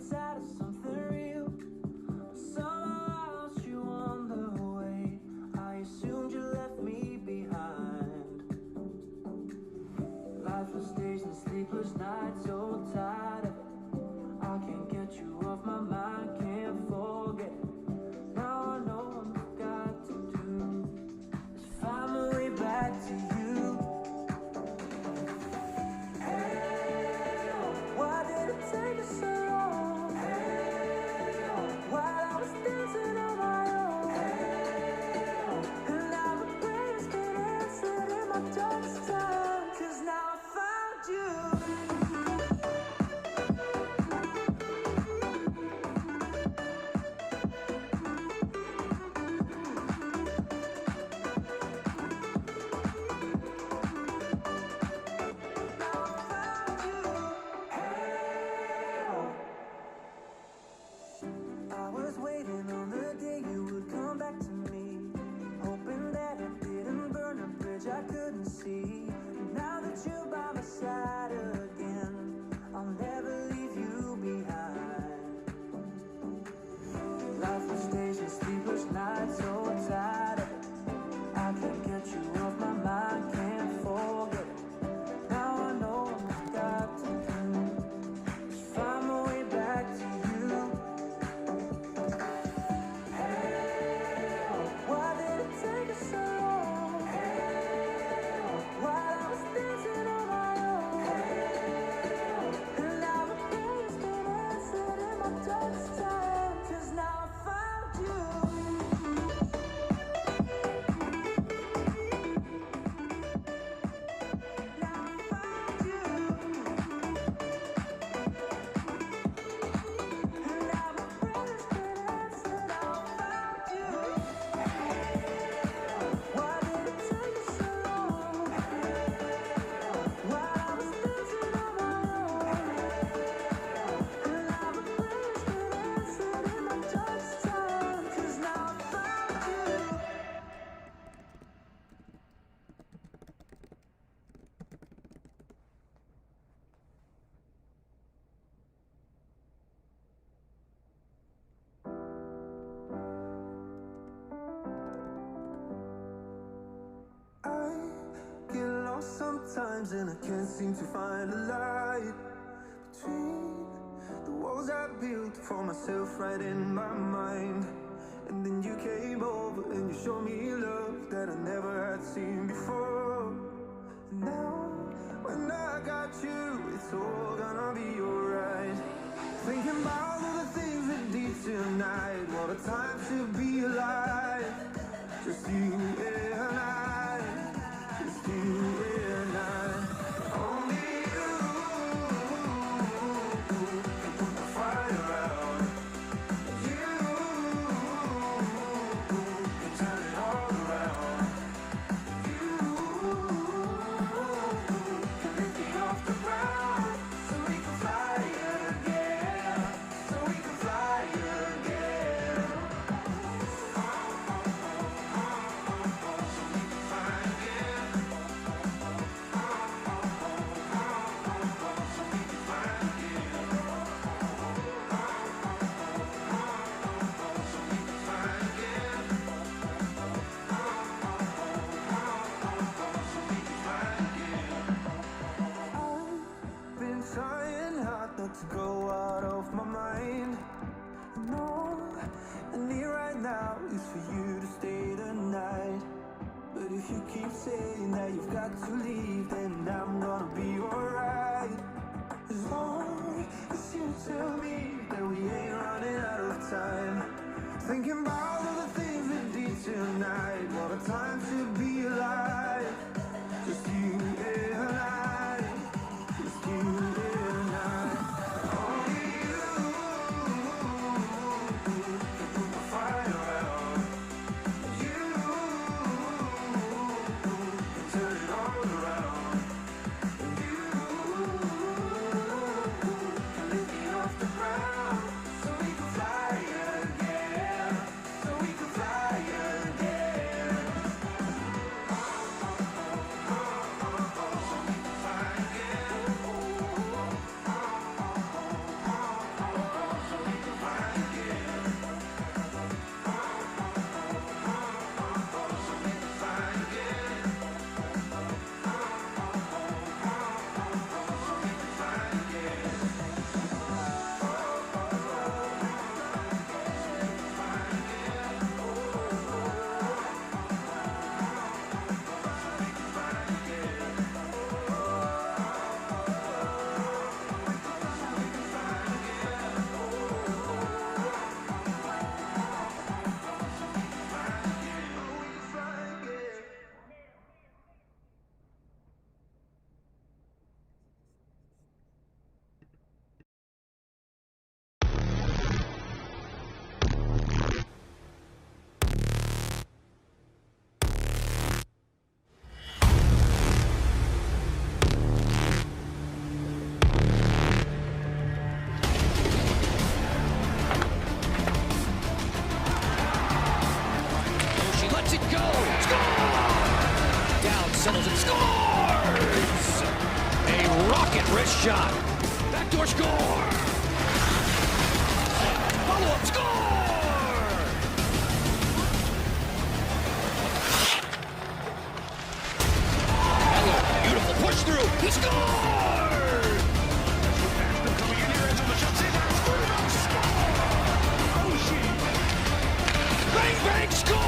inside of something real. But somehow I lost you on the way. I assumed you left me behind. Lifeless days and sleepless nights, so tired of it. I can't get you off my mind, can't forget it. Now I know what I've got to do is find my way back to you. Hey, why did it take us so long? Hey, while I was dancing on my own. Hey, and now the prayers been answered in my darkest time. 'Cause now I found you. I was waiting on the day you would come back to me, hoping that I didn't burn a bridge I couldn't see. And now that you're by my side again, I'll never leave you behind. Lifeless days and sleepless nights, so tired of it. I can't get you off my mind, can't forget it. Now I know what I've got to do is find my way back to you. Why did it take us so long? Hey, while I was dancing on my own. Hey, and now the prayers been answered in my darkest time. 'Cause now I found you. Now I found you. And now my prayers been answered. Now I found you. Why did it take us so long? While I was dancing on my own. And now the prayers been answered in my darkest time. 'Cause now I found you. I get lost sometimes and I can't seem to find a light between the walls I built for myself right in my mind. And then you came over and you showed me love that I never had seen before. And now when I got you, it's all gonna be alright. Thinking about all the things we did tonight, what a time to be alive. Just you and I, just you and I. Only you can put the fire out. You can turn it all around. You can lift me off the ground, so we can fly again, so we can fly again. I've been trying hard not to go out of my mind. And all I need right now is for you to stay the night. But if you keep saying that you've got to leave, then I'm gonna be alright. As long as you tell me that we ain't running out of time. Thinking about all the things we did tonight, what a time to be alive. Just you and I, just you and I. Only you can put the fire out. You can turn it all around. And you can lift me off the ground, so we can fly again, so we can fly again. Backdoor score! Follow-up score! Hello, beautiful push through. He scored! Coming in here, the shot score! Oh, shit! Bang, bang, score!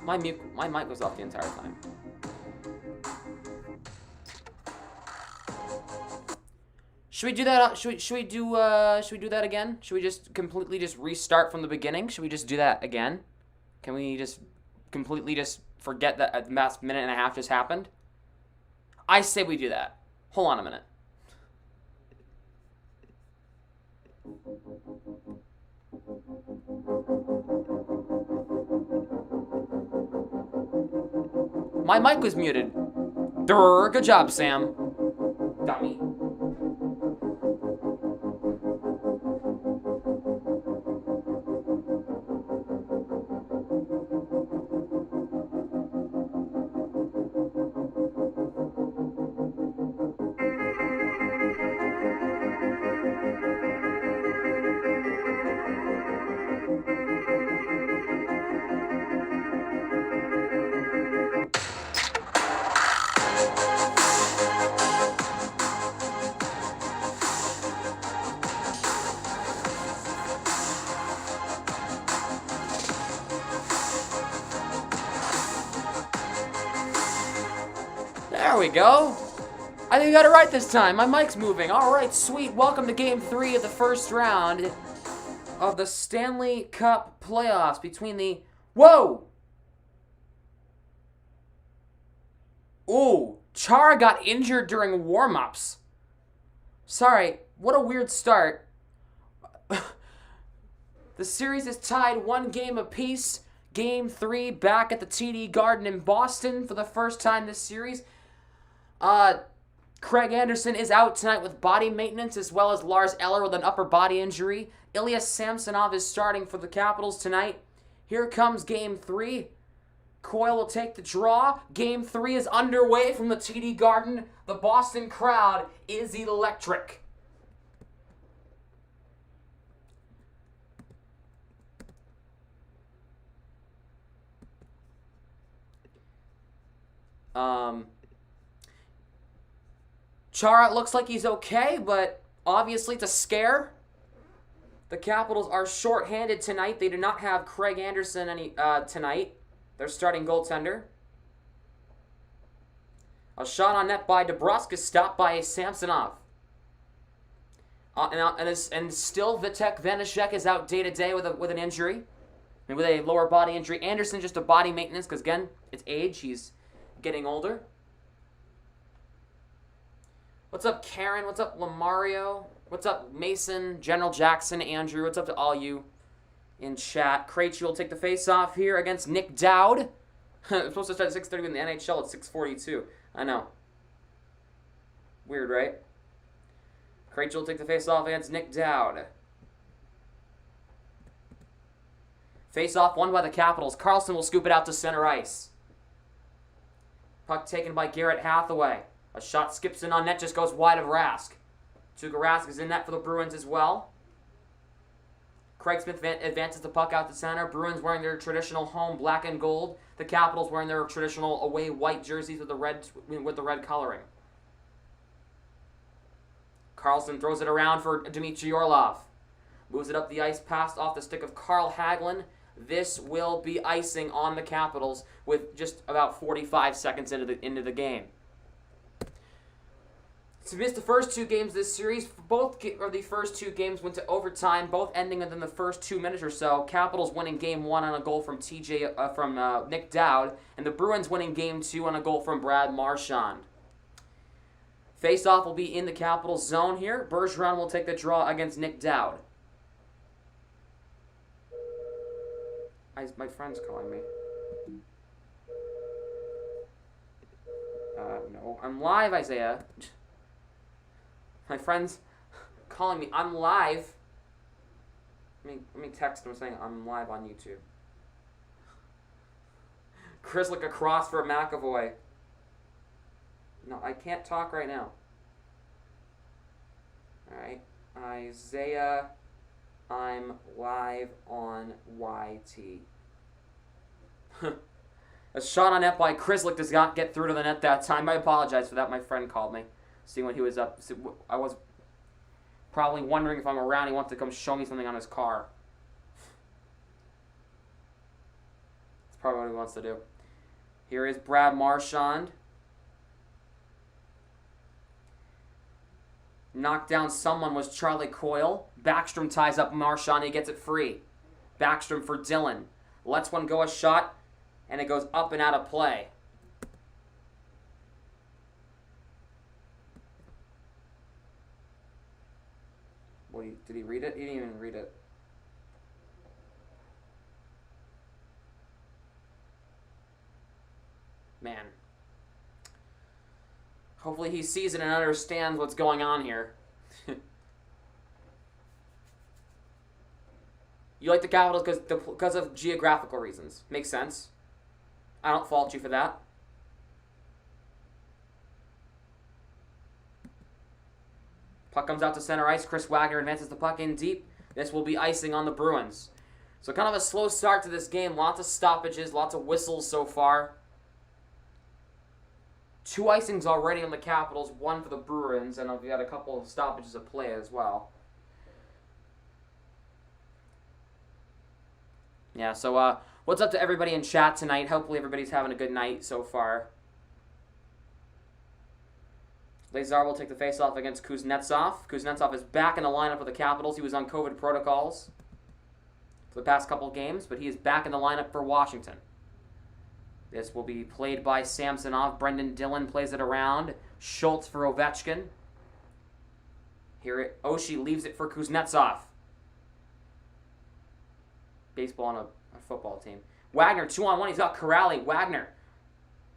My mic was off the entire time. Should we do that? Should we do that again? Should we just completely just restart from the beginning? Should we just do that again? Can we just completely just forget that a last minute and a half just happened? I say we do that. Hold on a minute. My mic was muted. Durr, good job, Sam. Dummy. There we go. I think I got it right this time. My mic's moving. All right, sweet. Welcome to Game 3 of the first round of the Stanley Cup playoffs between the... Whoa! Ooh, Chara got injured during warm-ups. Sorry, what a weird start. The series is tied 1 game apiece. Game 3 back at the TD Garden in Boston for the first time this series. Craig Anderson is out tonight with body maintenance, as well as Lars Eller with an upper body injury. Ilya Samsonov is starting for the Capitals tonight. Here comes Game 3. Coyle will take the draw. Game 3 is underway from the TD Garden. The Boston crowd is electric. Chara looks like he's okay, but obviously it's a scare. The Capitals are short-handed tonight. They do not have Craig Anderson tonight. Their starting goaltender. A shot on net by DeBrusk is stopped by Samsonov. And still Vitek Vanecek is out day-to-day with an injury. And with a lower body injury. Anderson just a body maintenance because, again, it's age. He's getting older. What's up, Karen? What's up, Lamario? What's up, Mason, General Jackson, Andrew? What's up to all you in chat? Krejci will take the face-off here against Nick Dowd. It's supposed to start at 6:30 in the NHL at 6:42. I know. Weird, right? Krejci will take the face-off against Nick Dowd. Face-off won by the Capitals. Carlson will scoop it out to center ice. Puck taken by Garrett Hathaway. A shot skips in on net, just goes wide of Rask. Tuukka Rask is in net for the Bruins as well. Craig Smith advances the puck out to center. Bruins wearing their traditional home black and gold. The Capitals wearing their traditional away white jerseys with the red coloring. Carlson throws it around for Dmitry Orlov. Moves it up the ice, passed off the stick of Carl Hagelin. This will be icing on the Capitals with just about 45 seconds into the game. So we missed the first two games of this series. The first two games went to overtime, both ending within the first 2 minutes or so. Capitals winning Game 1 on a goal from Nick Dowd, and the Bruins winning Game 2 on a goal from Brad Marchand. Face-off will be in the Capitals zone here. Bergeron will take the draw against Nick Dowd. My friend's calling me. No. I'm live, Isaiah. My friend's calling me. I'm live. Let me text him saying I'm live on YouTube. Chris, look across for McAvoy. No, I can't talk right now. Alright. Isaiah, I'm live on YT. A shot on net by Krislik does not get through to the net that time. I apologize for that. My friend called me. Seeing what he was up. I was probably wondering if I'm around. He wants to come show me something on his car. That's probably what he wants to do. Here is Brad Marchand. Knocked down someone was Charlie Coyle. Backstrom ties up Marchand. He gets it free. Backstrom for Dillon. Lets one go a shot, and it goes up and out of play. Did he read it? He didn't even read it. Man. Hopefully he sees it and understands what's going on here. You like the Capitals because of geographical reasons. Makes sense. I don't fault you for that. Puck comes out to center ice. Chris Wagner advances the puck in deep. This will be icing on the Bruins. So kind of a slow start to this game. Lots of stoppages, lots of whistles so far. 2 icings already on the Capitals, 1 for the Bruins, and we've got a couple of stoppages of play as well. Yeah, so what's up to everybody in chat tonight? Hopefully everybody's having a good night so far. Lazar will take the face-off against Kuznetsov. Kuznetsov is back in the lineup for the Capitals. He was on COVID protocols for the past couple of games, but he is back in the lineup for Washington. This will be played by Samsonov. Brendan Dillon plays it around. Schultz for Ovechkin. Here, Oshie leaves it for Kuznetsov. Baseball on a football team. Wagner, 2-on-1. He's got Corrali. Wagner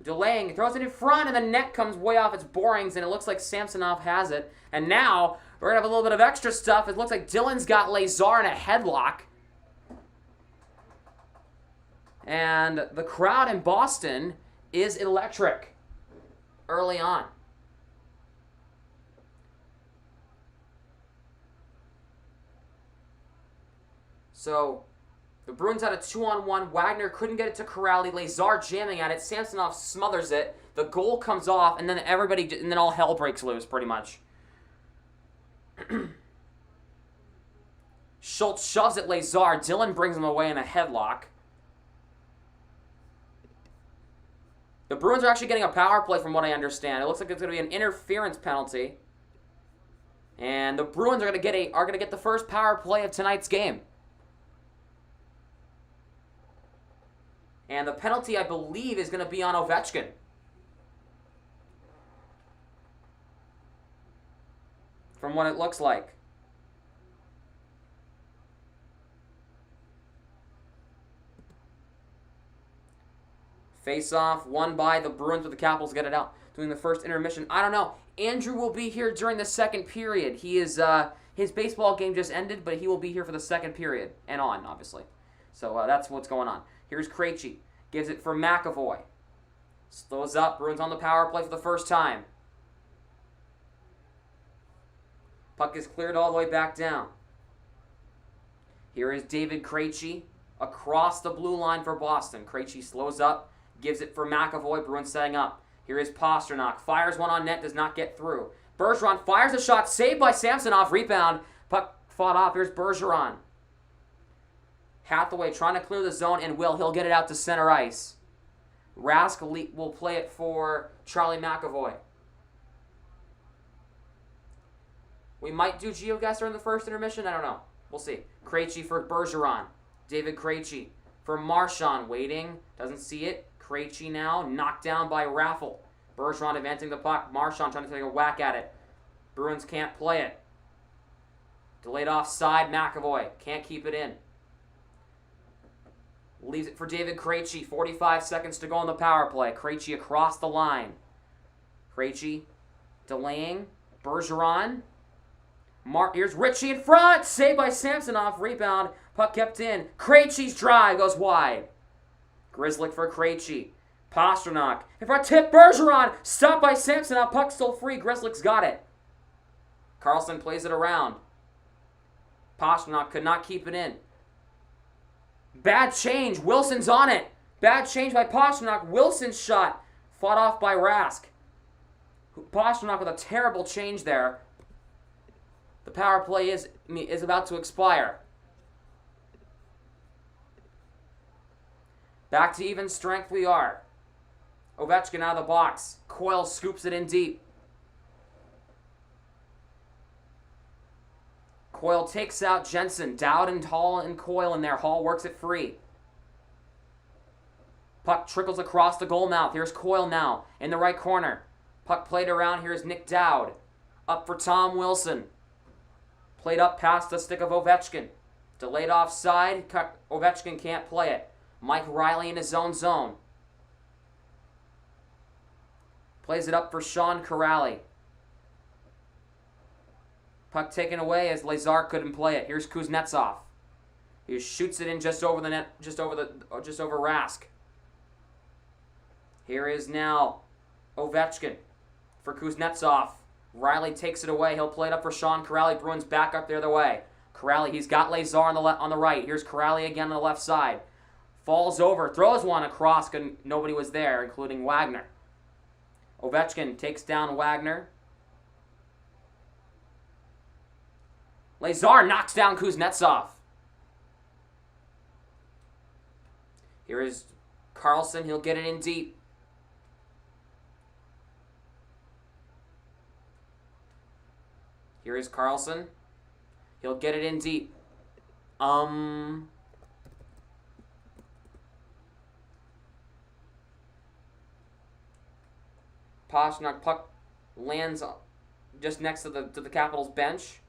Delaying, he throws it in front, and the net comes way off its borings, and it looks like Samsonov has it. And now, we're going to have a little bit of extra stuff. It looks like Dylan's got Lazar in a headlock. And the crowd in Boston is electric early on. So, the Bruins had a 2-on-1. Wagner couldn't get it to Corrali. Lazar jamming at it. Samsonov smothers it. The goal comes off, and then and then all hell breaks loose, pretty much. Schultz shoves at Lazar. Dylan brings him away in a headlock. The Bruins are actually getting a power play from what I understand. It looks like it's going to be an interference penalty. And the Bruins are going to get the first power play of tonight's game. And the penalty, I believe, is going to be on Ovechkin. From what it looks like. Face-off, won by the Bruins, but the Capitals get it out. Doing the first intermission. I don't know. Andrew will be here during the second period. He is, his baseball game just ended, but he will be here for the second period. And on, obviously. So that's what's going on. Here's Krejci. Gives it for McAvoy. Slows up. Bruins on the power play for the first time. Puck is cleared all the way back down. Here is David Krejci across the blue line for Boston. Krejci slows up. Gives it for McAvoy. Bruins setting up. Here is Pasternak. Fires one on net. Does not get through. Bergeron fires a shot. Saved by Samsonov. Rebound. Puck fought off. Here's Bergeron. Hathaway trying to clear the zone, and he'll get it out to center ice. Rask will play it for Charlie McAvoy. We might do GeoGuessr in the first intermission. I don't know. We'll see. Krejci for Bergeron. David Krejci for Marchand. Waiting. Doesn't see it. Krejci now. Knocked down by Raffle. Bergeron advancing the puck. Marchand trying to take a whack at it. Bruins can't play it. Delayed offside. McAvoy. Can't keep it in. Leaves it for David Krejci. 45 seconds to go on the power play. Krejci across the line. Krejci delaying. Bergeron. Here's Ritchie in front. Saved by Samsonov. Rebound. Puck kept in. Krejci's drive goes wide. Grzelcyk for Krejci. Pasternak. In front tip. Bergeron. Stopped by Samsonov. Puck still free. Grzelcyk's got it. Carlson plays it around. Pasternak could not keep it in. Bad change. Wilson's on it. Bad change by Pasternak. Wilson's shot. Fought off by Rask. Pasternak with a terrible change there. The power play is about to expire. Back to even strength we are. Ovechkin out of the box. Coyle scoops it in deep. Coyle takes out Jensen. Dowd and Hall and Coyle in there. Hall works it free. Puck trickles across the goal mouth. Here's Coyle now in the right corner. Puck played around. Here's Nick Dowd. Up for Tom Wilson. Played up past the stick of Ovechkin. Delayed offside. Ovechkin can't play it. Mike Riley in his own zone. Plays it up for Sean Corrali. Puck taken away as Lazar couldn't play it. Here's Kuznetsov. He shoots it in just over the net, just over Rask. Here is now Ovechkin for Kuznetsov. Riley takes it away. He'll play it up for Sean Corrali. Bruins back up the other way. Corrali, he's got Lazar on the right. Here's Corrali again on the left side. Falls over, throws one across, and nobody was there, including Wagner. Ovechkin takes down Wagner. Lazar knocks down Kuznetsov. Here is Carlson. He'll get it in deep. Here is Carlson. He'll get it in deep. Pasternak puck lands just next to the Capitals bench.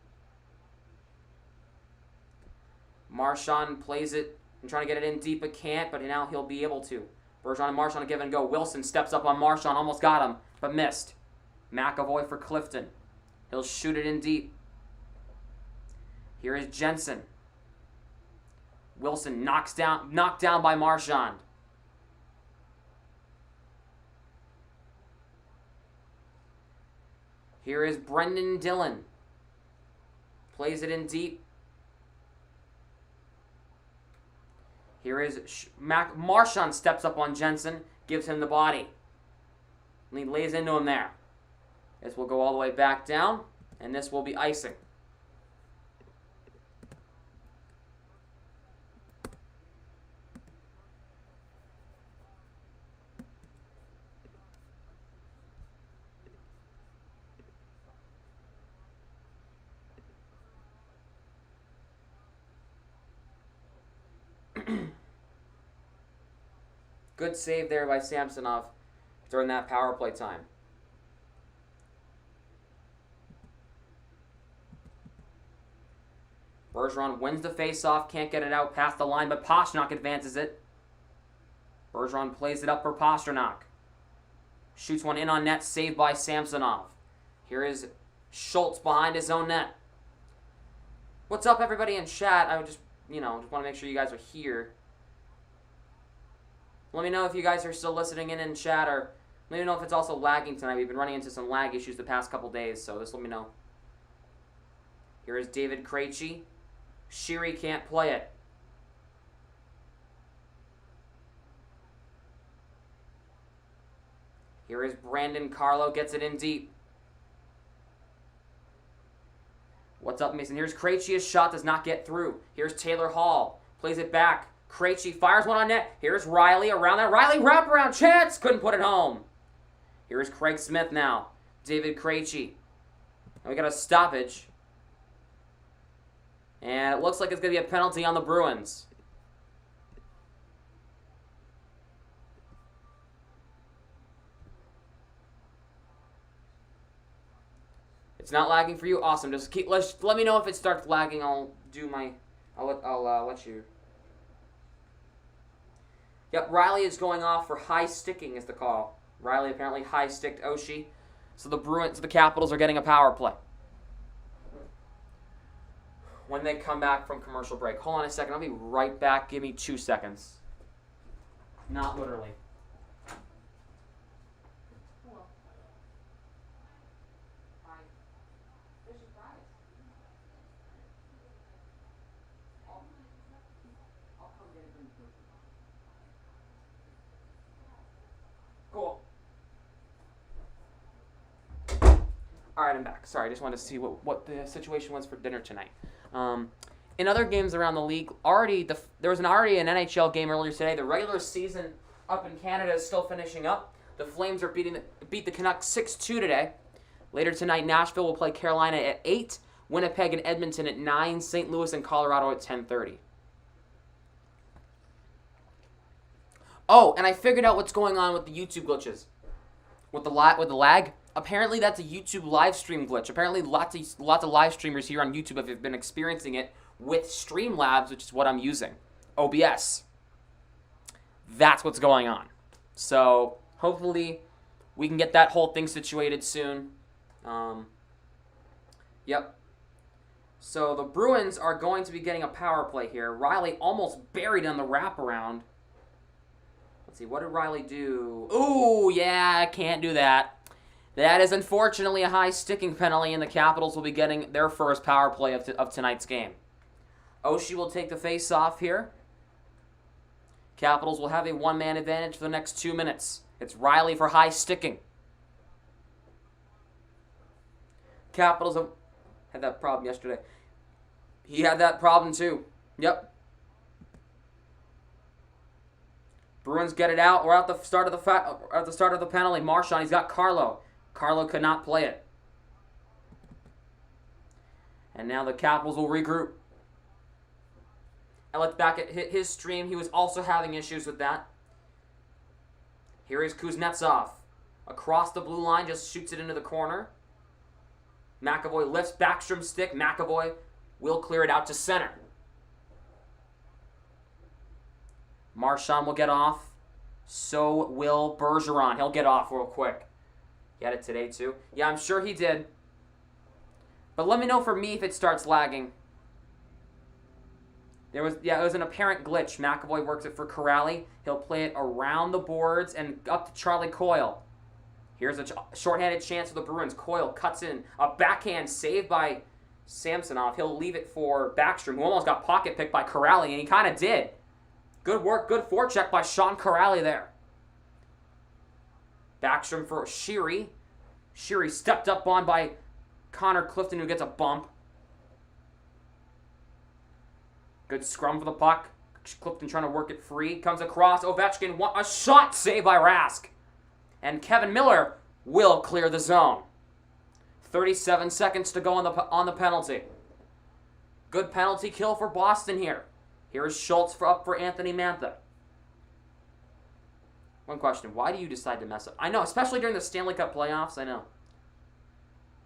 Marchand plays it and trying to get it in deep, but can't, but now he'll be able to. Bergeron and Marchand give and go. Wilson steps up on Marchand, almost got him, but missed. McAvoy for Clifton. He'll shoot it in deep. Here is Jensen. Wilson knocked down by Marchand. Here is Brendan Dillon. Plays it in deep. Here is Marchand steps up on Jensen, gives him the body. And he lays into him there. This will go all the way back down, and this will be icing. Good save there by Samsonov during that power play time. Bergeron wins the faceoff, can't get it out past the line, but Pastrnak advances it. Bergeron plays it up for Pastrnak. Shoots one in on net, saved by Samsonov. Here is Schultz behind his own net. What's up, everybody in chat? I would just want to make sure you guys are here. Let me know if you guys are still listening in chat, or let me know if it's also lagging tonight. We've been running into some lag issues the past couple days, so just let me know. Here is David Krejci. Shiri can't play it. Here is Brandon Carlo, gets it in deep. What's up, Mason? Here's Krejci, his shot does not get through. Here's Taylor Hall, plays it back. Krejci fires one on net. Here's Riley around that. Riley wraparound chance. Couldn't put it home. Here's Craig Smith now. David Krejci. And we got a stoppage. And it looks like it's going to be a penalty on the Bruins. It's not lagging for you? Awesome. Just let me know if it starts lagging. I'll let you. Yep, Riley is going off for high sticking is the call. Riley apparently high sticked Oshie. So the Capitals are getting a power play when they come back from commercial break. Hold on a second. I'll be right back. Give me 2 seconds. Not literally. Cool. All right, I'm back. Sorry, I just wanted to see what the situation was for dinner tonight. In other games around the league, there was already an NHL game earlier today. The regular season up in Canada is still finishing up. The Flames are beat the Canucks 6-2 today. Later tonight, Nashville will play Carolina at 8, Winnipeg and Edmonton at 9, St. Louis and Colorado at 10:30. Oh, and I figured out what's going on with the YouTube glitches. With the lag. Apparently that's a YouTube live stream glitch. Apparently lots of live streamers here on YouTube have been experiencing it with Streamlabs, which is what I'm using. OBS. That's what's going on. So hopefully we can get that whole thing situated soon. Yep. So the Bruins are going to be getting a power play here. Riley almost buried on the wraparound. Let's see, what did Riley do? Ooh, yeah, I can't do that. That is unfortunately a high sticking penalty, and the Capitals will be getting their first power play of tonight's game. Oshie will take the face-off here. Capitals will have a one-man advantage for the next 2 minutes. It's Riley for high sticking. Capitals have had that problem yesterday. He had that problem too. Yep. Bruins get it out. We're at the start of the penalty. Marchand, he's got Carlo. Carlo could not play it. And now the Capitals will regroup. I looked back at his stream. He was also having issues with that. Here is Kuznetsov. Across the blue line, just shoots it into the corner. McAvoy lifts Backstrom stick. McAvoy will clear it out to center. Marchand will get off. So will Bergeron. He'll get off real quick. He had it today, too. Yeah, I'm sure he did. But let me know for me if it starts lagging. It was an apparent glitch. McAvoy works it for Corrali. He'll play it around the boards and up to Charlie Coyle. Here's a shorthanded chance for the Bruins. Coyle cuts in. A backhand save by Samsonov. He'll leave it for Backstrom, who almost got pocket picked by Corrali, and he kind of did. Good work, good forecheck by Sean Corrali there. Backstrom for Sheary. Sheary stepped up on by Connor Clifton, who gets a bump. Good scrum for the puck. Clifton trying to work it free. Comes across. Ovechkin, a shot save by Rask. And Kevin Miller will clear the zone. 37 seconds to go on the penalty. Good penalty kill for Boston here. Here's Schultz up for Anthony Mantha. One question. Why do you decide to mess up? I know, especially during the Stanley Cup playoffs, I know.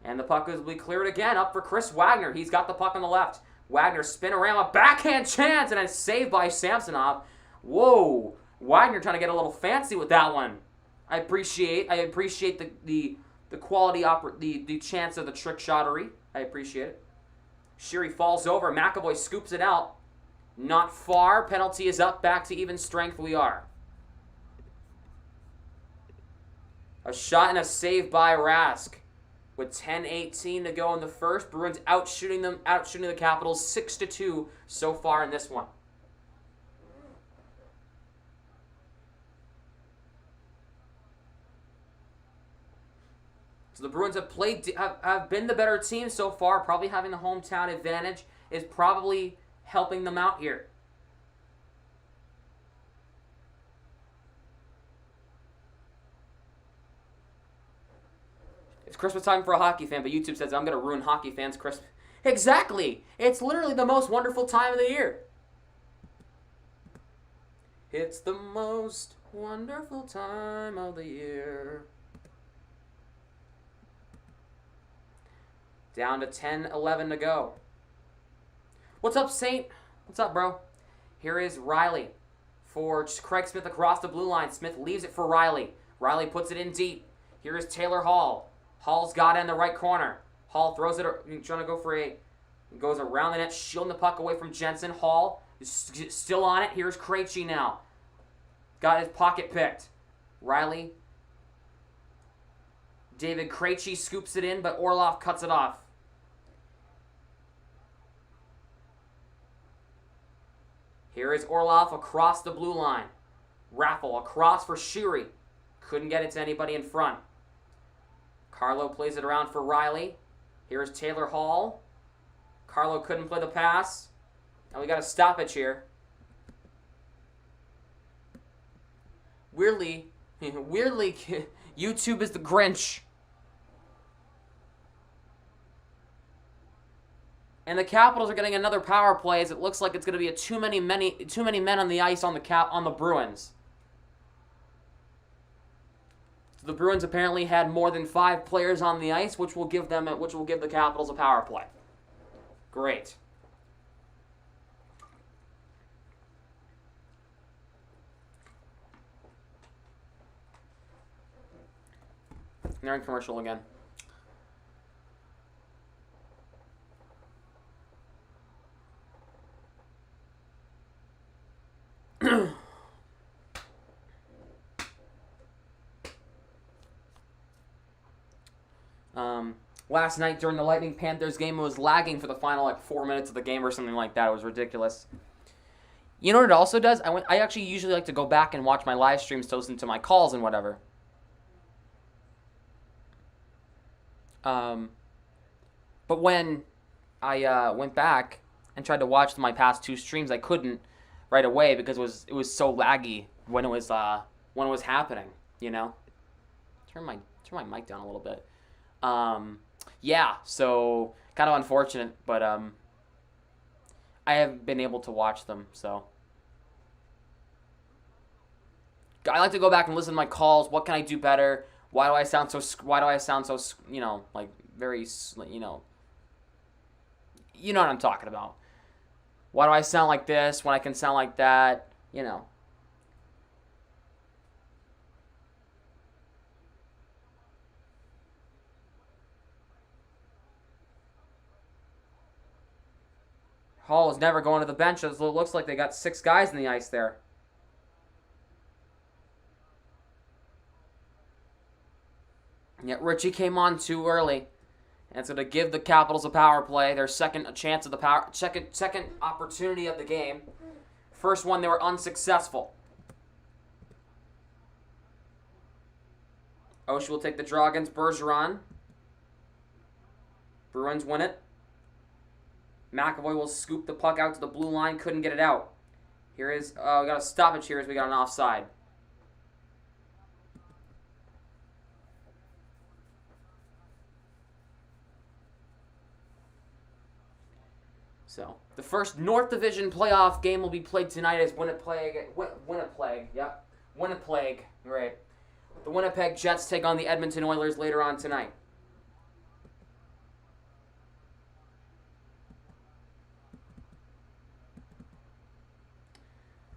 And the puck will be cleared again up for Chris Wagner. He's got the puck on the left. Wagner spin around, a backhand chance, and a save by Samsonov. Whoa. Wagner trying to get a little fancy with that one. I appreciate the quality, the chance of the trick shottery. I appreciate it. Sheary falls over. McAvoy scoops it out. Not far. Penalty is up. Back to even strength we are. A shot and a save by Rask. With 10:18 to go in the first, Bruins outshooting the Capitals 6-2 so far in this one. So the Bruins have been the better team so far. Probably having the hometown advantage is probably helping them out here. It's Christmas time for a hockey fan, but YouTube says I'm going to ruin hockey fans' Christmas. Exactly! It's literally the most wonderful time of the year. It's the most wonderful time of the year. Down to 10-11 to go. What's up, Saint? What's up, bro? Here is Riley for Craig Smith across the blue line. Smith leaves it for Riley. Riley puts it in deep. Here is Taylor Hall. Hall's got it in the right corner. Hall throws it, trying to go for goes around the net, shielding the puck away from Jensen. Hall is still on it. Here's Krejci now. Got his pocket picked. Riley. David Krejci scoops it in, but Orlov cuts it off. Here is Orlov across the blue line. Raffle across for Sheary. Couldn't get it to anybody in front. Carlo plays it around for Riley. Here's Taylor Hall. Carlo couldn't play the pass. And we got a stoppage here. Weirdly, YouTube is the Grinch. And the Capitals are getting another power play as it looks like it's going to be too many men on the ice on the Bruins. So the Bruins apparently had more than 5 players on the ice, which will give the Capitals a power play. Great. They're in commercial again. Last night during the Lightning Panthers game, it was lagging for the final 4 minutes of the game or something like that. It was ridiculous. You know what it also does? I actually usually like to go back and watch my live streams to listen to my calls and whatever. But when I went back and tried to watch my past 2 streams, I couldn't right away because it was so laggy when it was happening. You know, turn my mic down a little bit. Yeah, so kind of unfortunate, but I haven't been able to watch them, so I like to go back and listen to my calls. What can I do better? Why do I sound so like very, you know what I'm talking about. Why do I sound like this when I can sound like that, you know. Hall is never going to the bench. It looks like they got 6 guys in the ice there. Yet Ritchie came on too early. And it's going to give the Capitals a power play, their second chance of the second opportunity of the game. First one, they were unsuccessful. Oshie will take the draw against Bergeron. Bruins win it. McAvoy will scoop the puck out to the blue line. Couldn't get it out. Here is, we got a stoppage here as we got an offside. So, the first North Division playoff game will be played tonight as Winnipeg, right. The Winnipeg Jets take on the Edmonton Oilers later on tonight.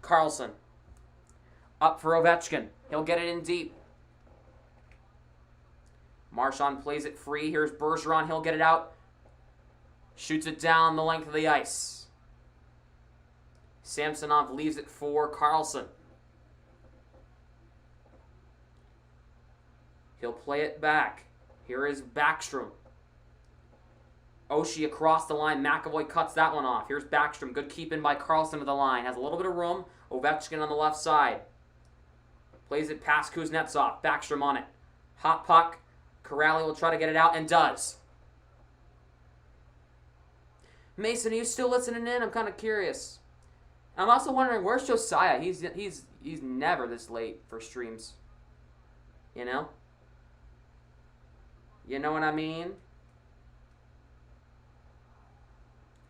Carlson. Up for Ovechkin. He'll get it in deep. Marchand plays it free. Here's Bergeron. He'll get it out. Shoots it down the length of the ice. Samsonov leaves it for Carlson. He'll play it back. Here is Backstrom. Oshie across the line. McAvoy cuts that one off. Here's Backstrom. Good keep in by Carlson to the line. Has a little bit of room. Ovechkin on the left side. Plays it past Kuznetsov. Backstrom on it. Hot puck. Corrali will try to get it out and does. Mason, are you still listening in? I'm kind of curious. I'm also wondering, where's Josiah? He's never this late for streams. You know? You know what I mean?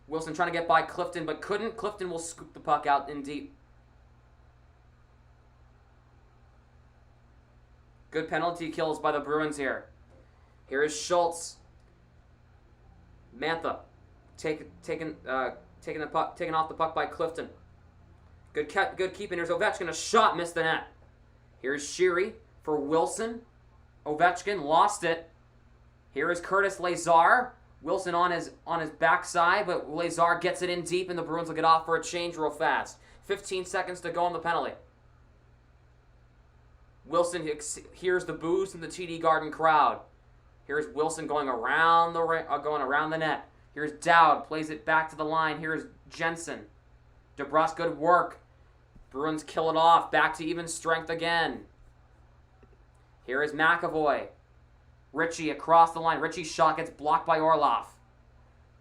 Wilson trying to get by Clifton, but couldn't. Clifton will scoop the puck out in deep. Good penalty kills by the Bruins here. Here is Schultz. Mantha taking off the puck by Clifton. Good keeping. Here's Ovechkin. A shot missed the net. Here's Sheary for Wilson. Ovechkin lost it. Here is Curtis Lazar. Wilson on his backside, but Lazar gets it in deep, and the Bruins will get off for a change real fast. 15 seconds to go on the penalty. Wilson hears the boos from the TD Garden crowd. Here's Wilson going around the net. Here's Dowd, plays it back to the line. Here's Jensen. DeBrusque, good work. Bruins kill it off. Back to even strength again. Here is McAvoy. Ritchie across the line. Ritchie's shot gets blocked by Orlov.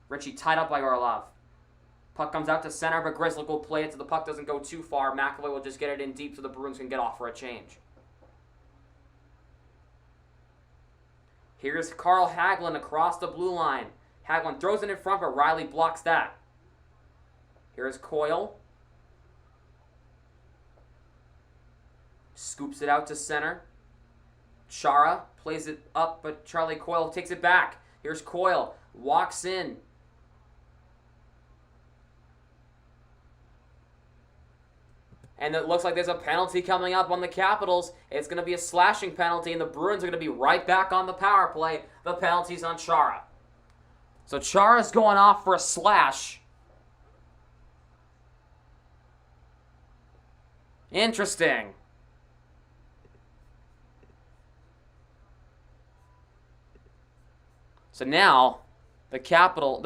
Ritchie tied up by Orlov. Puck comes out to center, but Grzelcyk will play it so the puck doesn't go too far. McAvoy will just get it in deep so the Bruins can get off for a change. Here's Carl Hagelin across the blue line. Hagelin throws it in front, but Riley blocks that. Here's Coyle. Scoops it out to center. Chara plays it up, but Charlie Coyle takes it back. Here's Coyle. Walks in. And it looks like there's a penalty coming up on the Capitals. It's going to be a slashing penalty, and the Bruins are going to be right back on the power play. The penalty's on Chara. So Chara's going off for a slash. Interesting. So now, the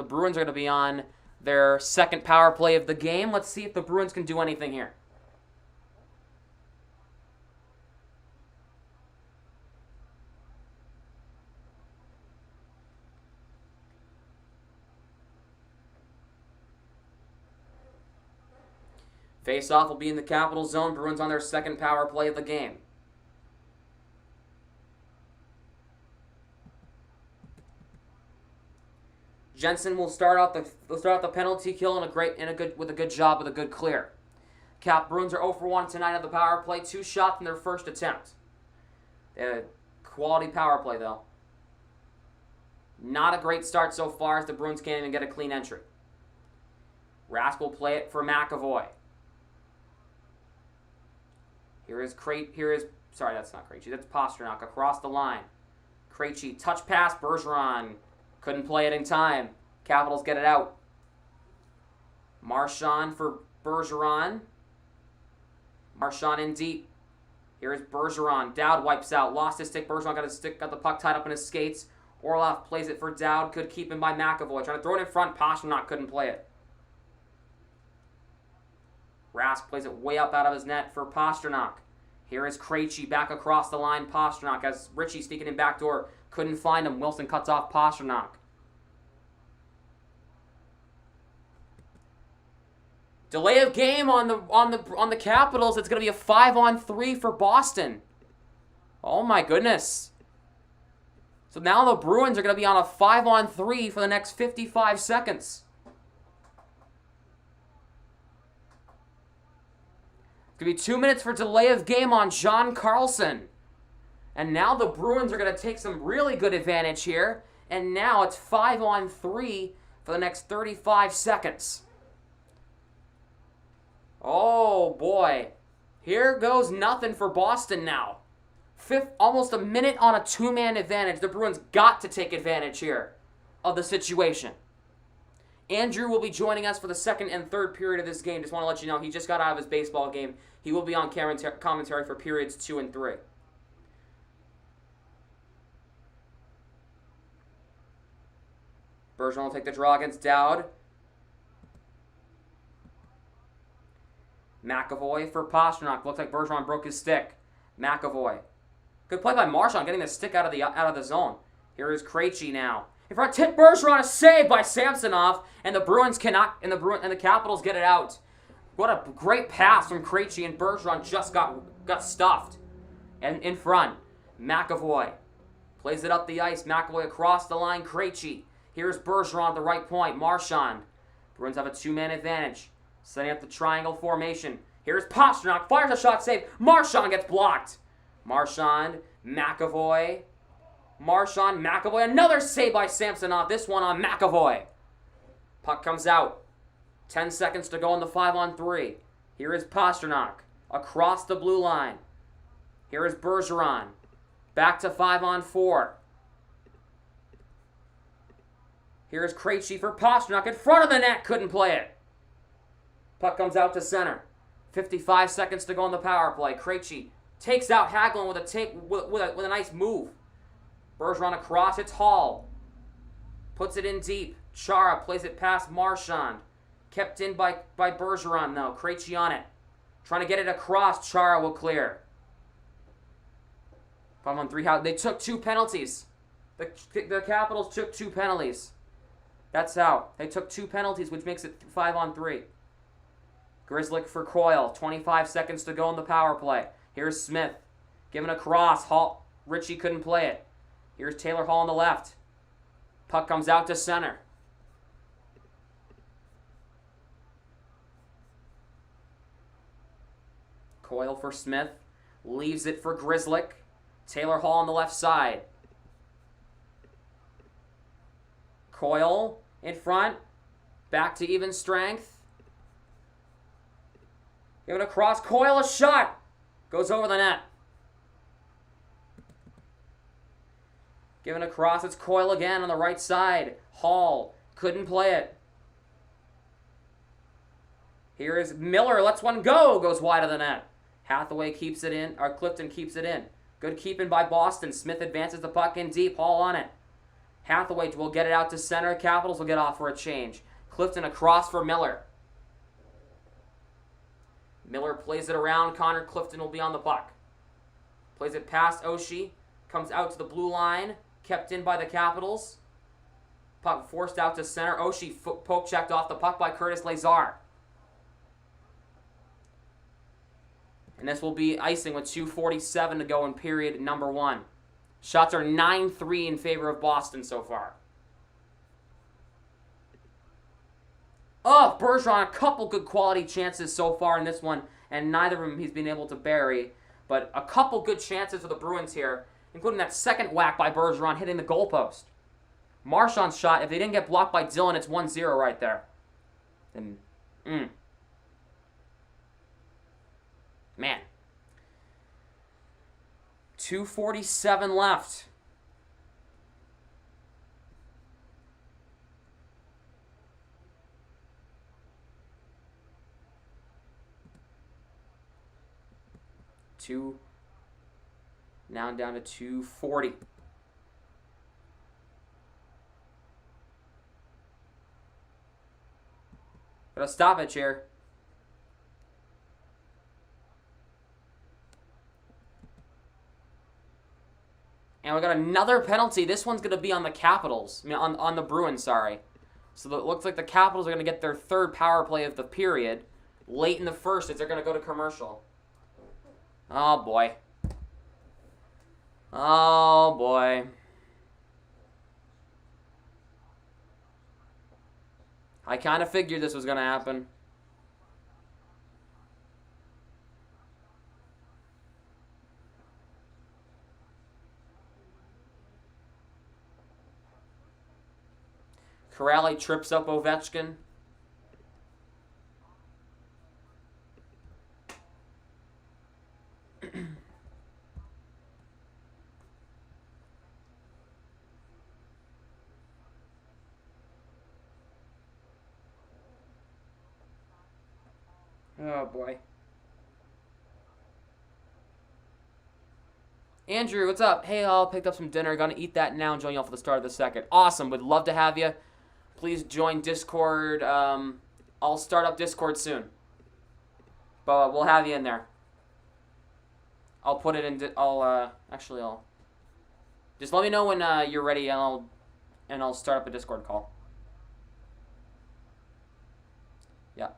Bruins are going to be on their second power play of the game. Let's see if the Bruins can do anything here. Face-off will be in the Capital zone. Bruins on their second power play of the game. Jensen will start off the penalty kill with a good job with a good clear. Bruins are 0 for 1 tonight on the power play. 2 shots in their first attempt. They had a quality power play though. Not a great start so far as the Bruins can't even get a clean entry. Rask will play it for McAvoy. That's not Krejci. That's Pasternak across the line. Krejci, touch pass, Bergeron. Couldn't play it in time. Capitals get it out. Marchand for Bergeron. Marchand in deep. Here is Bergeron. Dowd wipes out. Lost his stick. Bergeron got the puck tied up in his skates. Orlov plays it for Dowd. Good keep in by McAvoy. Trying to throw it in front. Pastrnak couldn't play it. Rask plays it way up out of his net for Pastrnak. Here is Krejci back across the line. Pastrnak as Ritchie sneaking in backdoor. Couldn't find him. Wilson cuts off Pastrnak. Delay of game on the Capitals. It's going to be a 5-on-3 for Boston. Oh my goodness. So now the Bruins are going to be on a 5-on-3 for the next 55 seconds. It's going to be 2 minutes for delay of game on John Carlson. And now the Bruins are going to take some really good advantage here. And now it's 5-on-3 for the next 35 seconds. Oh, boy. Here goes nothing for Boston now. Almost a minute on a two-man advantage. The Bruins got to take advantage here of the situation. Andrew will be joining us for the second and third period of this game. Just want to let you know, he just got out of his baseball game. He will be on commentary for periods 2 and 3. Bergeron will take the draw against Dowd. McAvoy for Pastrnak. Looks like Bergeron broke his stick. McAvoy. Good play by Marchand, getting the stick out of the zone. Here is Krejci now. In front, tip Bergeron, a save by Samsonov, and the Bruins cannot, and the Capitals get it out. What a great pass from Krejci, and Bergeron just got stuffed. And in front, McAvoy plays it up the ice. McAvoy across the line. Krejci. Here's Bergeron at the right point. Marchand. Bruins have a two-man advantage. Setting up the triangle formation. Here's Pastrnak. Fires a shot save. Marchand gets blocked. Marchand. McAvoy. Marchand. McAvoy. Another save by Samsonov. This one on McAvoy. Puck comes out. 10 seconds to go in the 5-on-3. Here is Pastrnak. Across the blue line. Here is Bergeron. Back to 5-on-4. Here is Krejci for Pastrnak. In front of the net. Couldn't play it. Puck comes out to center. 55 seconds to go in the power play. Krejci takes out Hagelin with a nice move. Bergeron across. It's Hall. Puts it in deep. Chara plays it past Marchand. Kept in by Bergeron, though. Krejci on it. Trying to get it across. Chara will clear. 5-on-3. They took 2 penalties. The Capitals took 2 penalties. That's how. They took 2 penalties, which makes it 5-on-3. Grzelcyk for Coyle. 25 seconds to go in the power play. Here's Smith. Giving a cross. Hall. Ritchie couldn't play it. Here's Taylor Hall on the left. Puck comes out to center. Coyle for Smith. Leaves it for Grzelcyk. Taylor Hall on the left side. Coyle in front. Back to even strength. Giving a cross. Coyle, a shot. Goes over the net. Giving a cross. It's Coyle again on the right side. Hall couldn't play it. Here is Miller. Lets one go. Goes wide of the net. Hathaway keeps it in. Or Clifton keeps it in. Good keeping by Boston. Smith advances the puck in deep. Hall on it. Hathaway will get it out to center. Capitals will get off for a change. Clifton across for Miller. Miller plays it around. Connor Clifton will be on the puck. Plays it past Oshie. Comes out to the blue line. Kept in by the Capitals. Puck forced out to center. Oshie poke checked off the puck by Curtis Lazar. And this will be icing with 2:47 to go in period number 1. Shots are 9-3 in favor of Boston so far. Oh, Bergeron, a couple good quality chances so far in this one, and neither of them he's been able to bury. But a couple good chances for the Bruins here, including that second whack by Bergeron hitting the goalpost. Marchand's shot, if they didn't get blocked by Dillon, it's 1-0 right there. Then, Man. 2:47 left. Now down to 240. Got a stoppage here. And we got another penalty. This one's going to be on the Capitals. I mean, on the Bruins, sorry. So it looks like the Capitals are going to get their third power play of the period. Late in the first, as they're going to go to commercial. Oh, boy. Oh, boy. I kind of figured this was going to happen. Corrali trips up Ovechkin. Oh, boy. Andrew, what's up? Hey, all. Picked up some dinner. Gonna eat that now and join you all for the start of the second. Awesome. Would love to have you. Please join Discord. I'll start up Discord soon. But we'll have you in there. I'll put it in... I'll just let me know when you're ready, and I'll start up a Discord call. Yeah.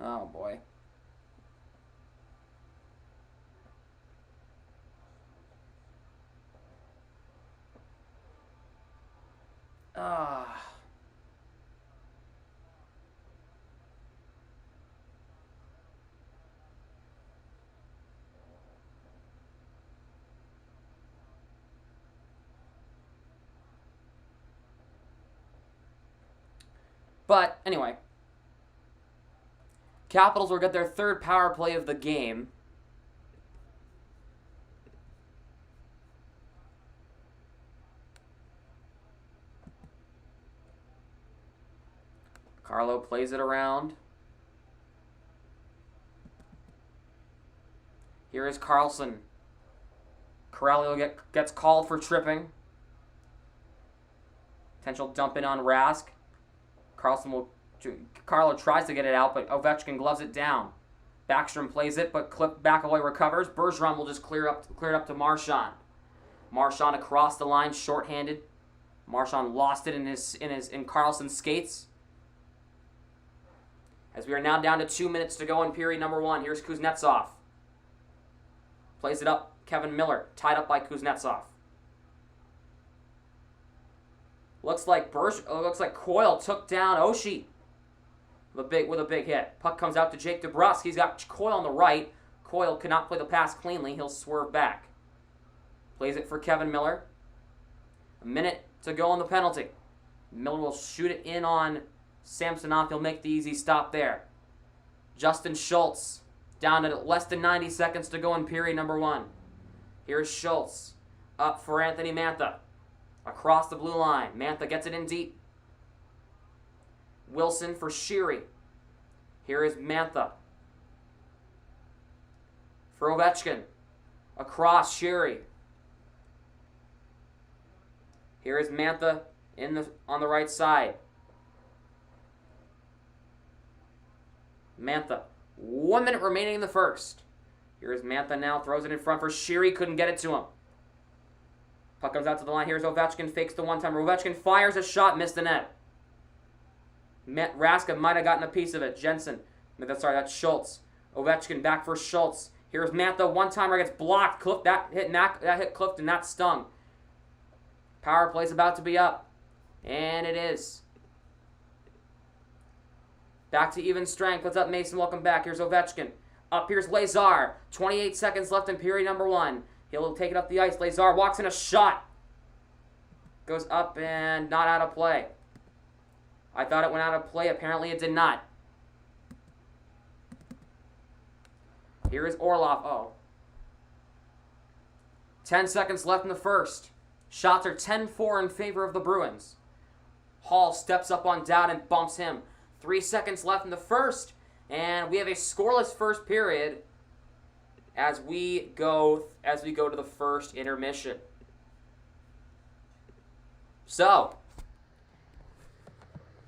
Oh, boy. But, anyway. Capitals will get their third power play of the game. Carlo plays it around. Here is Carlson. Corrali gets called for tripping. Potential dump in on Rask. Carlo tries to get it out, but Ovechkin gloves it down. Backstrom plays it, but McAvoy recovers. Bergeron will just clear it up to Marchand. Marchand across the line, shorthanded. Marchand lost it in Carlson's skates. As we are now down to 2 minutes to go in period number one. Here's Kuznetsov. Plays it up. Kevin Miller, tied up by Kuznetsov. Looks like Coyle took down Oshie with a big hit. Puck comes out to Jake DeBrusk. He's got Coyle on the right. Coyle cannot play the pass cleanly. He'll swerve back. Plays it for Kevin Miller. A minute to go on the penalty. Miller will shoot it in on Samsonov. He'll make the easy stop there. Justin Schultz down to less than 90 seconds to go in period number one. Here's Schultz up for Anthony Mantha. Across the blue line. Mantha gets it in deep. Wilson for Sheary. Here is Mantha. For Ovechkin. Across Sheary. Here is Mantha on the right side. Mantha. 1 minute remaining in the first. Here is Mantha now. Throws it in front for Sheary. Couldn't get it to him. Puck comes out to the line. Here's Ovechkin. Fakes the one-timer. Ovechkin fires a shot. Missed the net. Raska might have gotten a piece of it. Jensen. That's Schultz. Ovechkin back for Schultz. Here's Mantha. One-timer gets blocked. That hit Clifton. That stung. Power play's about to be up. And it is. Back to even strength. What's up, Mason? Welcome back. Here's Ovechkin. Up here's Lazar. 28 seconds left in period number one. He'll take it up the ice. Lazar walks in a shot. Goes up and not out of play. I thought it went out of play. Apparently it did not. Here is Orlov. Oh. 10 seconds left in the first. Shots are 10-4 in favor of the Bruins. Hall steps up on Dowd and bumps him. 3 seconds left in the first, and we have a scoreless first period as we go to the first intermission. So,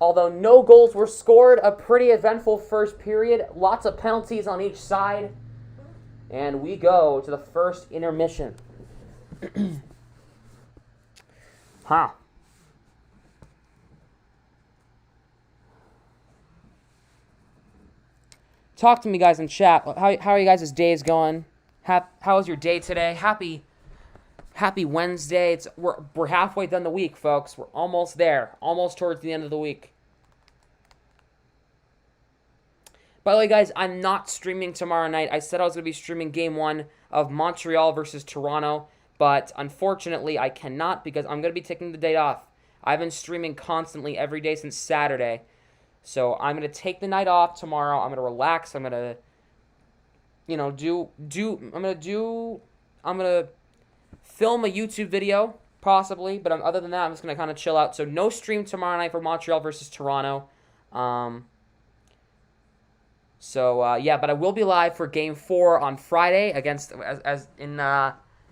although no goals were scored, a pretty eventful first period, lots of penalties on each side, and we go to the first intermission. Huh. Talk to me, guys, in chat. How are you guys' days going? How was your day today? Happy Wednesday. We're halfway done the week, folks. We're almost there. Almost towards the end of the week. By the way, guys, I'm not streaming tomorrow night. I said I was going to be streaming Game 1 of Montreal versus Toronto, but unfortunately I cannot because I'm going to be taking the day off. I've been streaming constantly every day since Saturday. So I'm going to take the night off tomorrow. I'm going to relax. I'm going to, I'm going to film a YouTube video, possibly. But other than that, I'm just going to kind of chill out. So no stream tomorrow night for Montreal versus Toronto. Yeah, but I will be live for Game 4 on Friday against, as in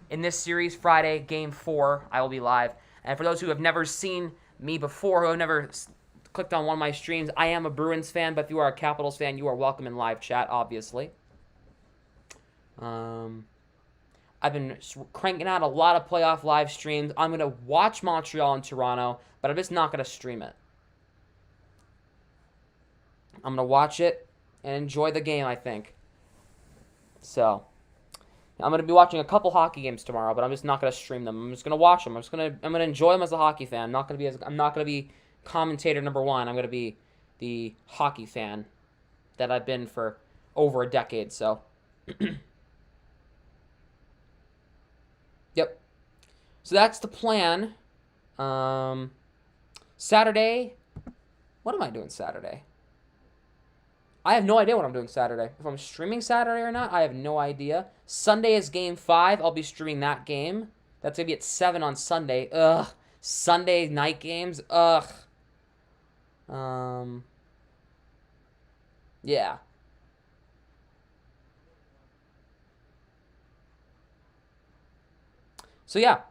this series, Friday, Game 4, I will be live. And for those who have never seen me before, who have never clicked on one of my streams, I am a Bruins fan, but if you are a Capitals fan, you are welcome in live chat, obviously. I've been cranking out a lot of playoff live streams. I'm going to watch Montreal and Toronto, but I'm just not going to stream it. I'm going to watch it and enjoy the game, I think. So, I'm going to be watching a couple hockey games tomorrow, but I'm just not going to stream them. I'm just going to watch them. I'm going to enjoy them as a hockey fan. I'm not going to be commentator number one. I'm going to be the hockey fan that I've been for over a decade, so. Yep. So that's the plan. Saturday. What am I doing Saturday? I have no idea what I'm doing Saturday. If I'm streaming Saturday or not, I have no idea. Sunday is Game 5. I'll be streaming that game. That's going to be at 7 on Sunday. Ugh. Sunday night games. Ugh. Yeah. So yeah,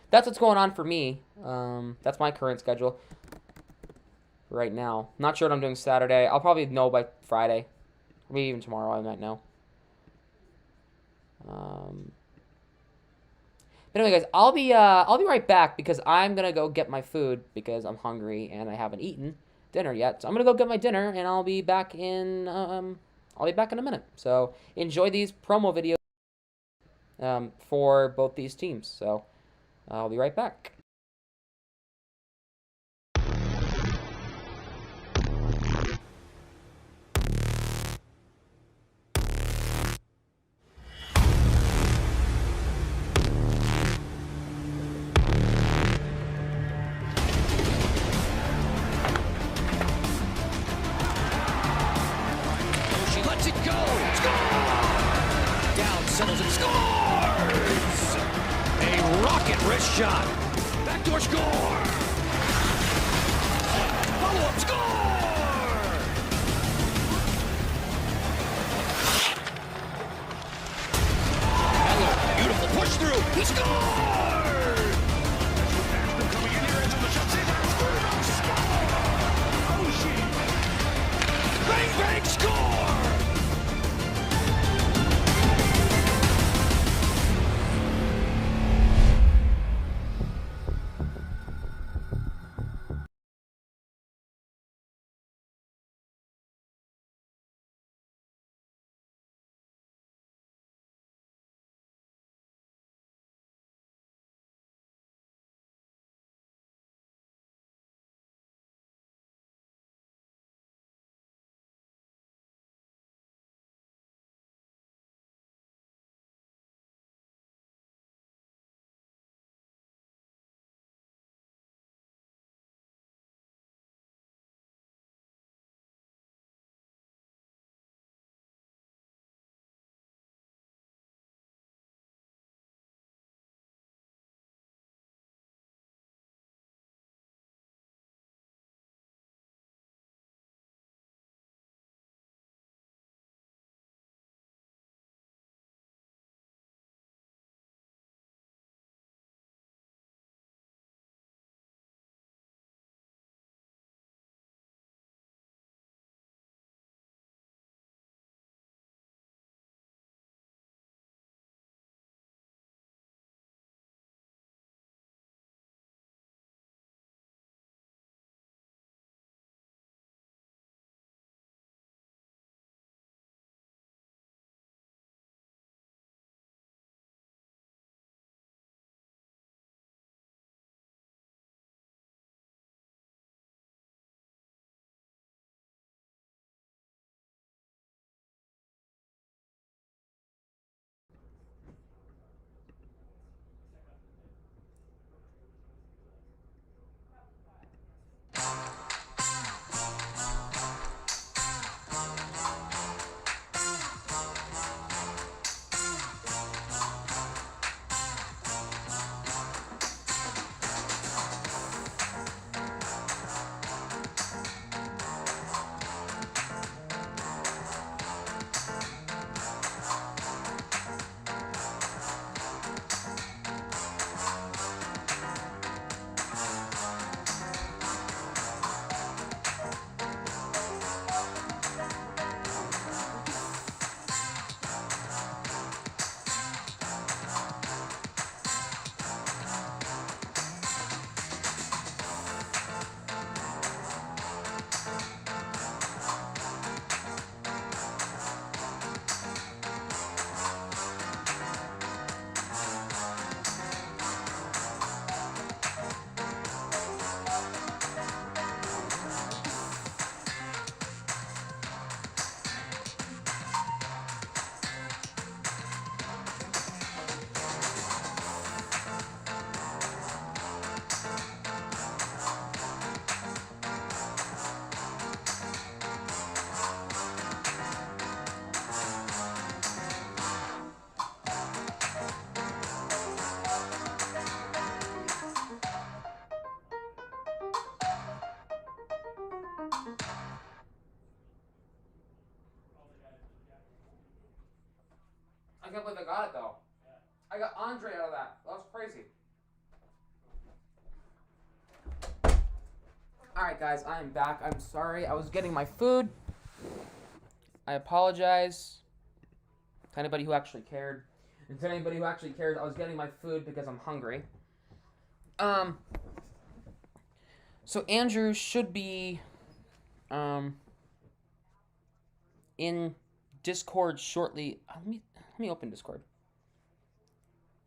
that's what's going on for me. That's my current schedule right now. Not sure what I'm doing Saturday. I'll probably know by Friday, maybe even tomorrow. I might know. But anyway, guys, I'll be right back because I'm gonna go get my food because I'm hungry and I haven't eaten dinner yet. So I'm gonna go get my dinner and I'll be back in a minute. So enjoy these promo videos. For both these teams. So I'll be right back. She lets it go. Score! Down, settles and scores! A rocket wrist shot. Backdoor score! Follow-up score! Hello, beautiful push through. He scored! Coming in here, on the shot, score! Oh, shit! Bang, bang, score! I can't believe I got it, though. I got Andre out of that. That was crazy. Alright, guys, I am back. I'm sorry. I was getting my food. I apologize to anybody who actually cared. And to anybody who actually cares, I was getting my food because I'm hungry. So Andrew should be in Discord shortly. Let me open Discord.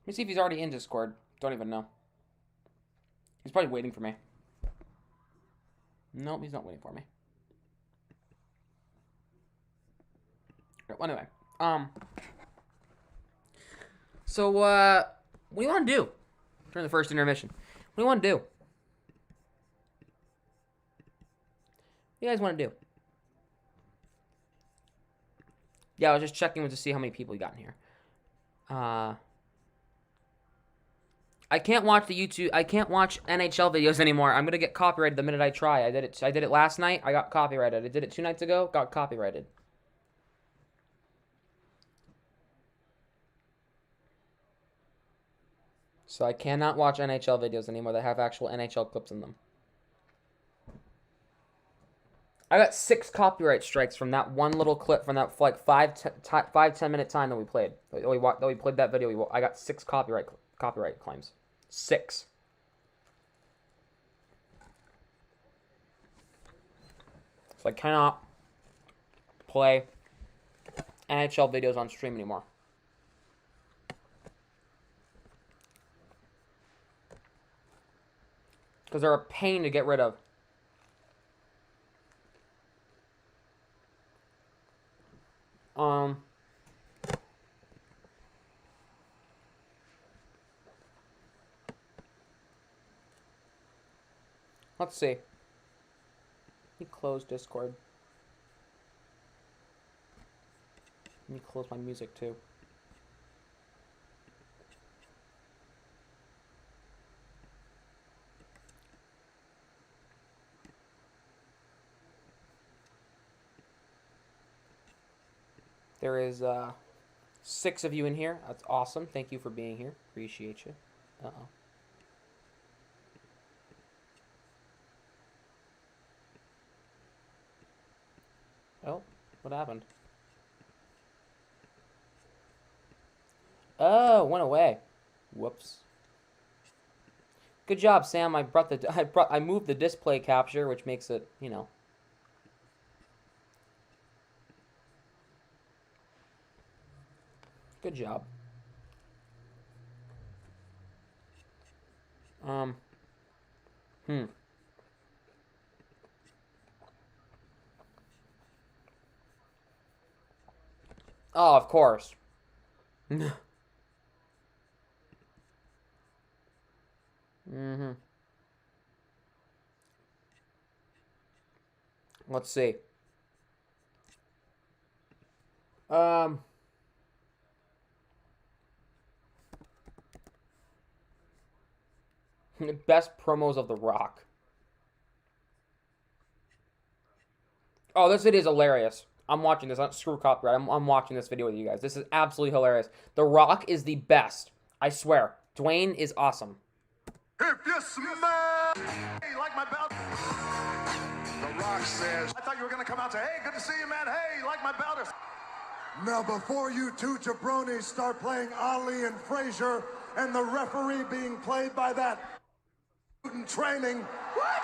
Let me see if he's already in Discord. Don't even know. He's probably waiting for me. Nope, he's not waiting for me. Well, anyway, so what do you want to do during the first intermission? What do you want to do? What do you guys want to do? Yeah, I was just checking to see how many people you got in here. I can't watch the YouTube. I can't watch NHL videos anymore. I'm gonna get copyrighted the minute I try. I did it last night. I got copyrighted. I did it 2 nights ago. Got copyrighted. So I cannot watch NHL videos anymore that have actual NHL clips in them. I got 6 copyright strikes from that one little clip from that like 5-10 minute time that we played. That we played that video. I got 6 copyright claims. 6. So I cannot play NHL videos on stream anymore. Because they're a pain to get rid of. Let's see. Let me close Discord. Let me close my music too. There is 6 of you in here. That's awesome. Thank you for being here. Appreciate you. Uh-oh. Oh, what happened? Oh, went away. Whoops. Good job, Sam. I moved the display capture, which makes it, you know. Good job. Oh, of course. Let's see. Best promos of The Rock. Oh, this video is hilarious. I'm watching this. Screw copyright. I'm watching this video with you guys. This is absolutely hilarious. The Rock is the best. I swear. Dwayne is awesome. If you smell, hey, like my belt. The Rock says, I thought you were going to come out and say, hey, good to see you, man. Hey, like my belt. Now, before you two jabronis start playing Ali and Frazier and the referee being played by that training. What?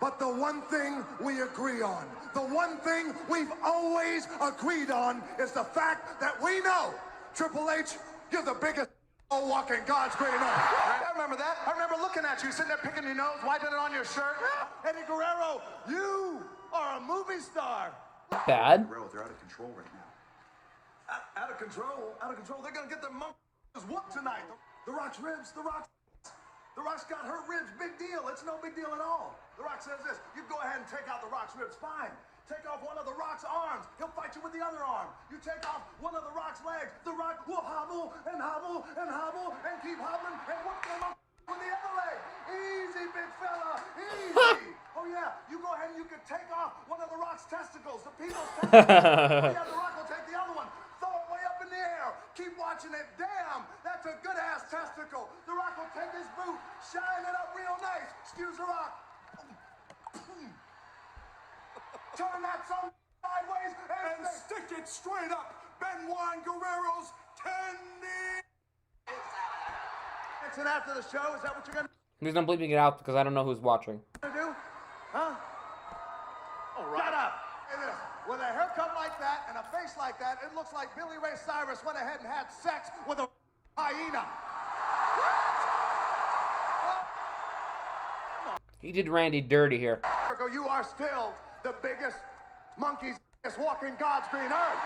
But the one thing we agree on, the one thing we've always agreed on is the fact that we know, Triple H, you're the biggest walking God's green earth. I remember that. I remember looking at you, sitting there picking your nose, wiping it on your shirt. Eddie Guerrero, you are a movie star. Bad. Guerrero, they're out of control right now. Out of control? Out of control? They're going to get their monkeys whooped tonight. The Rock's ribs, The Rock's got hurt ribs, big deal. It's no big deal at all. The Rock says this, you go ahead and take out The Rock's ribs, fine. Take off one of The Rock's arms, he'll fight you with the other arm. You take off one of The Rock's legs, The Rock will hobble and hobble and hobble and keep hobbling and whoop them up with the other leg. Easy, big fella, easy. Oh yeah, you go ahead and you can take off one of The Rock's testicles, the people's testicles. Oh yeah, The Rock will take the other one, throw watching it. Damn, that's a good-ass testicle. The Rock will take his boot, shine it up real nice. Excuse The Rock. Turn that son sideways and stick it straight up. Benoit and Guerrero's 10 knee. And after the show, is that what you're going to Please don't bleeping it out because I don't know who's watching. do? Huh? All right. Shut up. Hey, this. With a haircut like that and a face like that, it looks like Billy Ray Cyrus went ahead and had sex with a hyena. He did Randy dirty here. You are still the biggest monkey's walking God's green earth.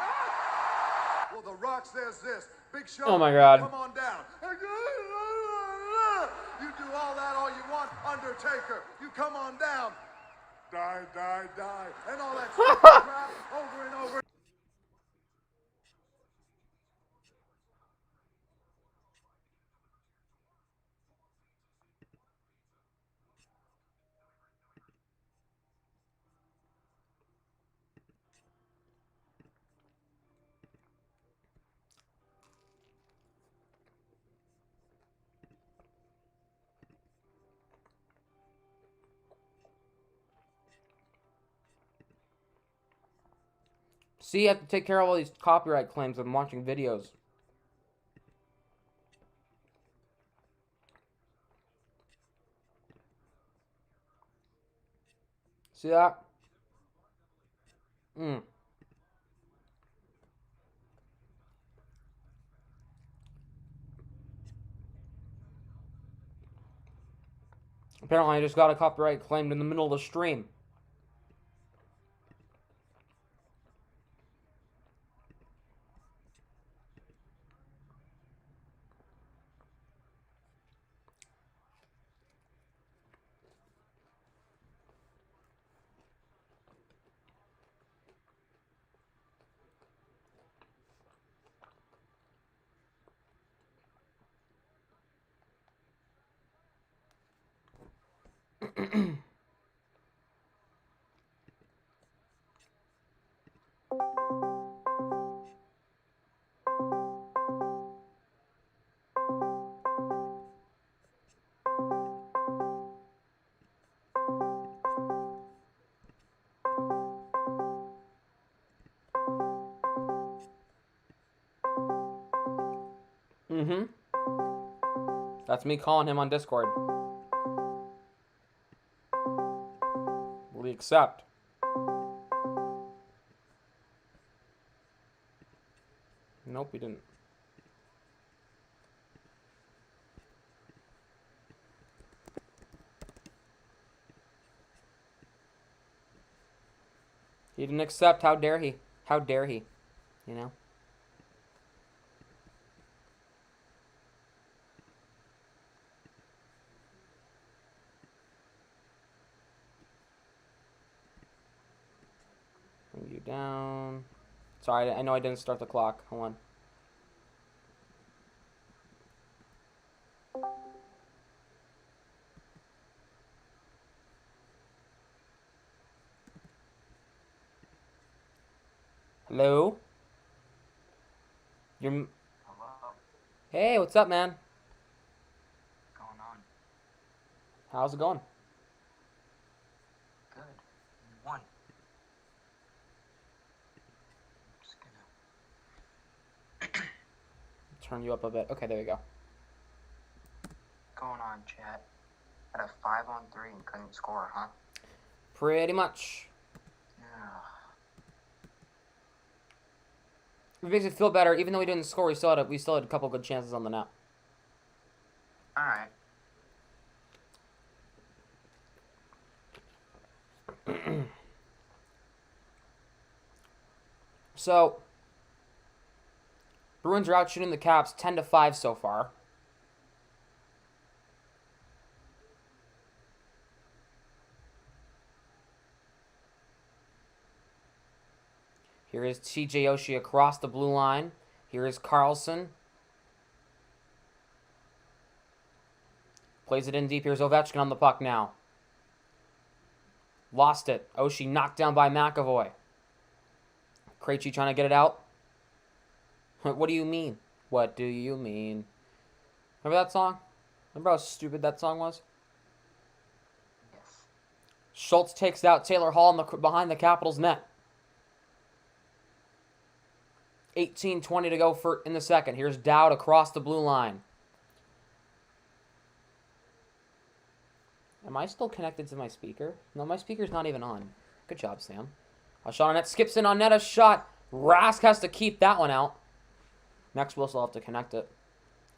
Well, The Rock says this. Big Show. Oh my God. Come on down. You do all that all you want, Undertaker. You come on down. Die, die, die. And all that crap over and over. See, you have to take care of all these copyright claims. I'm watching videos. See that? Apparently, I just got a copyright claimed in the middle of the stream. That's me calling him on Discord. Will he accept? Nope, he didn't. He didn't accept. How dare he? How dare he? You know? Bring you down. Sorry, I know I didn't start the clock. Hold on. Hello? You're... Hello. Hey, what's up, man? What's going on? How's it going? Good. You won. I'm just gonna Turn you up a bit. Okay, there you go. going on, chat. Had a 5-on-3 and couldn't score, huh? Pretty much. Yeah. It makes it feel better. Even though we didn't score, we still had a couple good chances on the net. Alright. So, Bruins are out shooting the Caps 10-5 so far. Here is TJ Oshie across the blue line. Here is Carlson. Plays it in deep. Here's Ovechkin on the puck now. Lost it. Oshie knocked down by McAvoy. Krejci trying to get it out. What do you mean? What do you mean? Remember that song? Remember how stupid that song was? Yes. Schultz takes out Taylor Hall behind the Capitals' net. 18:20 to go in the second. Here's Dowd across the blue line. Am I still connected to my speaker? No, my speaker's not even on. Good job, Sam. A shot on net. Skips in on net. A shot. Rask has to keep that one out. Next, we'll still have to connect it.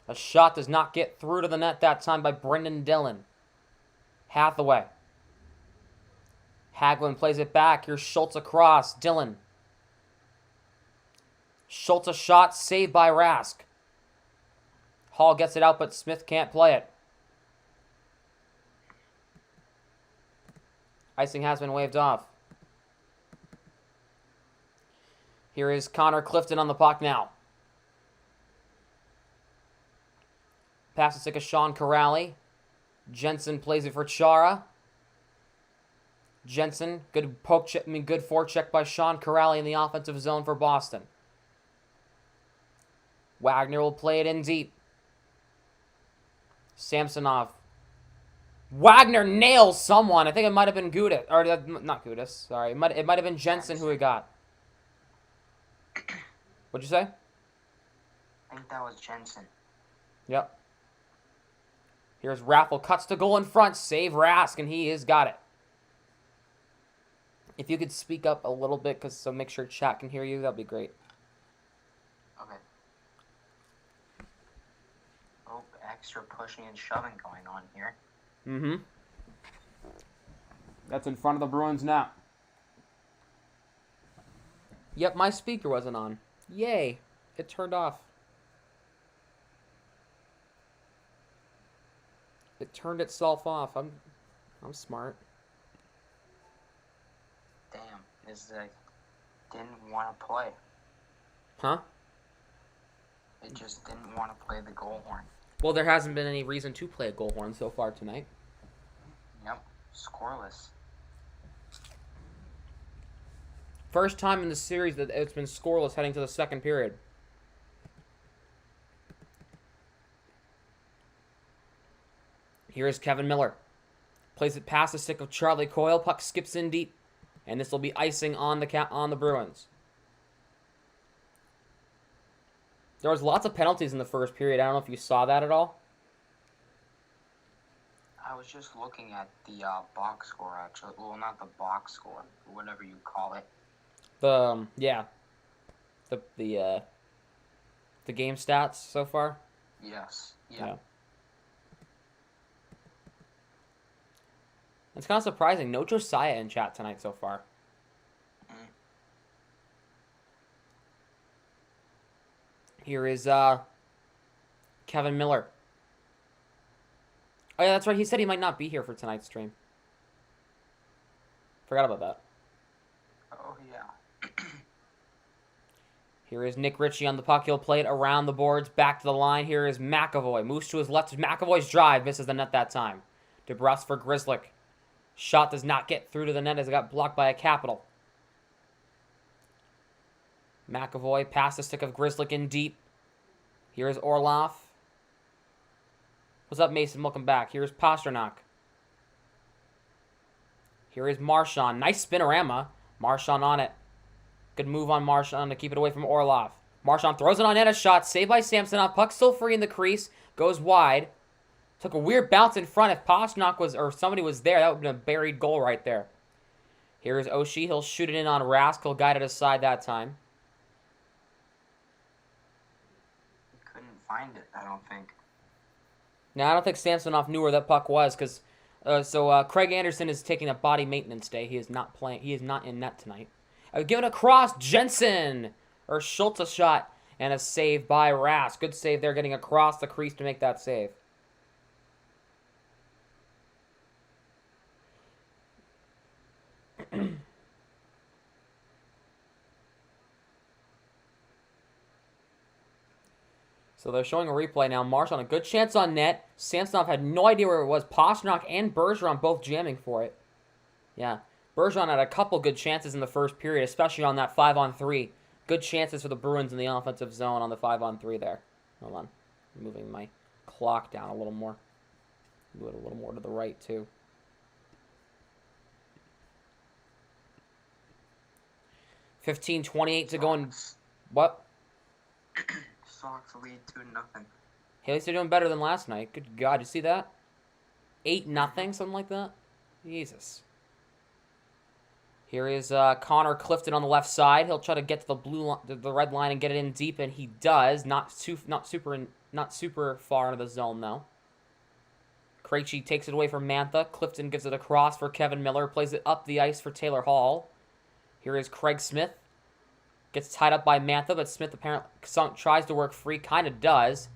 A shot does not get through to the net that time by Brendan Dillon. Hathaway. Hagelin plays it back. Here's Schultz across. Dillon. Schultz a shot. Saved by Rask. Hall gets it out, but Smith can't play it. Icing has been waved off. Here is Connor Clifton on the puck now. Pass the stick of Sean Corrali. Jensen plays it for Chara. Jensen, good forecheck by Sean Corrali in the offensive zone for Boston. Wagner will play it in deep. Samsonov. Wagner nails someone. I think it might have been Gudis. Or, not Gudis. Sorry. It might have been Jensen who he got. What'd you say? I think that was Jensen. Yep. Here's Raffle. Cuts the goal in front. Save Rask, and he has got it. If you could speak up a little bit, so make sure chat can hear you, that'd be great. Okay. Oh, extra pushing and shoving going on here. Mm-hmm. That's in front of the Bruins now. Yep, my speaker wasn't on. Yay. It turned off. It turned itself off. I'm smart. Damn, this didn't want to play. Huh? It just didn't want to play the goal horn. Well, there hasn't been any reason to play a goal horn so far tonight. Yep, scoreless. First time in the series that it's been scoreless heading to the second period. Here is Kevin Miller. Plays it past the stick of Charlie Coyle. Puck skips in deep. And this will be icing on the Bruins. There was lots of penalties in the first period. I don't know if you saw that at all. I was just looking at the box score, actually. Well, not the box score, whatever you call it. The game stats so far. Yes. Yeah. It's kind of surprising. No Josiah in chat tonight so far. Here is Kevin Miller. Oh, yeah, that's right. He said he might not be here for tonight's stream. Forgot about that. Oh, yeah. Here is Nick Ritchie on the puck. He'll play it around the boards, back to the line. Here is McAvoy. Moves to his left. McAvoy's drive. Misses the net that time. DeBrus for Grzelcyk. Shot does not get through to the net as it got blocked by a Capital. McAvoy past the stick of Grzelcyk in deep. Here's Orlov. What's up, Mason? Welcome back. Here's Pasternak. Here is Marchand. Nice spinorama. Marchand on it. Good move on Marchand to keep it away from Orlov. Marchand throws it on net. A shot. Saved by Samsonov. Puck still free in the crease. Goes wide. Took a weird bounce in front. If Pasternak was, or somebody was there, that would have been a buried goal right there. Here's Oshie. He'll shoot it in on Rask. He'll guide it aside that time. Couldn't find it, I don't think. Now, I don't think Samsonov knew where that puck was, because Craig Anderson is taking a body maintenance day. He is not playing. He is not in net tonight. Given across, Jensen or Schultz a shot and a save by Rask. Good save there, getting across the crease to make that save. So they're showing a replay now. Marchand, a good chance on net. Samsonov had no idea where it was. Pasternak and Bergeron both jamming for it. Yeah. Bergeron had a couple good chances in the first period, especially on that 5-on-3. Good chances for the Bruins in the offensive zone on the 5-on-3 there. Hold on. I'm moving my clock down a little more. Move it a little more to the right, too. $15:28 to go in. What? Sox lead 2-0. Hey, at least they're doing better than last night. Good God, you see that? 8-0, something like that? Jesus. Here is Connor Clifton on the left side. He'll try to get to the red line and get it in deep, and he does. Not super far into the zone though. Krejci takes it away from Mantha. Clifton gives it across for Kevin Miller. Plays it up the ice for Taylor Hall. Here is Craig Smith. Gets tied up by Mantha, but Smith apparently tries to work free. Kind of does.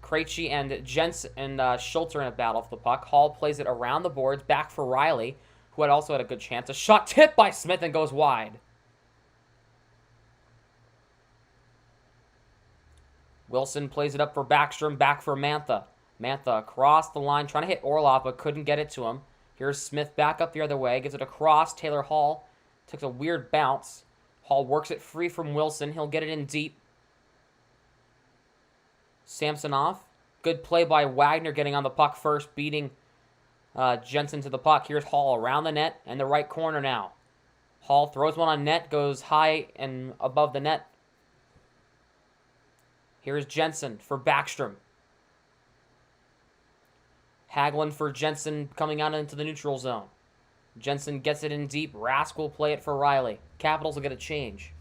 Krejci and Jensen and Schultz are in a battle for the puck. Hall plays it around the boards, back for Riley, who had also had a good chance. A shot tipped by Smith and goes wide. Wilson plays it up for Backstrom, back for Mantha. Mantha across the line, trying to hit Orlov, but couldn't get it to him. Here's Smith back up the other way, gives it across. Taylor Hall takes a weird bounce. Hall works it free from Wilson. He'll get it in deep. Samsonov. Good play by Wagner getting on the puck first, beating Jensen to the puck. Here's Hall around the net and the right corner now. Hall throws one on net, goes high and above the net. Here's Jensen for Backstrom. Hagelin for Jensen coming out into the neutral zone. Jensen gets it in deep. Rask will play it for Riley. Capitals will get a change.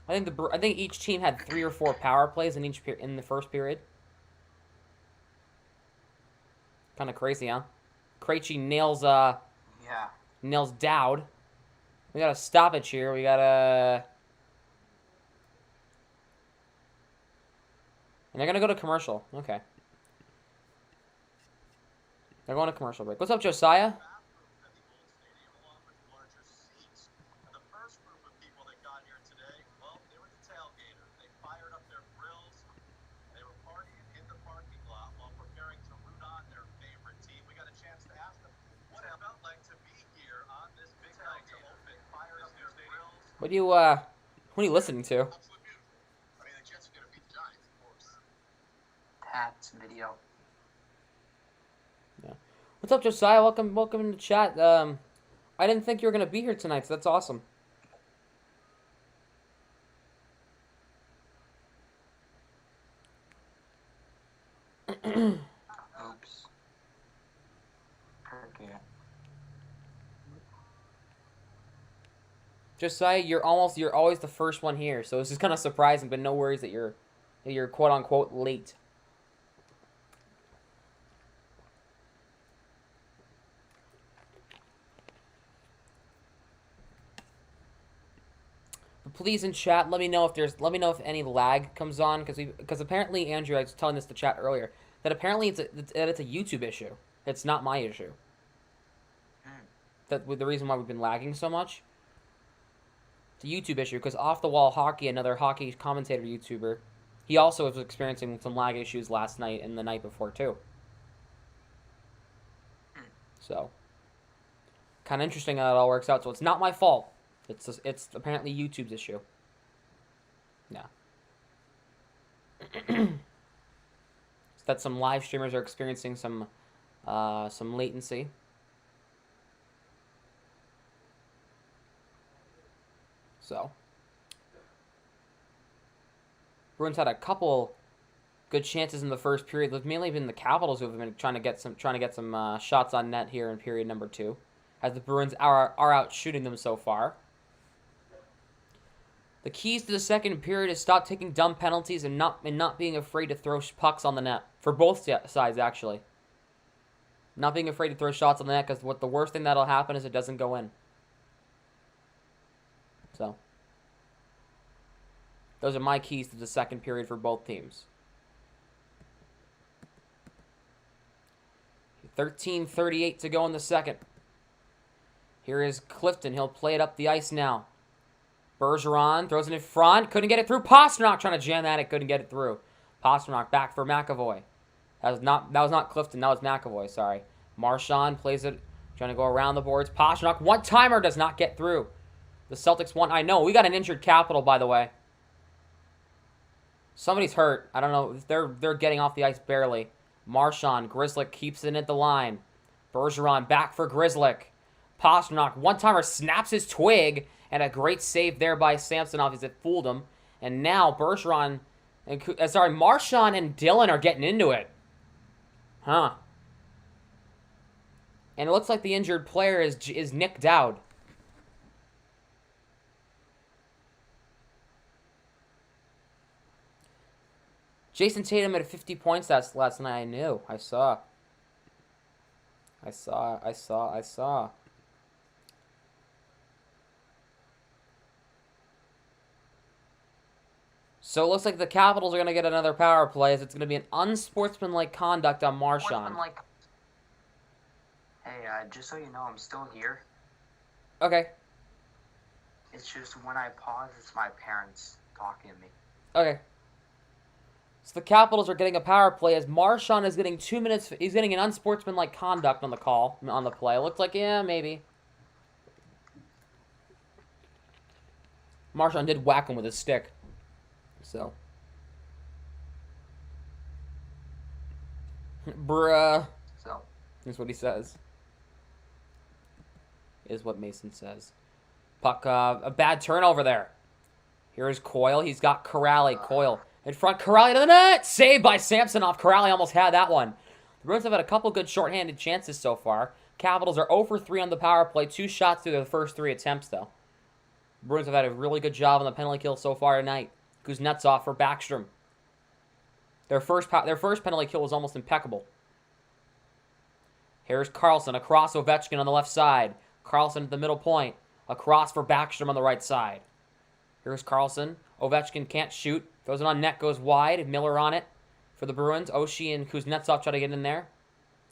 I think each team had 3 or 4 power plays in the first period. Kind of crazy, huh? Krejci nails Dowd. We got a stoppage here. We got a. And they're gonna go to commercial. Okay. They're going to commercial break. What's up, Josiah? What are you listening to? Tats video. Yeah. What's up, Josiah? Welcome in the chat. I didn't think you were gonna be here tonight, so that's awesome. Oops. Okay. Josiah, you're always the first one here, so this is kind of surprising, but no worries that you're quote unquote late. But please in chat, let me know if any lag comes on, because apparently Andrew, I was telling this to chat earlier, that apparently it's a YouTube issue. It's not my issue. That the reason why we've been lagging so much. It's a YouTube issue, because Off the Wall Hockey, another hockey commentator YouTuber, he also was experiencing some lag issues last night and the night before too. So, kind of interesting how it all works out. So it's not my fault. It's apparently YouTube's issue. Yeah. It's that some live streamers are experiencing some latency. So, Bruins had a couple good chances in the first period. They've mainly been the Capitals who have been trying to get some shots on net here in period number 2, as the Bruins are out shooting them so far. The keys to the second period is stop taking dumb penalties and not being afraid to throw pucks on the net for both sides actually. Not being afraid to throw shots on the net, because the worst thing that'll happen is it doesn't go in. So, those are my keys to the second period for both teams. 13:38 to go in the second. Here is Clifton. He'll play it up the ice now. Bergeron throws it in front. Couldn't get it through. Pastrnak trying to jam that. It couldn't get it through. Pastrnak back for McAvoy. That was not Clifton. That was McAvoy. Sorry. Marchand plays it. Trying to go around the boards. Pastrnak. One-timer does not get through. The Celtics won. I know. We got an injured Capital, by the way. Somebody's hurt. I don't know. They're getting off the ice barely. Marchand, Grzelcyk keeps it at the line. Bergeron back for Grzelcyk. Pastrnak, one-timer, snaps his twig, and a great save there by Samsonov as it fooled him. And now Bergeron, Marchand and Dillon are getting into it. Huh. And it looks like the injured player is Nick Dowd. Jason Tatum had 50 points last night. I knew. I saw. So it looks like the Capitals are going to get another power play, as it's going to be an unsportsmanlike conduct on Marchand. Hey, just so you know, I'm still here. Okay. It's just when I pause, it's my parents talking to me. Okay. So the Capitals are getting a power play as Marchand is getting 2 minutes. He's getting an unsportsmanlike conduct on the call, on the play. It looks like, yeah, maybe. Marchand did whack him with his stick. So. Bruh. So. Is what he says. Is what Mason says. Puck, a bad turnover there. Here's Coyle. He's got Corrali. Coyle in front. Corrali to the net. Saved by Samsonov. Corrali almost had that one. The Bruins have had a couple good shorthanded chances so far. Capitals are 0 for 3 on the power play. 2 shots through their first 3 attempts, though. The Bruins have had a really good job on the penalty kill so far tonight. Kuznetsov for Backstrom. Their first penalty kill was almost impeccable. Here's Carlson across Ovechkin on the left side. Carlson at the middle point. Across for Backstrom on the right side. Here's Carlson. Ovechkin can't shoot. Throws it on net, goes wide. Miller on it for the Bruins. Oshie and Kuznetsov try to get in there.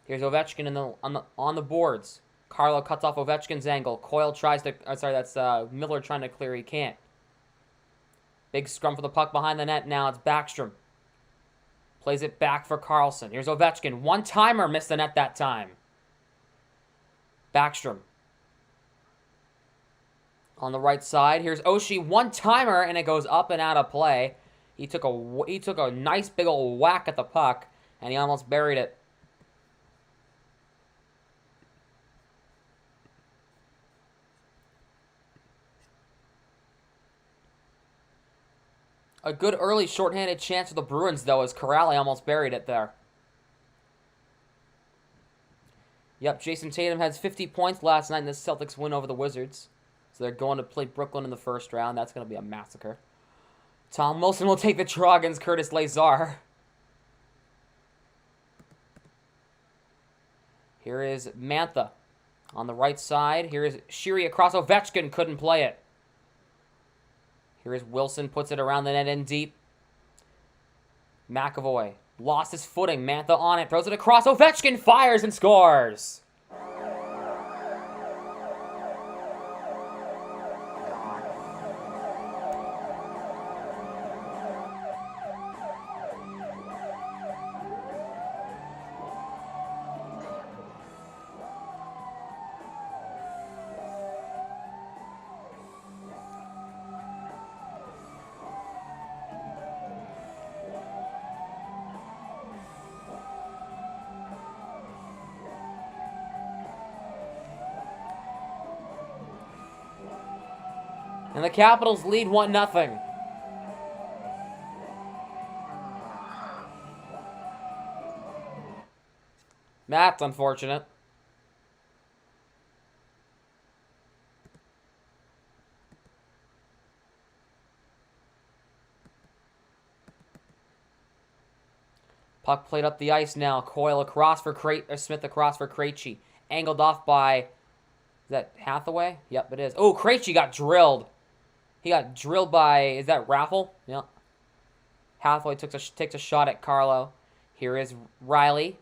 Here's Ovechkin on the boards. Carlo cuts off Ovechkin's angle. Coyle tries to... that's Miller trying to clear. He can't. Big scrum for the puck behind the net. Now it's Backstrom. Plays it back for Carlson. Here's Ovechkin. One-timer, missed the net that time. Backstrom. On the right side, here's Oshie. One-timer, and it goes up and out of play. He took a nice big old whack at the puck, and he almost buried it. A good early shorthanded chance for the Bruins, though, as Corrali almost buried it there. Yep, Jason Tatum has 50 points last night in the Celtics win over the Wizards. So they're going to play Brooklyn in the first round. That's going to be a massacre. Tom Wilson will take the draw against Curtis Lazar. Here is Mantha on the right side. Here is Shiri across Ovechkin. Couldn't play it. Here is Wilson. Puts it around the net in deep. McAvoy lost his footing. Mantha on it. Throws it across. Ovechkin fires and scores. And the Capitals lead 1-0. That's unfortunate. Puck played up the ice now. Coyle across for Smith across for Krejci. Angled off by... Is that Hathaway? Yep, it is. Oh, Krejci got drilled. He got drilled by... Is that Raffle? Yep. Hathaway takes a shot at Carlo. Here is Riley.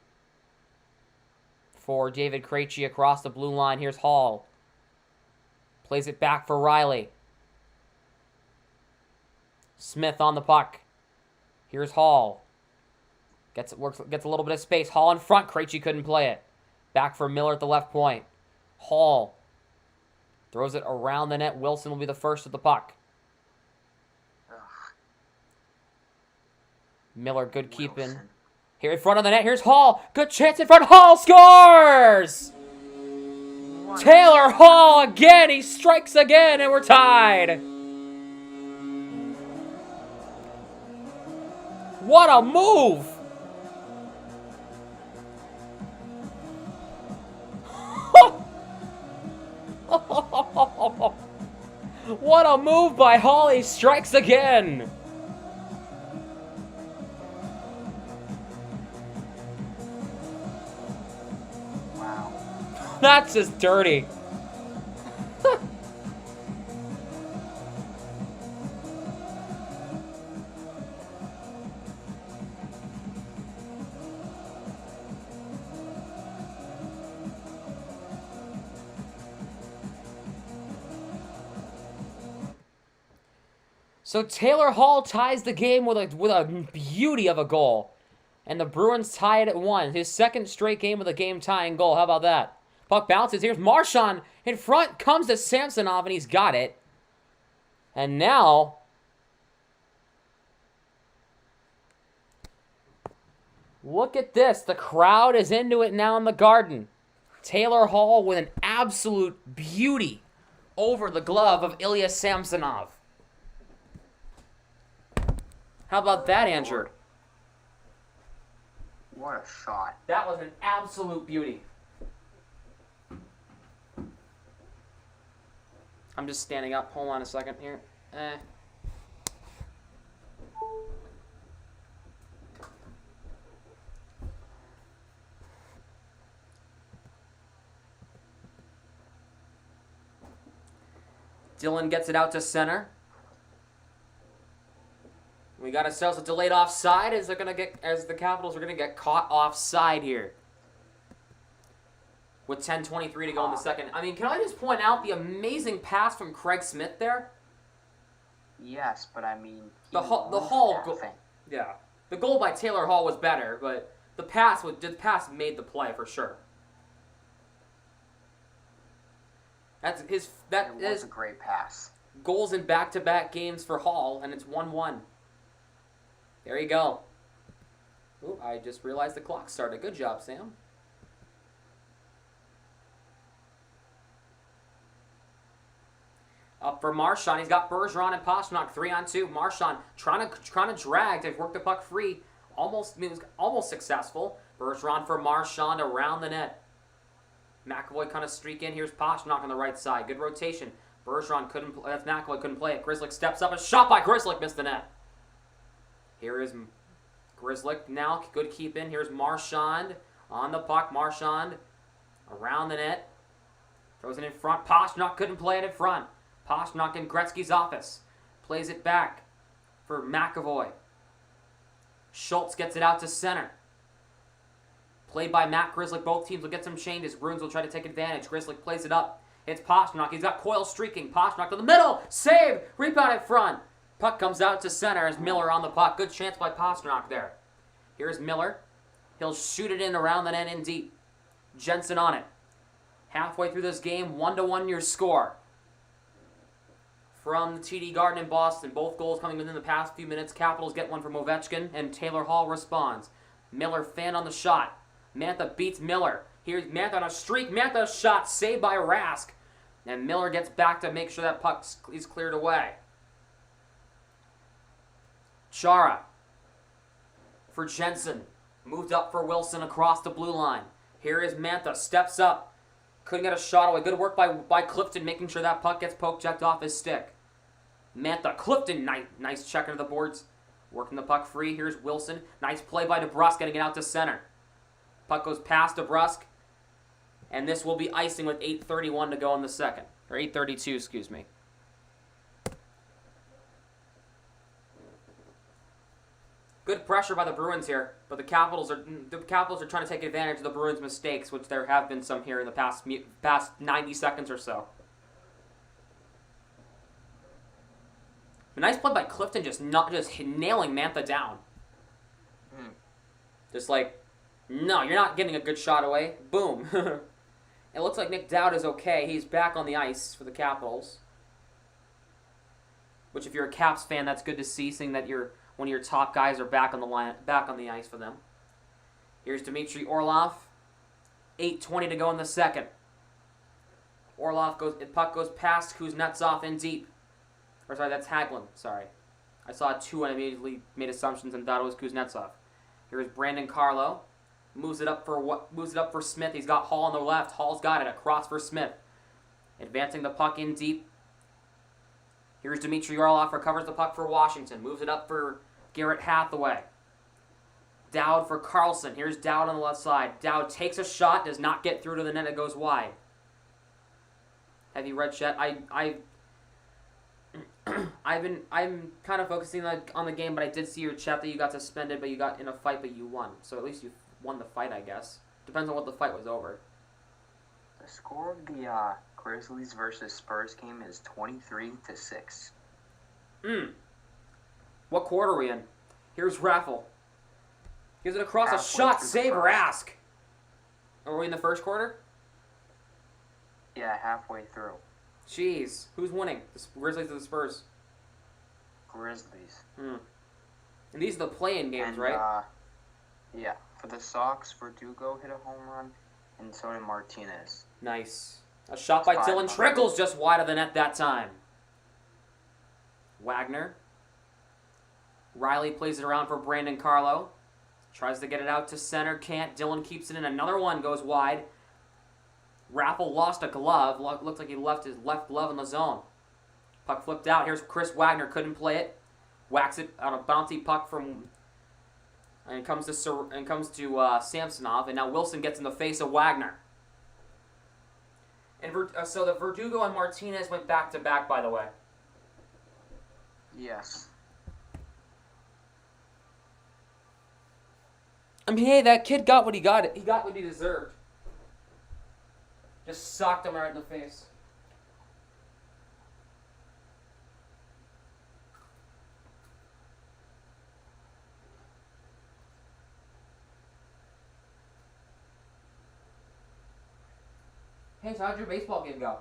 For David Krejci across the blue line. Here's Hall. Plays it back for Riley. Smith on the puck. Here's Hall. Gets a little bit of space. Hall in front. Krejci couldn't play it. Back for Miller at the left point. Hall throws it around the net. Wilson will be the first at the puck. Miller, good keeping. Wilson. Here in front of the net, here's Hall. Good chance in front. Hall scores! What? Taylor Hall again. He strikes again, and we're tied. What a move! What a move by Hall. He strikes again. Wow. That's just dirty. So Taylor Hall ties the game with a beauty of a goal. And the Bruins tie it at 1. His second straight game with a game-tying goal. How about that? Puck bounces. Here's Marchand in front. Comes to Samsonov, and he's got it. And now... look at this. The crowd is into it now in the Garden. Taylor Hall with an absolute beauty over the glove of Ilya Samsonov. How about that, Andrew? What a shot. That was an absolute beauty. I'm just standing up. Hold on a second here. Dylan gets it out to center. We got ourselves a delayed offside as the Capitals are gonna get caught offside here. With 10:23 to go in the second. I mean, can I just point out the amazing pass from Craig Smith there? Yes, but I mean... The Hall goal. Yeah. The goal by Taylor Hall was better, but the pass made the play for sure. That is a great pass. Goals in back-to-back games for Hall, and it's 1-1. There you go. Ooh, I just realized the clock started. Good job, Sam. Up for Marchand. He's got Bergeron and Pastrnak 3-on-2. Marchand trying to drag to work the puck free. Almost successful. Bergeron for Marchand around the net. McAvoy kind of streak in. Here's Pastrnak on the right side. Good rotation. Bergeron McAvoy couldn't play it. Grzelcyk steps up. A shot by Grzelcyk missed the net. Here is Grzelcyk now. Good keep in. Here's Marchand on the puck. Marchand around the net. Throws it in front. Pastrnak couldn't play it in front. Pastrnak in Gretzky's office. Plays it back for McAvoy. Schultz gets it out to center. Played by Matt Grzelcyk. Both teams will get some changes. Bruins will try to take advantage. Grzelcyk plays it up. It's Pastrnak. He's got Coyle streaking. Pastrnak to the middle. Save. Rebound in front. Puck comes out to center as Miller on the puck. Good chance by Pastrnak there. Here's Miller. He'll shoot it in around the net in deep. Jensen on it. Halfway through this game, 1-1 your score. From the TD Garden in Boston. Both goals coming within the past few minutes. Capitals get one from Ovechkin, and Taylor Hall responds. Miller fan on the shot. Mantha beats Miller. Here's Mantha on a streak. Mantha's shot saved by Rask. And Miller gets back to make sure that puck is cleared away. Chara for Jensen. Moved up for Wilson across the blue line. Here is Mantha. Steps up. Couldn't get a shot away. Good work by Clifton making sure that puck gets poke checked off his stick. Mantha. Clifton. Nice check into the boards. Working the puck free. Here's Wilson. Nice play by DeBrusk getting it out to center. Puck goes past DeBrusk. And this will be icing with 8:31 to go in the second. Or 8:32, excuse me. Good pressure by the Bruins here, but the Capitals are trying to take advantage of the Bruins' mistakes, which there have been some here in the past 90 seconds or so. A nice play by Clifton, just nailing Mantha down. Just like, no, you're not getting a good shot away. Boom. It looks like Nick Dowd is okay. He's back on the ice for the Capitals. Which, if you're a Caps fan, that's good to see, seeing that your One of your top guys are back on the ice for them. Here's Dmitry Orlov. 8:20 to go in the second. Puck goes past Kuznetsov in deep. Or sorry, that's Hagelin. Sorry. I saw a 2 and I immediately made assumptions and thought it was Kuznetsov. Here's Brandon Carlo. Moves it up for Smith. He's got Hall on the left. Hall's got it. Across for Smith. Advancing the puck in deep. Here's Dmitry Orlov. Recovers the puck for Washington. Moves it up for Garrett Hathaway. Dowd for Carlson. Here's Dowd on the left side. Dowd takes a shot. Does not get through to the net. It goes wide. Heavy red shed. I'm kind of focusing on the game, but I did see your chat that you got suspended, but you got in a fight, but you won. So at least you won the fight, I guess. Depends on what the fight was over. The score of the Grizzlies versus Spurs game is 23-6. What quarter are we in? Here's Raffle. Gives it across. A shot, save or ask. Are we in the first quarter? Yeah, halfway through. Jeez. Who's winning? The Grizzlies or the Spurs? Grizzlies. And these are the play-in games, right? Yeah. For the Sox, Verdugo hit a home run, and so did Martinez. Nice. A shot by Dylan Trickles just wide of the net that time. Wagner. Riley plays it around for Brandon Carlo. Tries to get it out to center. Can't. Dylan keeps it in. Another one goes wide. Raffle lost a glove. Looked like he left his left glove in the zone. Puck flipped out. Here's Chris Wagner. Couldn't play it. Whacks it on a bouncy puck from... And comes to Samsonov. And now Wilson gets in the face of Wagner. And so the Verdugo and Martinez went back-to-back, by the way. Yes. I mean, hey, that kid got what he got. He got what he deserved. Just socked him right in the face. Hey, so how'd your baseball game go?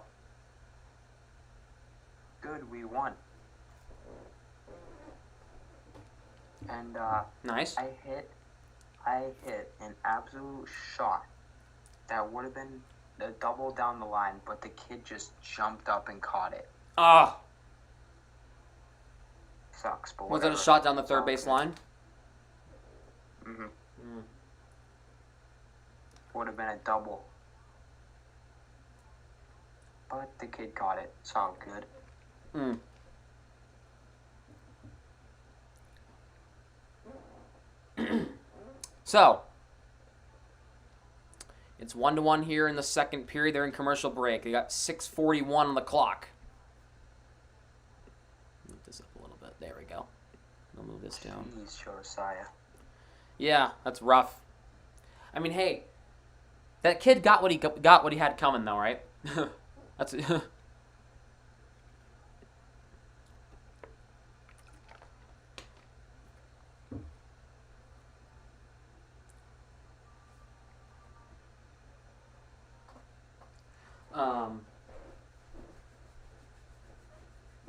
Good, we won. And, Nice. I hit an absolute shot that would have been a double down the line, but the kid just jumped up and caught it. Ah. Sucks, but Was it whatever. a shot down the third base line? Would have been a double. But the kid caught it. It's all good. So, it's 1-1 here in the second period. They're in commercial break. They got 6:41 on the clock. Move this up a little bit. There we go. I'll move this down. Jeez, Josiah. Yeah, that's rough. I mean, hey, that kid got what he had coming, though, right? That's what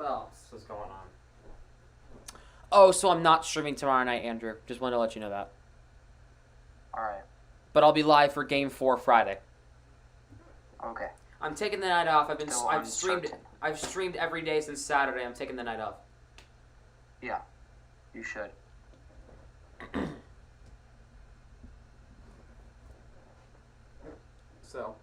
else is going on? Oh, so I'm not streaming tomorrow night, Andrew. Just wanted to let you know that. Alright. But I'll be live for Game 4 Friday. Okay. I'm taking the night off. Still I've streamed every day since Saturday. I'm taking the night off. Yeah. You should. So.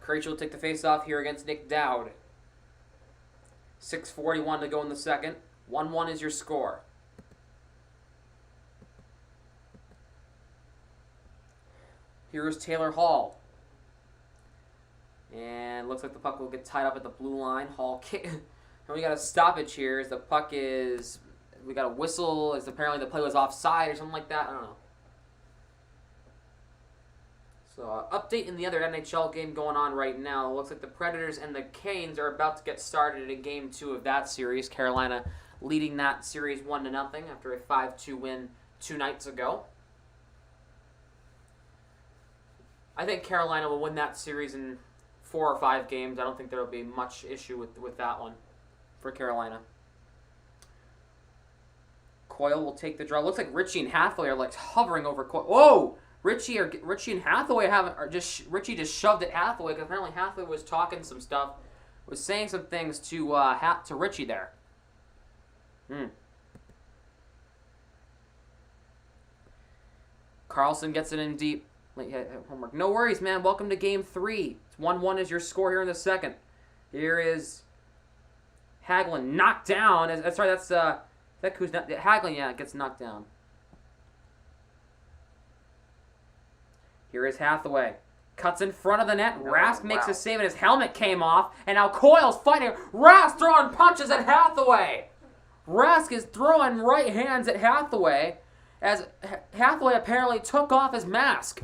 Krejci will take the face-off here against Nick Dowd. 6:41 to go in the second. 1-1 is your score. Here's Taylor Hall. And looks like the puck will get tied up at the blue line. Hall kick. And we got a stoppage here as the puck is... We got a whistle as apparently the play was offside or something like that. I don't know. So, update in the other NHL game going on right now. It looks like the Predators and the Canes are about to get started in Game 2 of that series. Carolina leading that series 1-0 after a 5-2 win 2 nights ago. I think Carolina will win that series in 4 or 5 games. I don't think there will be much issue with that one for Carolina. Coyle will take the draw. Looks like Richie and Hathaway are like hovering over Coyle. Whoa! Richie and Hathaway Richie just shoved at Hathaway because apparently Hathaway was talking some stuff, was saying some things to Richie there. Carlson gets it in deep. Homework. No worries, man. Welcome to Game 3. It's 1-1 is your score here in the second. Here is Hagelin knocked down. That's right. That's who's not Hagelin. Yeah, gets knocked down. Here is Hathaway. Cuts in front of the net. Rask makes a save and his helmet came off. And now Coyle's fighting. Rask throwing punches at Hathaway. Rask is throwing right hands at Hathaway as Hathaway apparently took off his mask.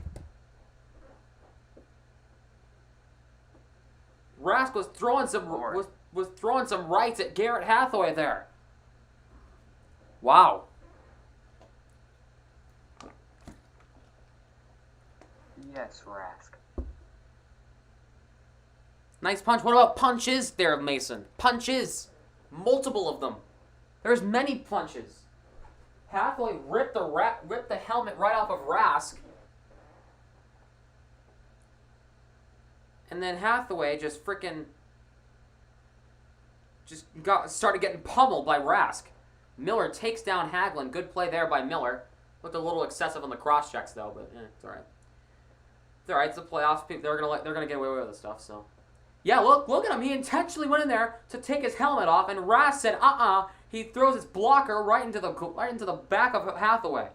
Rask was throwing some rights at Garrett Hathaway there. Wow. Yes, Rask. Nice punch. What about punches there, Mason? Punches. Multiple of them. There's many punches. Hathaway ripped the helmet right off of Rask. And then Hathaway just started getting pummeled by Rask. Miller takes down Hagelin. Good play there by Miller. Looked a little excessive on the cross checks though, but it's all right. It's all right. It's the playoffs. They're gonna get away with this stuff. So, yeah. Look at him. He intentionally went in there to take his helmet off, and Rask said, He throws his blocker right into the back of Hathaway.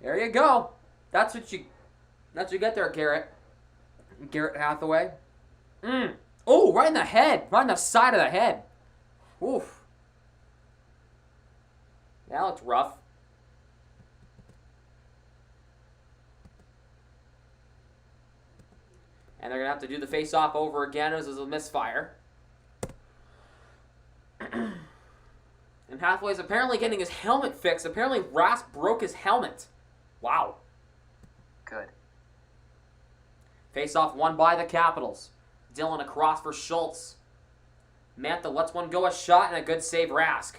There you go. That's what you get there, Garrett Hathaway. Oh, right in the head. Right in the side of the head. Oof. That looks rough. And they're going to have to do the face-off over again as a misfire. And Hathaway's apparently getting his helmet fixed. Apparently Rask broke his helmet. Wow. Good. Face-off won by the Capitals. Dillon across for Schultz. Mantha lets one go, a shot, and a good save, Rask.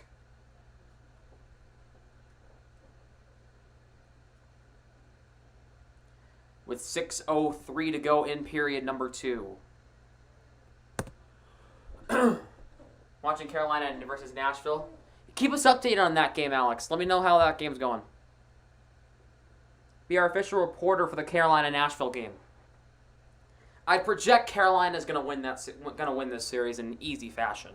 With 6:03 to go in period number 2. Watching Carolina versus Nashville. Keep us updated on that game, Alex. Let me know how that game's going. Be our official reporter for the Carolina-Nashville game. I project Carolina's going to win this series in easy fashion.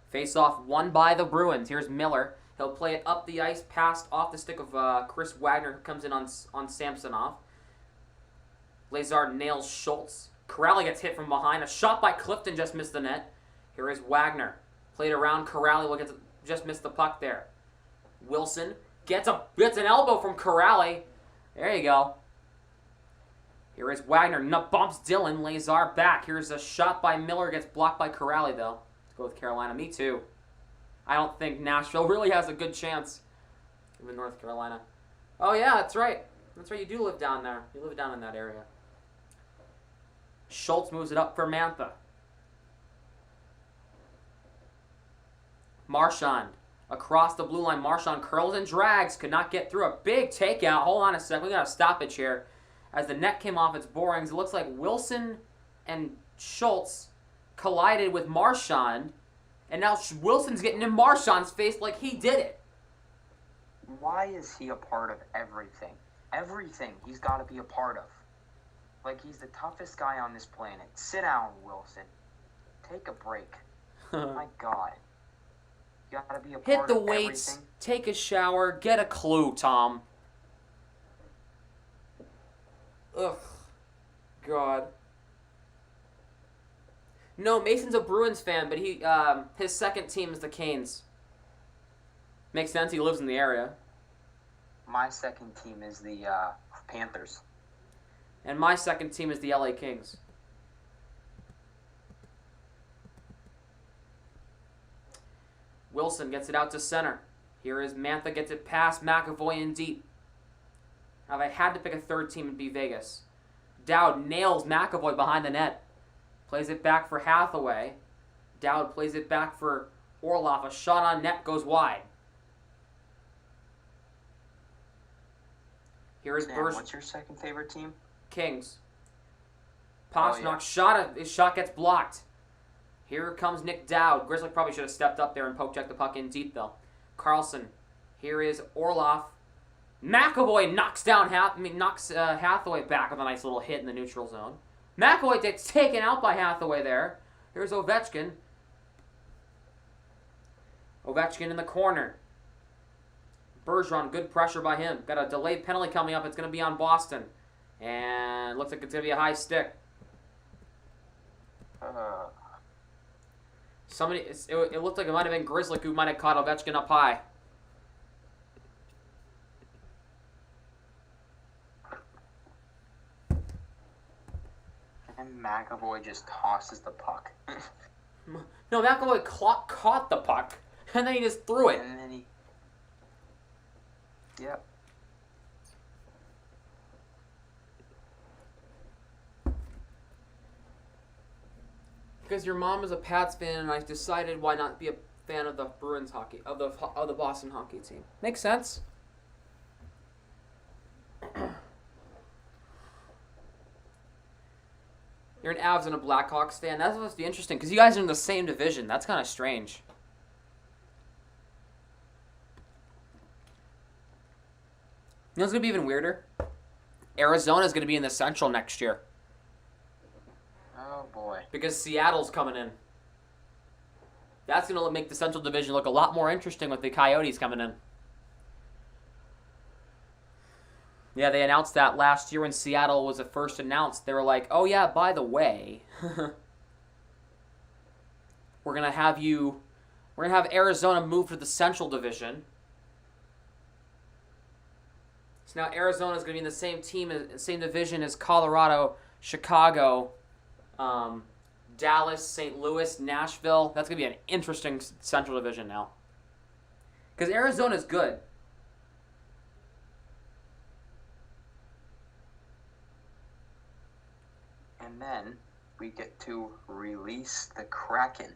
Face-off won by the Bruins. Here's Miller. He'll play it up the ice, passed off the stick of Chris Wagner, who comes in on Samsonov. Lazard nails Schultz. Corrali gets hit from behind. A shot by Clifton just missed the net. Here is Wagner. Played around. Corrali will just missed the puck there. Wilson gets an elbow from Corrali. There you go. Here is Wagner. Bumps Dillon. Lazar back. Here's a shot by Miller. Gets blocked by Corrali, though. Let's go with Carolina. Me too. I don't think Nashville really has a good chance. Even North Carolina. Oh, yeah, that's right. That's right. You do live down there. You live down in that area. Schultz moves it up for Mantha. Marchand across the blue line. Marchand curls and drags. Could not get through. A big takeout. Hold on a second. We got a stoppage here. As the net came off its borings, it looks like Wilson and Schultz collided with Marchand. And now Wilson's getting in Marchand's face like he did it. Why is he a part of everything? Everything he's got to be a part of. Like, he's the toughest guy on this planet. Sit down, Wilson. Take a break. My God. You got to be a part Hit of the everything. weights, take a shower, get a clue, Tom. Ugh. God. No, Mason's a Bruins fan, but his second team is the Canes. Makes sense, he lives in the area. My second team is the Panthers. And my second team is the LA Kings. Wilson gets it out to center. Here is Mantha, gets it past McAvoy in deep. Now, if I had to pick a third team, it'd be Vegas. Dowd nails McAvoy behind the net. Plays it back for Hathaway. Dowd plays it back for Orlov. A shot on net goes wide. Here is Sam, what's your second favorite team? Kings. Pastrnak's his shot gets blocked. Here comes Nick Dowd. Grizzly probably should have stepped up there and poke checked the puck in deep, though. Carlson. Here is Orlov. McAvoy knocks down Hathaway back with a nice little hit in the neutral zone. McAvoy gets taken out by Hathaway there. Here's Ovechkin. Ovechkin in the corner. Bergeron, good pressure by him. Got a delayed penalty coming up. It's going to be on Boston. And looks like it's going to be a high stick. It looked like it might have been Grizzly who might have caught Ovechkin up high. And McAvoy just tosses the puck. No, McAvoy caught the puck, and then he just threw it. And then he... Yep. Because your mom is a Pats fan, and I decided why not be a fan of the Bruins hockey, of the Boston hockey team. Makes sense. You're an Avs and a Blackhawks fan. That's supposed to be interesting because you guys are in the same division. That's kind of strange. You know what's going to be even weirder? Arizona's going to be in the Central next year. Oh, boy. Because Seattle's coming in. That's going to make the Central Division look a lot more interesting with the Coyotes coming in. Yeah, they announced that last year when Seattle was at first announced. They were like, oh yeah, by the way, we're going to have Arizona move to the Central Division. So now Arizona's going to be in the same division as Colorado, Chicago, Dallas, St. Louis, Nashville. That's going to be an interesting Central Division now. Because Arizona's good. And then we get to release the Kraken.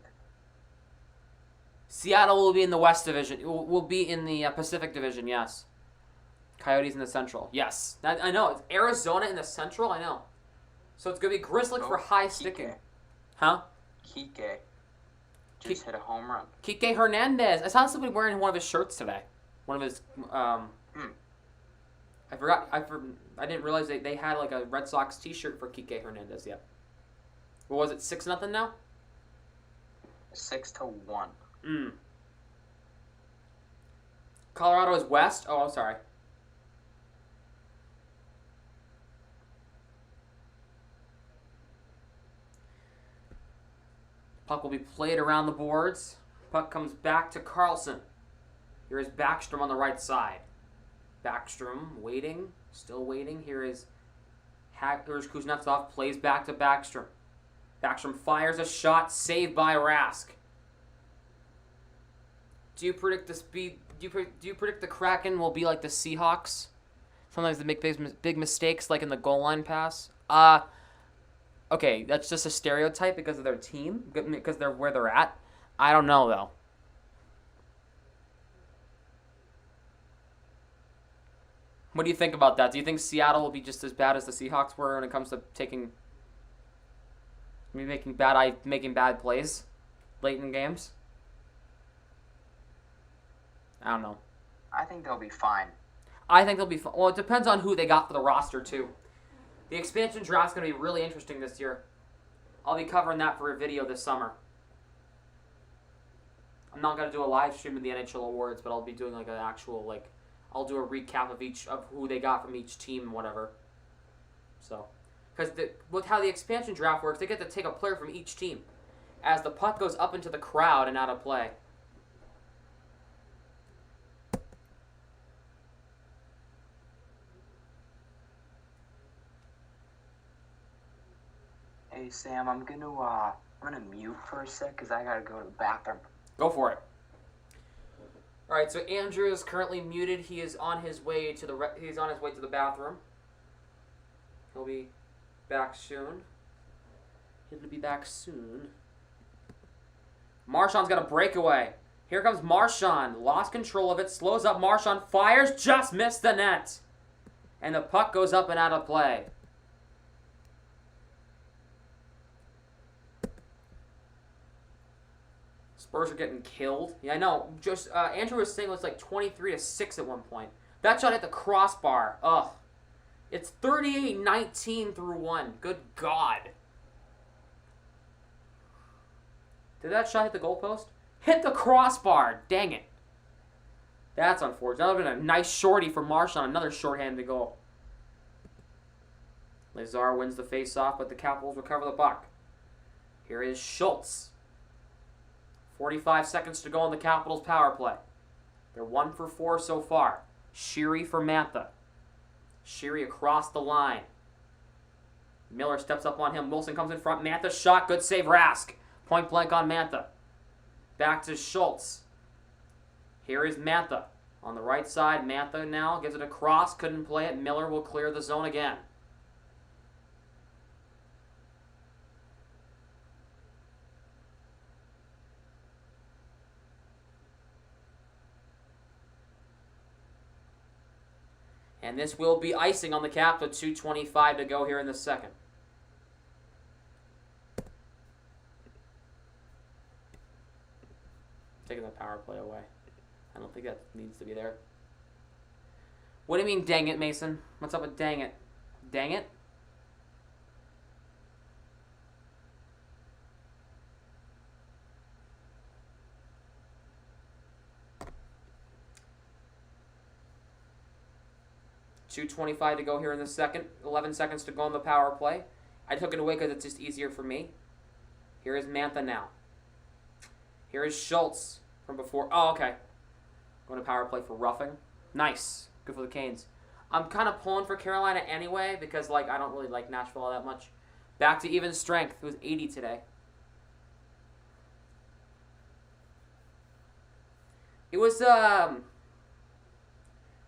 Seattle will be in the West Division. Will be in the Pacific Division, yes. Coyotes in the Central, yes. I know. It's Arizona in the Central, I know. So it's going to be Grizzly for high sticking. Huh? Kike just hit a home run. Kike Hernandez. I saw somebody wearing one of his shirts today. One of his... I forgot. I didn't realize they had like a Red Sox T-shirt for Kike Hernandez yet. What was it? 6-0 now? 6-1. Colorado is west. Oh, I'm sorry. Puck will be played around the boards. Puck comes back to Carlson. Here is Backstrom on the right side. Backstrom waiting, still waiting. Here's Kuznetsov, plays back to Backstrom. Backstrom fires a shot, saved by Rask. Do you predict the speed? Do you predict the Kraken will be like the Seahawks? Sometimes they make big mistakes, like in the goal line pass. Okay, that's just a stereotype because of their team, because they're where they're at. I don't know though. What do you think about that? Do you think Seattle will be just as bad as the Seahawks were when it comes to making bad plays late in games? I don't know. I think they'll be fine. I think they'll be fine. Well, it depends on who they got for the roster, too. The expansion draft's going to be really interesting this year. I'll be covering that for a video this summer. I'm not going to do a live stream of the NHL awards, but I'll be doing like an actual, I'll do a recap of who they got from each team and whatever. So, because with how the expansion draft works, they get to take a player from each team as the puck goes up into the crowd and out of play. Hey Sam, I'm gonna mute for a sec because I gotta go to the bathroom. Go for it. All right, so Andrew is currently muted. He is on his way to the bathroom. He'll be back soon. Marchand's got a breakaway. Here comes Marchand. Lost control of it. Slows up. Marchand fires. Just missed the net. And the puck goes up and out of play. Spurs are getting killed. Yeah, I know. Just Andrew was saying it was like 23-6 at one point. That shot hit the crossbar. Ugh. It's 38-19 through 1. Good God. Did that shot hit the goalpost? Hit the crossbar. Dang it. That's unfortunate. That would have been a nice shorty for Marchand. Another shorthanded goal. Lazar wins the face-off, but the Capitals recover the puck. Here is Schultz. 45 seconds to go on the Capitals' power play. They're 1 for 4 so far. Sheary for Mantha. Sheary across the line. Miller steps up on him. Wilson comes in front. Mantha shot. Good save, Rask. Point blank on Mantha. Back to Schultz. Here is Mantha. On the right side, Mantha now gives it across. Couldn't play it. Miller will clear the zone again. And this will be icing on the cap with 2:25 to go here in the second. Taking the power play away. I don't think that needs to be there. What do you mean, dang it, Mason? What's up with dang it? Dang it? $2:25 to go here in the second. 11 seconds to go on the power play. I took it away because it's just easier for me. Here is Mantha now. Here is Schultz from before. Oh, okay. Going to power play for roughing. Nice. Good for the Canes. I'm kind of pulling for Carolina anyway because, like, I don't really like Nashville all that much. Back to even strength. It was 80 today. It was, the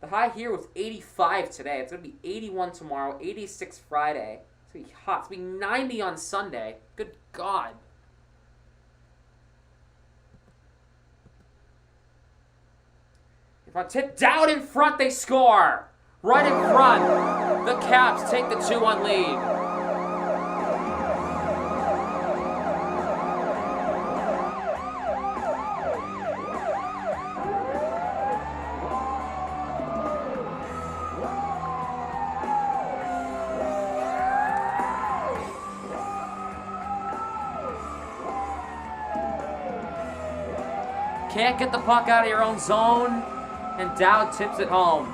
high here was 85 today. It's going to be 81 tomorrow, 86 Friday. It's going to be hot. It's going to be 90 on Sunday. Good God. In front, tip down in front, they score. Right in front. The Caps take the 2-1 lead. Can't get the puck out of your own zone, and Dowd tips it home.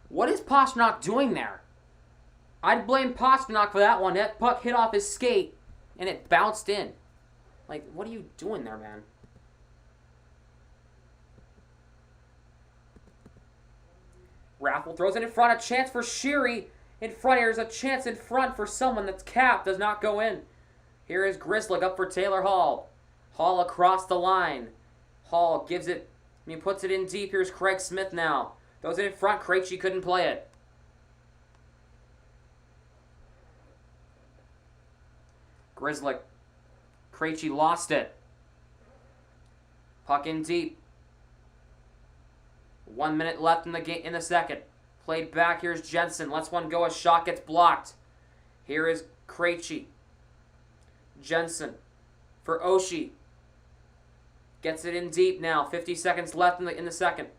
What is Pastrnak doing there? I'd blame Pastrnak for that one. That puck hit off his skate, and it bounced in. Like, what are you doing there, man? Raffle throws it in front. A chance for Sheary in front. Here's a chance in front for someone that's capped. Does not go in. Here is Grzelcyk up for Taylor Hall. Hall across the line. Hall gives it. He puts it in deep. Here's Craig Smith now. Throws it in front. Krejci couldn't play it. Grzelcyk. Krejci lost it. Puck in deep. 1 minute left in the game in the second. Played back. Here's Jensen. Lets one go. A shot gets blocked. Here is Krejci. Jensen for Oshie. Gets it in deep now. 50 seconds left in the second.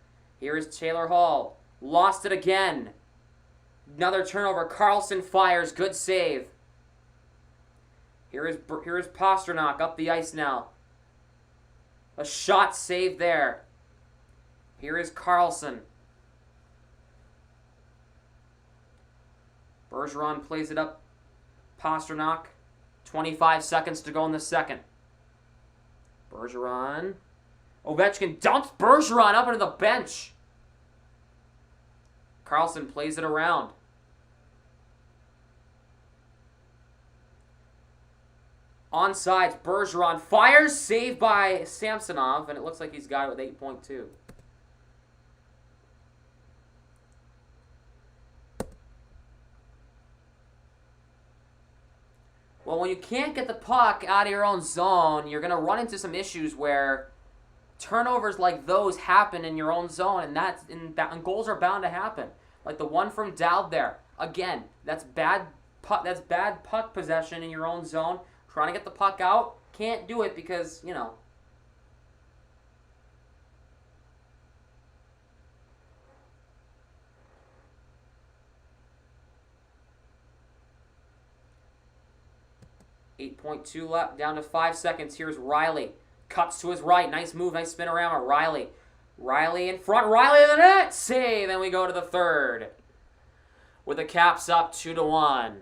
Here is Taylor Hall. Lost it again. Another turnover. Carlson fires. Good save. Here is Pastrnak up the ice now. A shot saved there. Here is Carlson. Bergeron plays it up. Pastrnak. 25 seconds to go in the second. Bergeron. Ovechkin dumps Bergeron up into the bench. Carlson plays it around. Onside, Bergeron fires, saved by Samsonov, and it looks like he's got it with 8.2. Well, when you can't get the puck out of your own zone, you're going to run into some issues where turnovers like those happen in your own zone, and goals are bound to happen. Like the one from Dowd there. Again, that's bad puck possession in your own zone. Trying to get the puck out, can't do it because, 8.2 left, down to 5 seconds. Here's Riley. Cuts to his right. Nice move, nice spin around. Riley. Riley in front. Riley in the net. Save. And we go to the third. With the Caps up 2-1.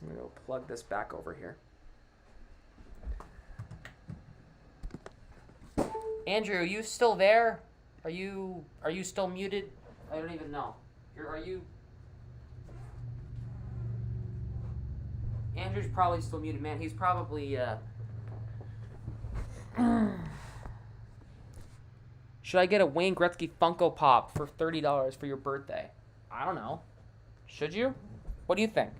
I'm going to plug this back over here. Andrew, are you still there? Are you still muted? I don't even know. Are you? Andrew's probably still muted, man. He's probably Should I get a Wayne Gretzky Funko Pop for $30 for your birthday? I don't know. Should you? What do you think?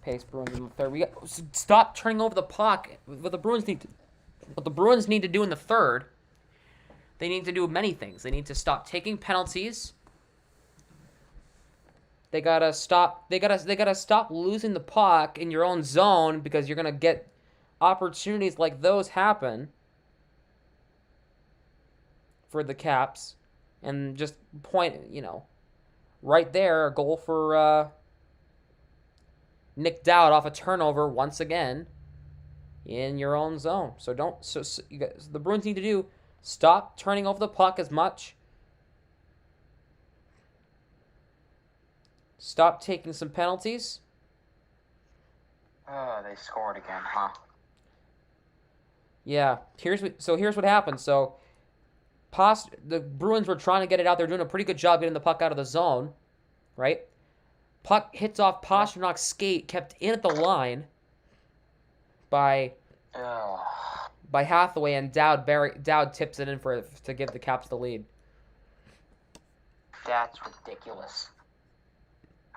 Pace Bruins in the third. Stop turning over the puck. What the Bruins need to do in the third, they need to do many things. They need to stop taking penalties. They gotta stop losing the puck in your own zone, because you're gonna get opportunities like those happen for the Caps. And just point, right there, a goal for Nick Dowd off a turnover once again in your own zone. So you guys, the Bruins need to do, stop turning over the puck as much. Stop taking some penalties. Oh, they scored again, huh? Yeah. Here's what happened. So the Bruins were trying to get it out. They're doing a pretty good job getting the puck out of the zone, right? Puck hits off Pasternak's skate, kept in at the line by Hathaway, and Dowd tips it in to give the Caps the lead. That's ridiculous.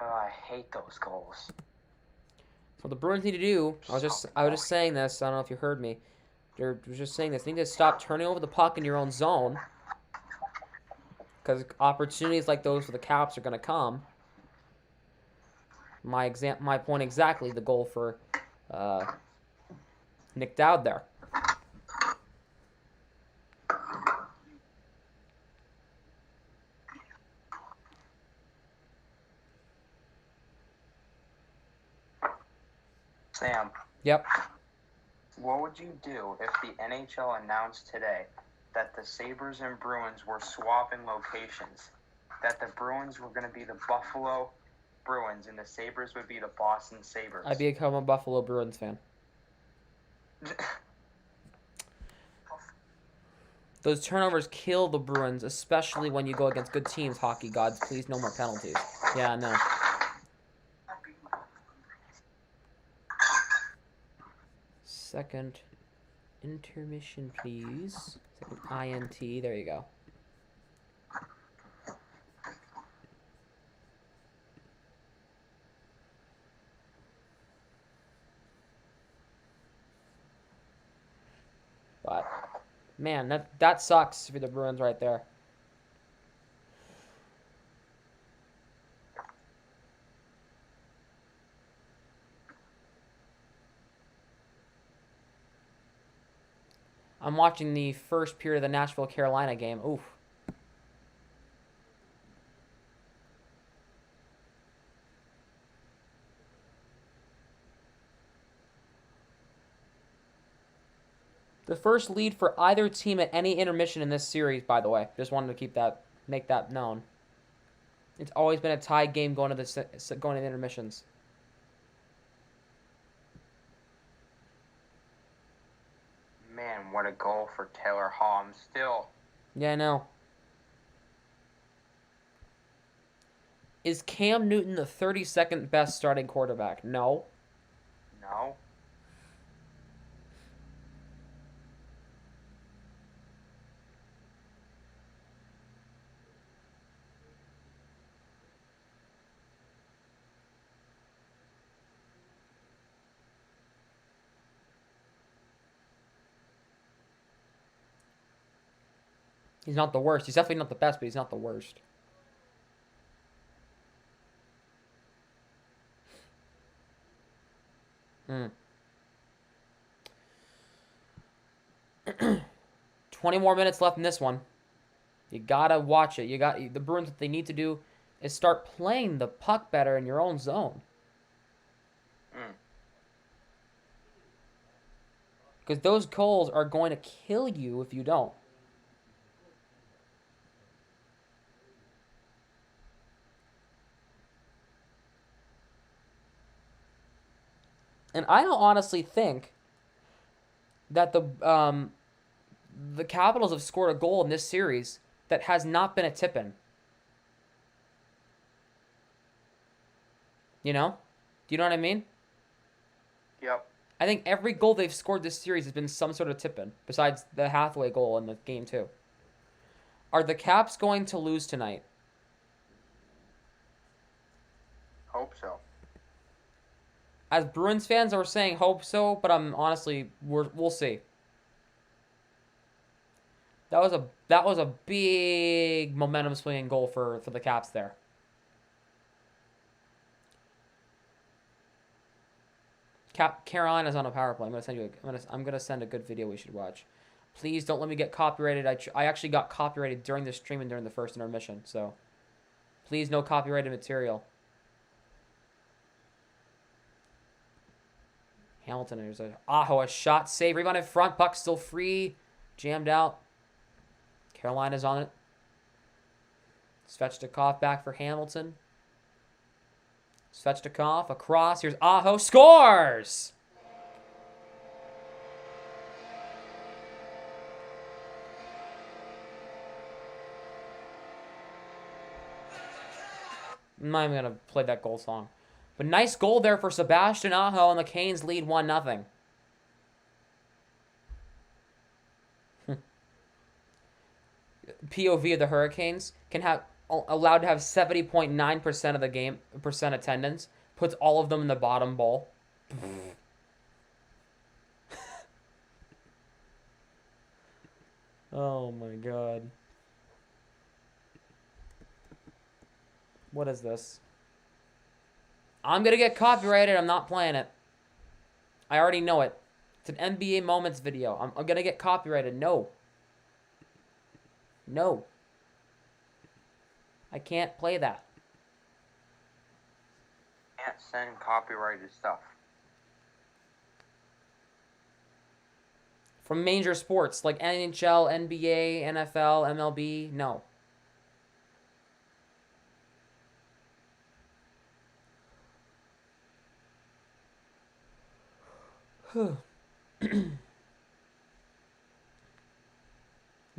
Oh, I hate those goals. What the Bruins need to do, I was just saying this, I don't know if you heard me. I was just saying this. They need to stop turning over the puck in your own zone, because opportunities like those for the Caps are going to come. My point exactly, the goal for Nick Dowd there. Sam. Yep. What would you do if the NHL announced today that the Sabres and Bruins were swapping locations? That the Bruins were going to be the Buffalo Bruins and the Sabres would be the Boston Sabres? I'd become a Buffalo Bruins fan. Those turnovers kill the Bruins, especially when you go against good teams, hockey gods. Please, no more penalties. Yeah, no. Second intermission, please. Second INT. There you go. But, man, that sucks for the Bruins right there. I'm watching the first period of the Nashville-Carolina game. Oof. The first lead for either team at any intermission in this series, by the way. Just wanted to make that known. It's always been a tied game going to intermissions. what a goal for Taylor Hall. I'm still... Yeah, I know. Is Cam Newton the 32nd best starting quarterback? No. No. He's not the worst. He's definitely not the best, but he's not the worst. Hmm. 20 more minutes left in this one. You gotta watch it. The Bruins, what they need to do is start playing the puck better in your own zone. Because those goals are going to kill you if you don't. And I don't honestly think that the Capitals have scored a goal in this series that has not been a tip-in. You know? Do you know what I mean? Yep. I think every goal they've scored this series has been some sort of tip-in, besides the Hathaway goal in the game 2. Are the Caps going to lose tonight? Hope so. As Bruins fans, are saying hope so, but I'm honestly, we'll see. That was a big momentum swinging goal for the Caps there. Carolina's on a power play. I'm gonna send a good video we should watch. Please don't let me get copyrighted. I actually got copyrighted during the stream and during the first intermission, so please no copyrighted material. Hamilton, there's a shot save. Rebound in front. Puck still free. Jammed out. Carolina's on it. Svechnikov back for Hamilton. Svechnikov across. Here's Aho. Scores! I'm not even going to play that goal song. But nice goal there for Sebastian Aho, and the Canes lead 1-0. POV of the Hurricanes allowed to have 70.9% of the game attendance. Puts all of them in the bottom bowl. Oh my god. What is this? I'm gonna get copyrighted. I'm not playing it. I already know it. It's an NBA Moments video. I'm gonna get copyrighted. No. No. I can't play that. Can't send copyrighted stuff. From major sports like NHL, NBA, NFL, MLB. No. The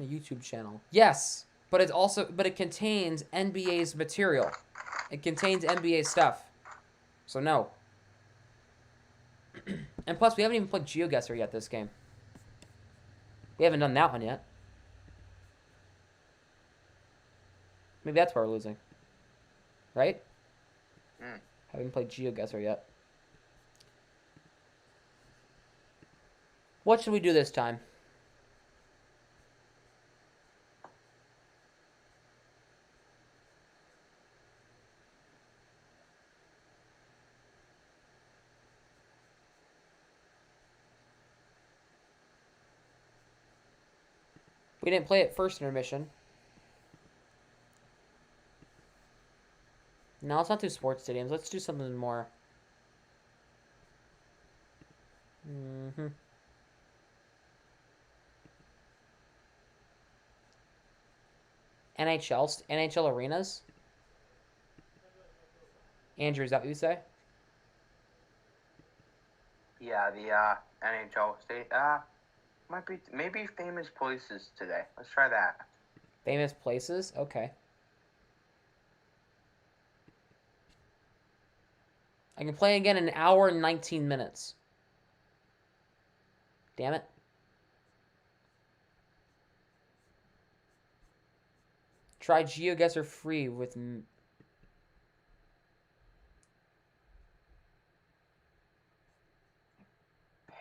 YouTube channel. Yes, but it contains NBA's material. It contains NBA stuff. So no. And plus, we haven't even played GeoGuessr yet this game. We haven't done that one yet. Maybe that's why we're losing. Right? Haven't played GeoGuessr yet. What should we do this time? We didn't play it first intermission. No, let's not do sports stadiums. Let's do something more. NHL arenas. Andrew, is that what you say? Yeah, the NHL state. Might be maybe famous places today. Let's try that. Famous places? Okay. I can play again in an hour and 19 minutes. Damn it. Try GeoGuessr free with...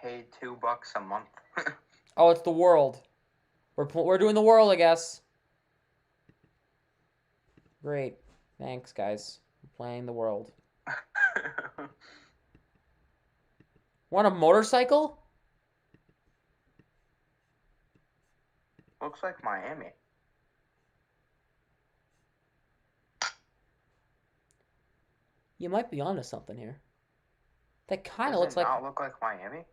Pay $2 a month. Oh, it's the world. We're doing the world, I guess. Great. Thanks, guys. We're playing the world. Want a motorcycle? Looks like Miami. You might be onto something here. That kind of Does looks it like... not look like Miami?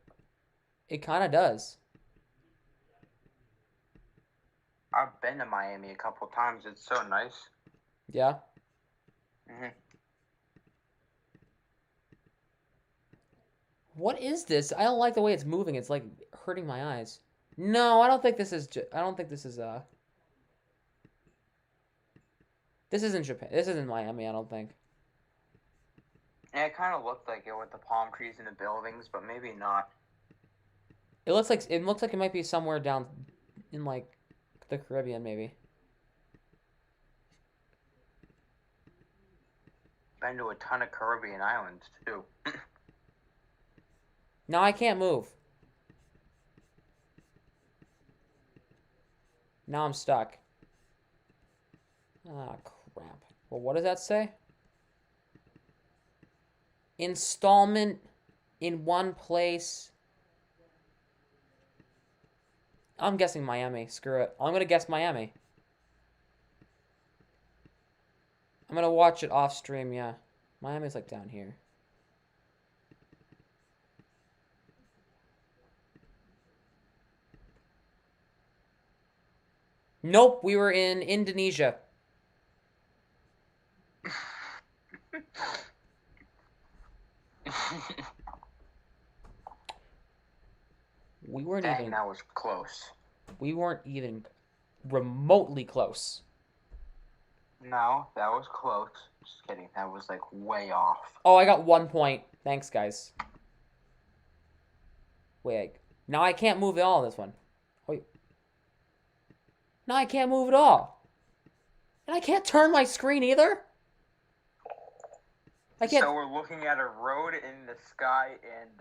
It kind of does. I've been to Miami a couple times. It's so nice. Yeah? Mhm. What is this? I don't like the way it's moving. It's like hurting my eyes. No, I don't think this is... I don't think this is... This isn't Japan. This isn't Miami, I don't think. Yeah, it kind of looked like it with the palm trees and the buildings, but maybe not. It looks like it might be somewhere down in like the Caribbean, maybe. Been to a ton of Caribbean islands too. Now I can't move. Now I'm stuck. Ah, crap. Well, what does that say? Installment in one place. I'm guessing Miami. Screw it. I'm going to guess Miami. I'm going to watch it off stream, yeah. Miami's like down here. Nope, we were in Indonesia. We weren't Dang, even... that was close. We weren't even remotely close. No, that was close. Just kidding. That was like way off. Oh, I got 1 point. Thanks, guys. Wait. Now I can't move at all in this one. Wait. Now I can't move at all. And I can't turn my screen either? I can't... So we're looking at a road in the sky and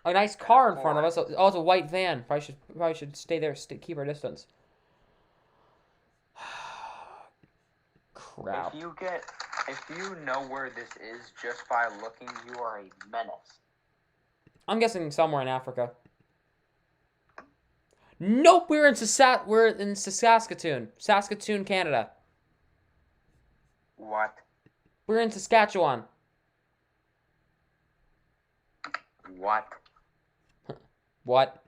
a nice car in front of us. Oh, it's a white van. Probably should stay there. Keep our distance. Crap. if you know where this is just by looking, you are a menace. I'm guessing somewhere in Africa. Nope, we're in Saskatoon. Saskatoon, Canada. What? We're in Saskatchewan. What? What?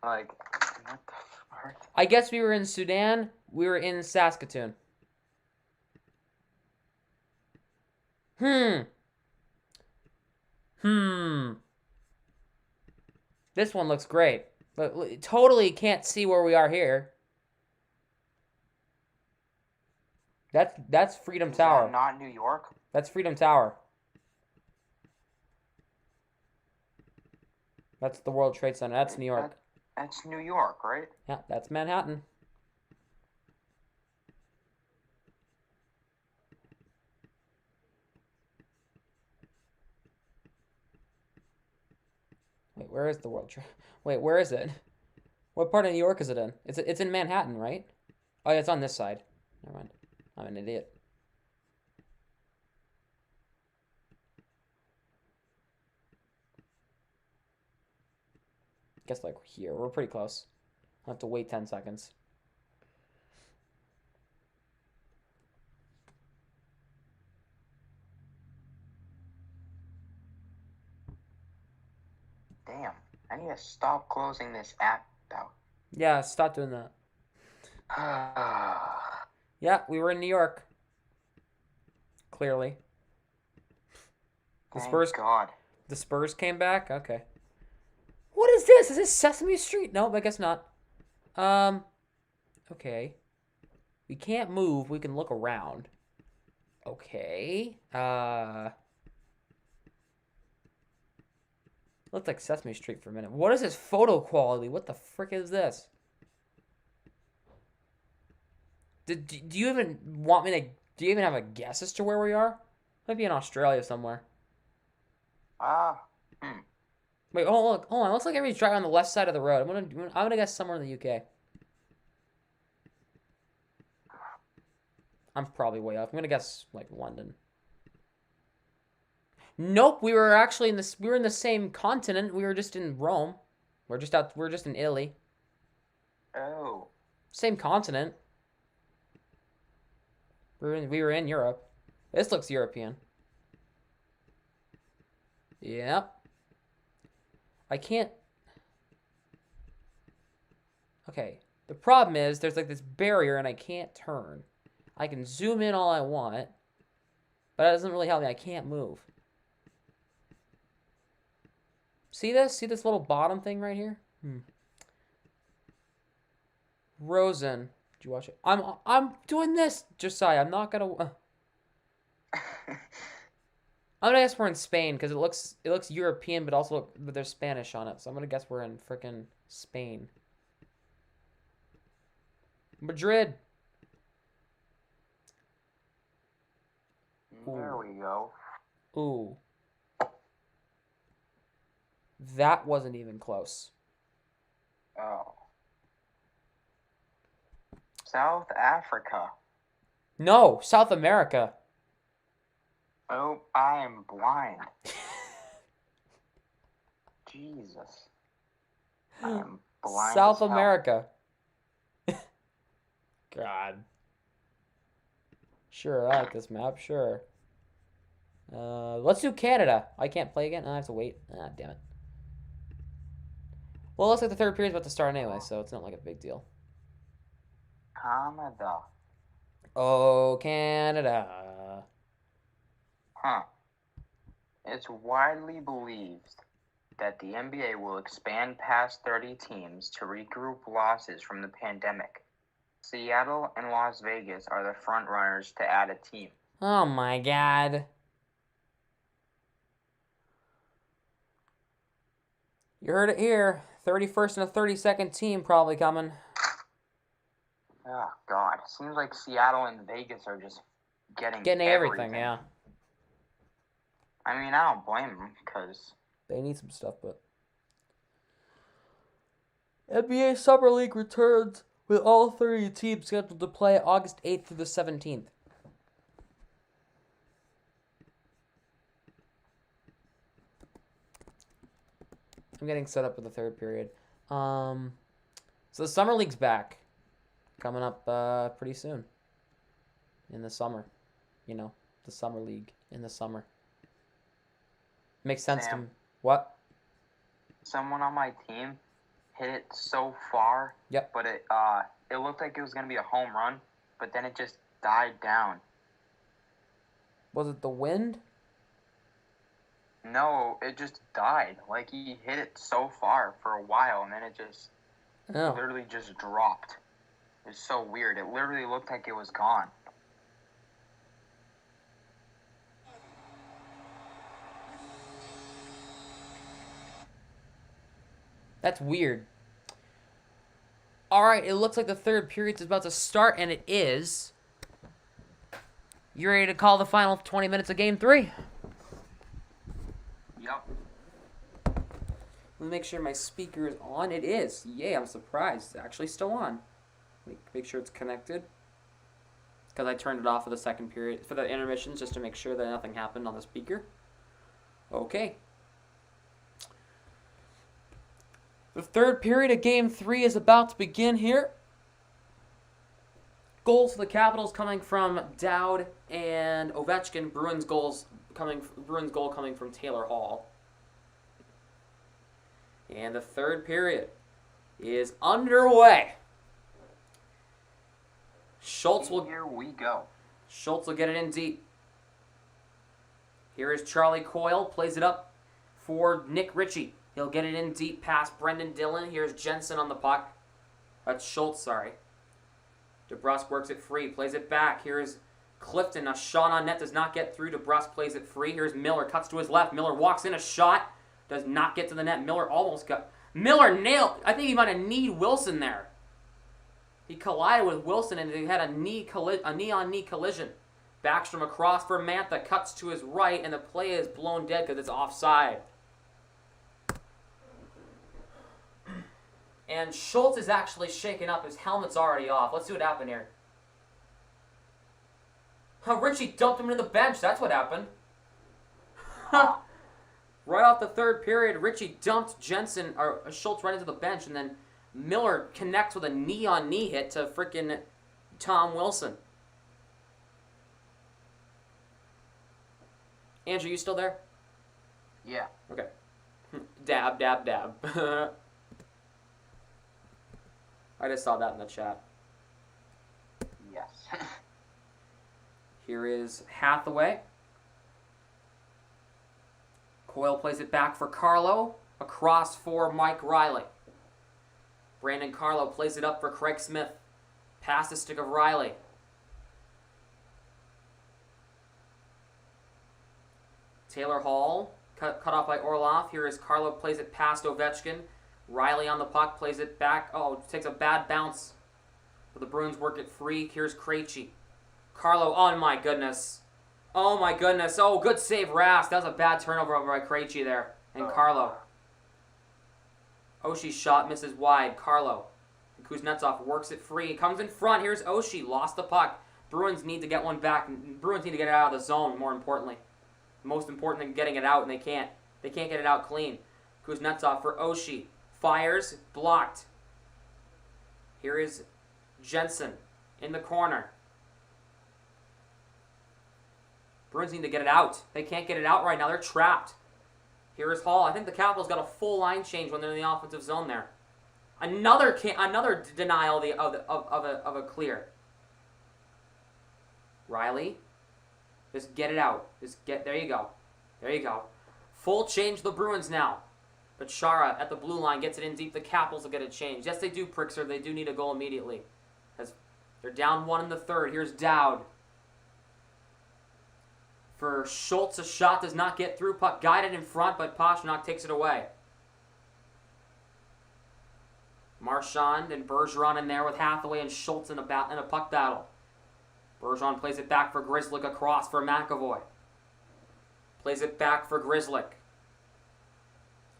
Like, what the fuck? I guess we were in Sudan. We were in Saskatoon. This one looks great. But totally can't see where we are here. That's Freedom Tower. Is that not New York? That's Freedom Tower. That's the World Trade Center. That's New York. That's New York, right? Yeah, that's Manhattan. Wait, where is the World Trade? Wait, where is it? What part of New York is it in? It's in Manhattan, right? Oh, yeah, it's on this side. Never mind. I'm an idiot. Guess like here. We're pretty close. I'll have to wait 10 seconds. Damn, I need to stop closing this app out. Yeah, stop doing that. Yeah, we were in New York. Clearly. Thank God. The Spurs came back? Okay. What is this? Is this Sesame Street? Nope, I guess not. Okay. We can't move. We can look around. Okay. Looked like Sesame Street for a minute. What is this photo quality? What the frick is this? Do you even want me to... Do you even have a guess as to where we are? Maybe in Australia somewhere. Wait, hold on. Looks like everybody's driving on the left side of the road. I'm gonna guess somewhere in the UK. I'm probably way off. I'm gonna guess like London. Nope, we were actually in this. We were in the same continent. We were just in Rome. We're just in Italy. Oh. Same continent. We were in Europe. This looks European. Yep. I can't. Okay. The problem is there's like this barrier and I can't turn. I can zoom in all I want, but that doesn't really help me. I can't move. See this? See this little bottom thing right here? Rosen. Did you watch it? I'm doing this, Josiah. I'm not gonna. I'm gonna guess we're in Spain because it looks European, but also but there's Spanish on it. So I'm gonna guess we're in frickin' Spain. Madrid. There we go. Ooh. That wasn't even close. Oh. South Africa. No, South America. Oh, I am blind. Jesus. I am blind. South as hell. America. God. Sure, I like this map, sure. Let's do Canada. I can't play again? I have to wait. Ah, damn it. Well, it looks like the third period's about to start anyway, so it's not like a big deal. Canada. Oh, Canada. Huh. It's widely believed that the NBA will expand past 30 teams to regroup losses from the pandemic. Seattle and Las Vegas are the front runners to add a team. Oh my God. You heard it here. 31st and a 32nd team probably coming. Oh, God. Seems like Seattle and Vegas are just getting everything, yeah. I mean, I don't blame them, because... They need some stuff, but... NBA Summer League returns with all 30 teams scheduled to play August 8th through the 17th. I'm getting set up for the third period. So the Summer League's back. Coming up pretty soon. In the summer. You know, the Summer League in the summer. Makes sense to me. What? Someone on my team hit it so far. Yep. But it looked like it was going to be a home run, but then it just died down. Was it the wind? No, it just died. Like, he hit it so far for a while, and then it just literally just dropped. It was so weird. It literally looked like it was gone. That's weird. Alright, it looks like the third period is about to start, and it is. You ready to call the final 20 minutes of Game 3? Yep. Let me make sure my speaker is on. It is. Yay, I'm surprised. It's actually still on. Make sure it's connected. Because I turned it off for the second period, for the intermissions, just to make sure that nothing happened on the speaker. Okay. The third period of Game 3 is about to begin here. Goals for the Capitals coming from Dowd and Ovechkin. Bruins goal coming from Taylor Hall. And the third period is underway. Here we go. Schultz will get it in deep. Here is Charlie Coyle, plays it up for Nick Ritchie. He'll get it in deep past Brendan Dillon. Here's Jensen on the puck. That's Schultz, sorry. DeBrusque works it free, plays it back. Here's Clifton. A shot on net does not get through. DeBrusque plays it free. Here's Miller, cuts to his left. Miller walks in a shot, does not get to the net. Miller almost got... Miller nailed... I think he might have kneed Wilson there. He collided with Wilson and they had a knee-on-knee collision. Backstrom across for Mantha, cuts to his right, and the play is blown dead because it's offside. And Schultz is actually shaken up. His helmet's already off. Let's see what happened here. Richie dumped him into the bench. That's what happened. Right off the third period, Richie dumped Schultz right into the bench, and then Miller connects with a knee-on-knee hit to frickin' Tom Wilson. Andrew, you still there? Yeah. Okay. Dab, dab, dab. I just saw that in the chat. Yes. Here is Hathaway. Coyle plays it back for Carlo. Across for Mike Riley. Brandon Carlo plays it up for Craig Smith. Past the stick of Riley. Taylor Hall, cut off by Orlov. Here is Carlo, plays it past Ovechkin. Riley on the puck, plays it back. Oh, takes a bad bounce. But the Bruins work it free. Here's Krejci. Carlo, oh my goodness. Oh my goodness. Oh, good save, Rask. That was a bad turnover over by Krejci there. And Carlo. Oshie's shot misses wide. Carlo. And Kuznetsov works it free. Comes in front. Here's Oshie. Lost the puck. Bruins need to get one back. Bruins need to get it out of the zone, more importantly. Most important than getting it out, and they can't. They can't get it out clean. Kuznetsov for Oshie. Fires. Blocked. Here is Jensen in the corner. Bruins need to get it out. They can't get it out right now. They're trapped. Here is Hall. I think the Capitals got a full line change when they're in the offensive zone there. Another denial of a clear. Riley. Just get it out. There you go. There you go. Full change the Bruins now. But Chara at the blue line gets it in deep. The Capitals will get a change. Yes, they do, Prickser. They do need a goal immediately. As they're down one in the third. Here's Dowd. For Schultz, a shot does not get through. Puck guided in front, but Pastrnak takes it away. Marchand and Bergeron in there with Hathaway and Schultz in a puck battle. Bergeron plays it back for Grzelcyk across for McAvoy. Plays it back for Grzelcyk.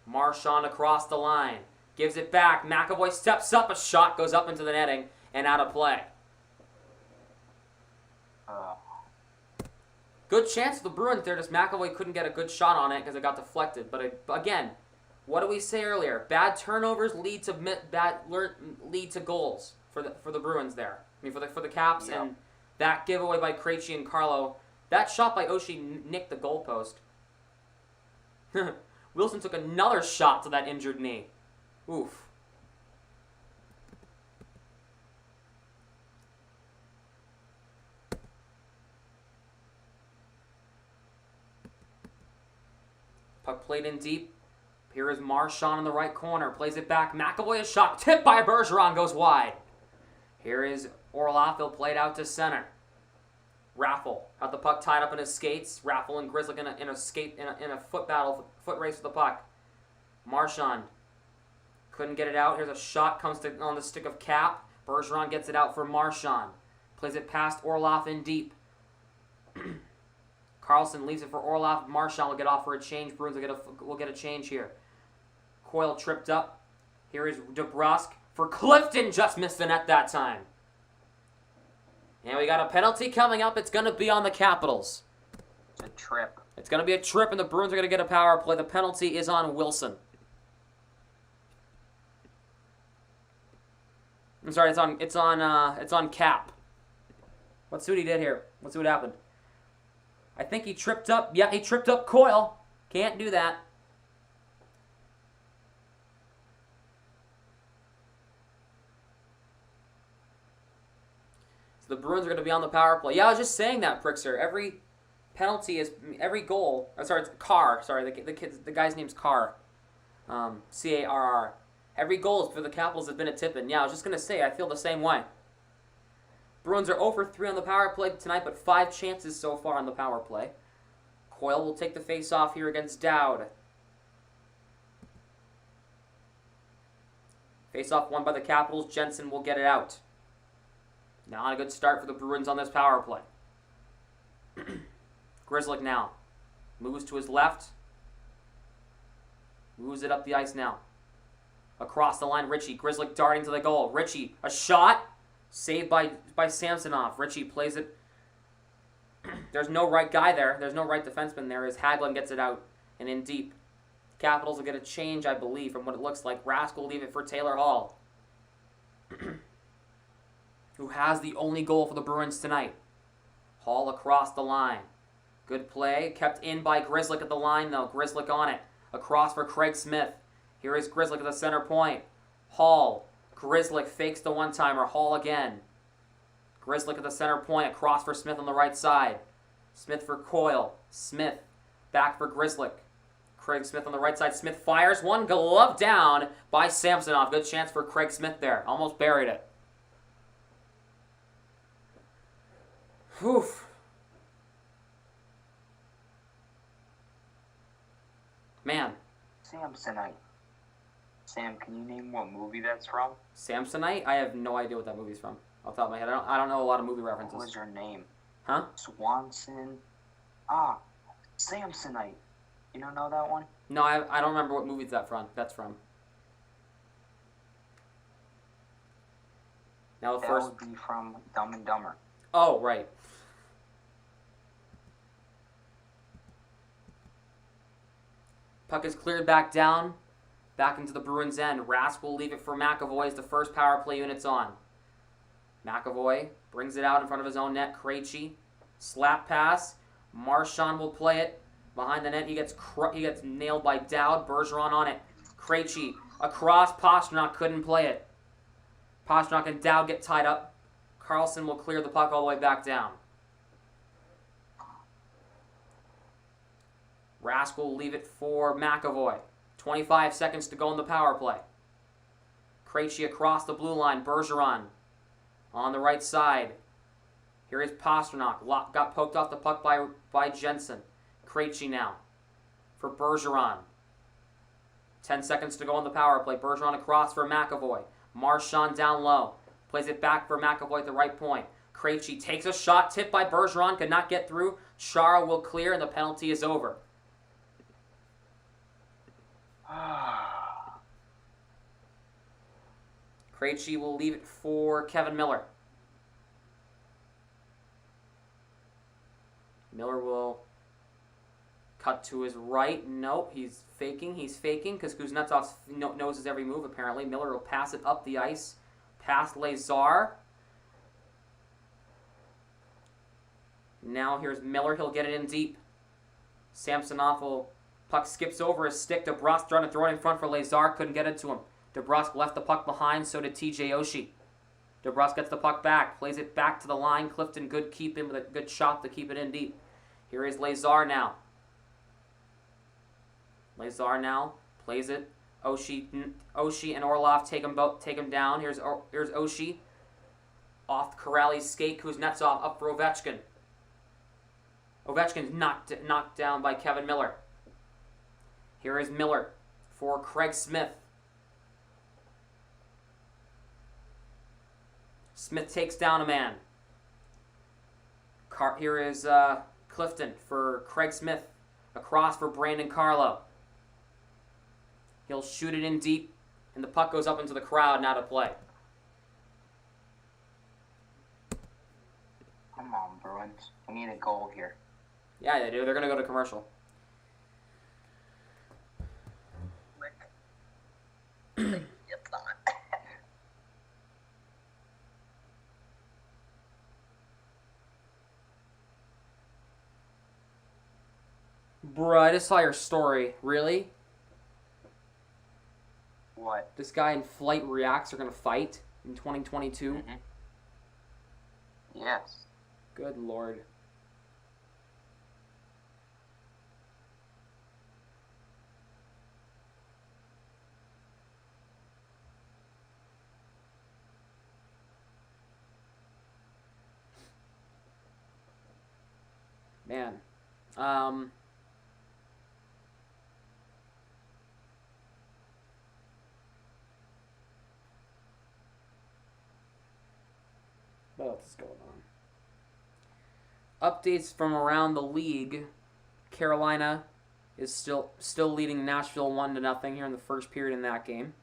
Marchand across the line. Gives it back. McAvoy steps up. A shot goes up into the netting and out of play. Good chance for the Bruins there. Just McAvoy couldn't get a good shot on it because it got deflected. But again, what did we say earlier? Bad turnovers lead to goals for the Bruins there. I mean for the Caps. Yep. And that giveaway by Krejci and Carlo. That shot by Oshie nicked the goalpost. Wilson took another shot to that injured knee. Oof. Puck played in deep. Here is Marchand in the right corner. Plays it back. McAvoy is shot. Tipped by Bergeron. Goes wide. Here is Orlov. He'll play it out to center. Raffle had the puck tied up in his skates. Raffle and Grzelcyk in a foot battle, foot race with the puck. Marchand couldn't get it out. Here's a shot, comes on the stick of Cap. Bergeron gets it out for Marchand. Plays it past Orlov in deep. Carlson leaves it for Orlov. Marchand will get off for a change. Bruins will get a change here. Coyle tripped up. Here is DeBrusque for Clifton. Just missed the net that time. And we got a penalty coming up. It's going to be on the Capitals. It's a trip. It's going to be a trip, and the Bruins are going to get a power play. The penalty is on Wilson. I'm sorry, it's on Cap. Let's see what he did here. Let's see what happened. I think he tripped up. Yeah, he tripped up Coyle. Can't do that. The Bruins are going to be on the power play. Yeah, I was just saying that, Prickser. Every penalty is every goal. I'm sorry, it's Carr. Sorry, the guy's name's Carr. CARR. Every goal for the Capitals has been a tip-in. Yeah, I was just going to say, I feel the same way. Bruins are 0 for 3 on the power play tonight, but 5 chances so far on the power play. Coyle will take the face-off here against Dowd. Face-off won by the Capitals. Jensen will get it out. Not a good start for the Bruins on this power play. Grzelcyk now. Moves to his left. Moves it up the ice now. Across the line, Ritchie. Grzelcyk darting to the goal. Ritchie, a shot. Saved by Samsonov. Ritchie plays it. There's no right guy there. There's no right defenseman there as Hagelin gets it out and in deep. Capitals will get a change, I believe, from what it looks like. Rask will leave it for Taylor Hall, who has the only goal for the Bruins tonight. Hall across the line. Good play. Kept in by Grzelcyk at the line, though. Grzelcyk on it. Across for Craig Smith. Here is Grzelcyk at the center point. Hall. Grzelcyk fakes the one-timer. Hall again. Grzelcyk at the center point. Across for Smith on the right side. Smith for Coyle. Smith. Back for Grzelcyk. Craig Smith on the right side. Smith fires. One glove down by Samsonov. Good chance for Craig Smith there. Almost buried it. Whew. Man. Samsonite. Sam, can you name what movie that's from? Samsonite? I have no idea what that movie's from. Off the top of my head. I don't know a lot of movie references. What was your name? Huh? Swanson. Samsonite. You don't know that one? No, I don't remember what movie that's from. Now the that first... would be from Dumb and Dumber. Oh, right. Puck is cleared back down. Back into the Bruins' end. Rask will leave it for McAvoy as the first power play unit's on. McAvoy brings it out in front of his own net. Krejci. Slap pass. Marchand will play it. Behind the net, he gets nailed by Dowd. Bergeron on it. Krejci across. Pastrnak couldn't play it. Pastrnak and Dowd get tied up. Carlson will clear the puck all the way back down. Rask will leave it for McAvoy. 25 seconds to go in the power play. Krejci across the blue line. Bergeron on the right side. Here is Pastrnak. Got poked off the puck by Jensen. Krejci now for Bergeron. 10 seconds to go in the power play. Bergeron across for McAvoy. Marchand down low. Plays it back for McAvoy at the right point. Krejci takes a shot. Tipped by Bergeron. Could not get through. Chara will clear and the penalty is over. Krejci will leave it for Kevin Miller. Miller will cut to his right. Nope, he's faking because Kuznetsov knows his every move apparently. Miller will pass it up the ice. Past Lazar. Now here's Miller. He'll get it in deep. Samsonov will... Puck skips over his stick. DeBrusque trying to throw it in front for Lazar. Couldn't get it to him. DeBrusque left the puck behind. So did TJ Oshie. DeBrusque gets the puck back. Plays it back to the line. Clifton good keep in with a good shot to keep it in deep. Here is Lazar now. Lazar now plays it. Oshie and Orlov take him down. Here's Oshie. Off Corrali's skate. Kuznetsov up for Ovechkin. Ovechkin's knocked down by Kevin Miller. Here is Miller for Craig Smith. Smith takes down a man. Here is Clifton for Craig Smith. Across for Brandon Carlo. He'll shoot it in deep, and the puck goes up into the crowd now to play. Come on, Bruins. We need a goal here. Yeah, they do. They're going to go to commercial. It's not. Bruh, I just saw your story. Really? What? This guy in Flight Reacts are going to fight in 2022? Mm-hmm. Yes. Good lord. Man. What else is going on? Updates from around the league. Carolina is still leading Nashville 1-0 here in the first period in that game.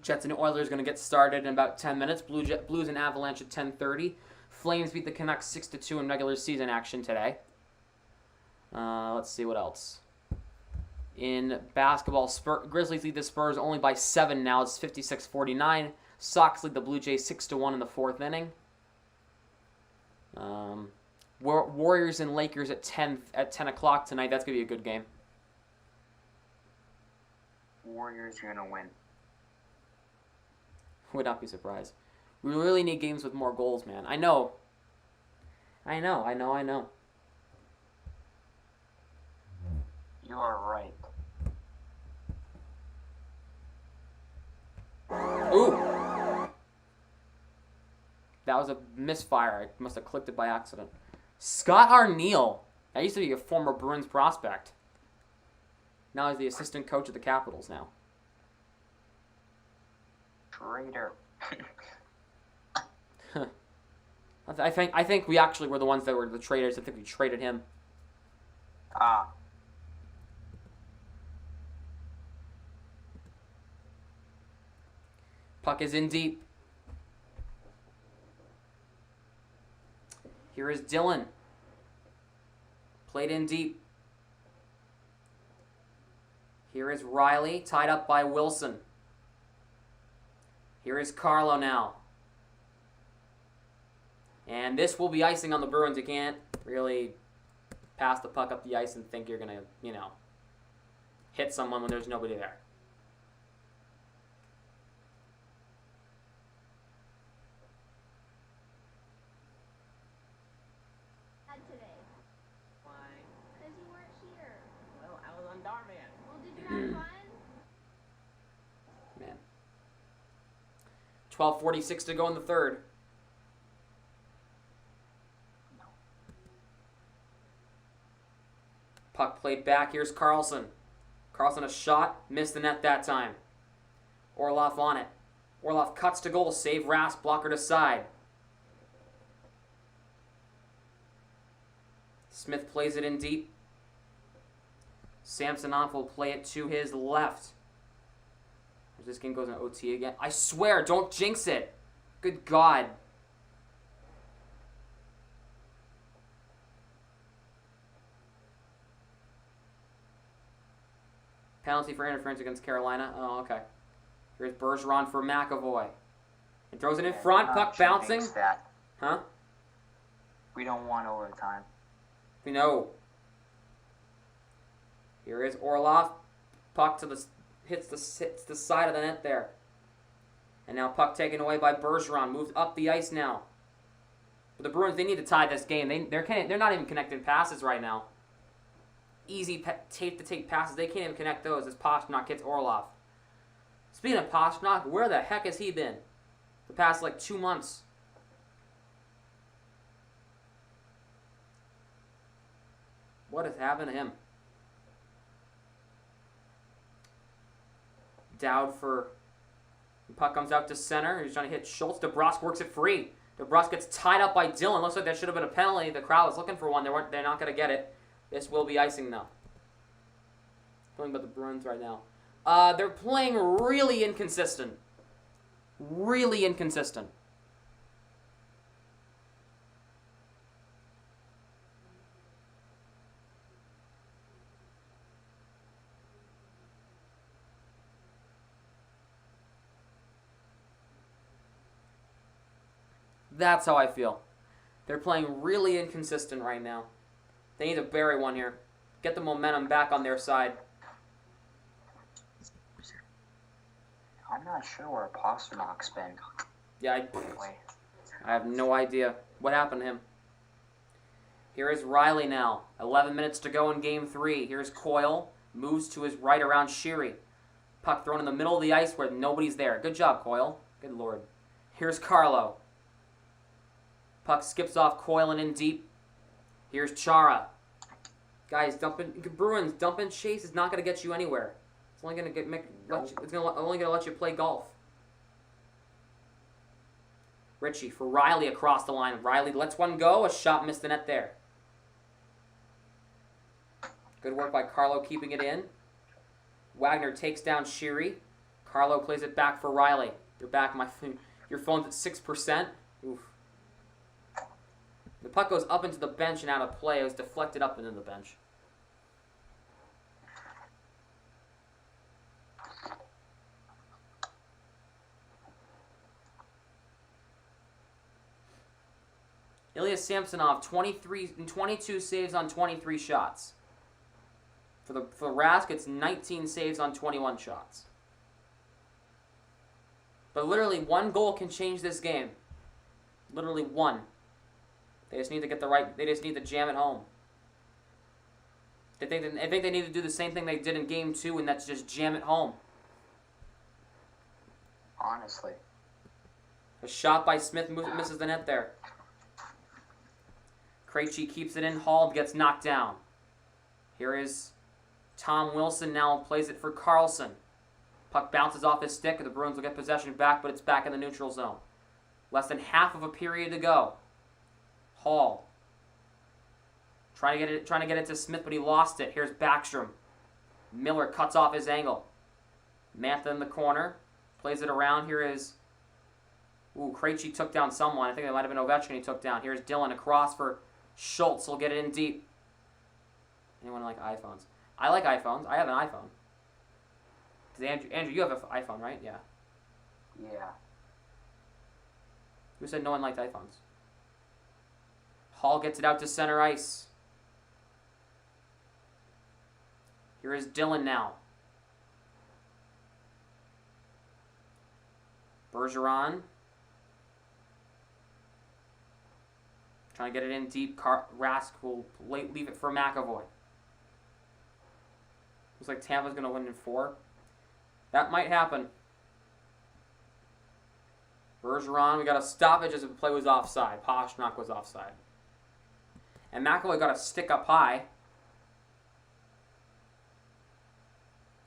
Jets and Oilers going to get started in about 10 minutes. Blues and Avalanche at 10:30. Flames beat the Canucks 6-2 in regular season action today. Let's see what else. In basketball, Grizzlies lead the Spurs only by 7 now. It's 56-49. Sox lead the Blue Jays 6-1 in the fourth inning. Warriors and Lakers at 10 o'clock tonight. That's gonna be a good game. Warriors are gonna win. Would not be surprised. We really need games with more goals, man. I know. You are right. Ooh! That was a misfire. I must have clicked it by accident. Scott Arneal. That used to be a former Bruins prospect. Now he's the assistant coach of the Capitals now. Traitor. I think we actually were the ones that were the traitors. I think we traded him. Ah. Puck is in deep. Here is Dylan. Played in deep. Here is Riley, tied up by Wilson. Here is Carlo now. And this will be icing on the Bruins. You can't really pass the puck up the ice and think you're going to, hit someone when there's nobody there. Today. Why? Because you weren't here. Well, I was on Darman. Well, did you have fun? Man. 12:46 to go in the third. Puck played back. Here's Carlson. Carlson a shot. Missed the net that time. Orlov on it. Orlov cuts to goal. Save Rask. Blocker to side. Smith plays it in deep. Samsonov will play it to his left. This game goes in OT again. I swear, don't jinx it. Good God. Penalty for interference against Carolina. Oh, okay. Here's Bergeron for McAvoy. And throws it in front. Puck bouncing. Huh? We don't want overtime. We know. Here is Orlov. Puck to the hits the side of the net there. And now puck taken away by Bergeron. Moves up the ice now. But the Bruins, they need to tie this game. They're not even connecting passes right now. Easy tape-to-tape passes. They can't even connect those as Pastrnak hits Orlov. Speaking of Pastrnak, where the heck has he been the past 2 months? What has happened to him? Dowd for... The puck comes out to center. He's trying to hit Schultz. DeBrusque works it free. DeBrusque gets tied up by Dillon. Looks like that should have been a penalty. The crowd was looking for one. They're not going to get it. This will be icing, though. Talking about the Bruins right now. They're playing really inconsistent. Really inconsistent. That's how I feel. They're playing really inconsistent right now. They need to bury one here. Get the momentum back on their side. I'm not sure where Pasternak's been. Yeah, I have no idea what happened to him. Here is Riley now. 11 minutes to go in Game 3. Here's Coyle. Moves to his right around Sheary. Puck thrown in the middle of the ice where nobody's there. Good job, Coyle. Good Lord. Here's Carlo. Puck skips off Coyle and in deep. Here's Chara. Guys, Bruins, dump and chase is not going to get you anywhere. It's only going to only going to let you play golf. Ritchie for Riley across the line. Riley lets one go. A shot missed the net there. Good work by Carlo keeping it in. Wagner takes down Sheary. Carlo plays it back for Riley. You're back. Your phone's at 6%. Oof. The puck goes up into the bench and out of play. It was deflected up into the bench. Ilya Samsonov, 22 saves on 23 shots. For the Rask, it's 19 saves on 21 shots. But literally, one goal can change this game. Literally one. They just need to get the right. They just need to jam it home. I think they need to do the same thing they did in Game 2, and that's just jam it home. Honestly. A shot by Smith misses the net there. Krejci keeps it in. Hall gets knocked down. Here is Tom Wilson now plays it for Carlson. Puck bounces off his stick. The Bruins will get possession back, but it's back in the neutral zone. Less than half of a period to go. Hall trying to get it to Smith, but he lost it. Here's Backstrom. Miller cuts off his angle. Mantha in the corner. Plays it around. Here is... Krejci took down someone. I think it might have been Ovechkin he took down. Here's Dillon across for Schultz. He'll get it in deep. Anyone like iPhones? I like iPhones. I have an iPhone. Andrew, you have an iPhone, right? Yeah. Yeah. Who said no one liked iPhones? Hall gets it out to center ice. Here is Dillon now. Bergeron. Trying to get it in deep. Rask will leave it for McAvoy. Looks like Tampa's going to win in 4. That might happen. Bergeron, we got a stoppage as the play was offside. Pastrnak was offside. And McAvoy got a stick up high.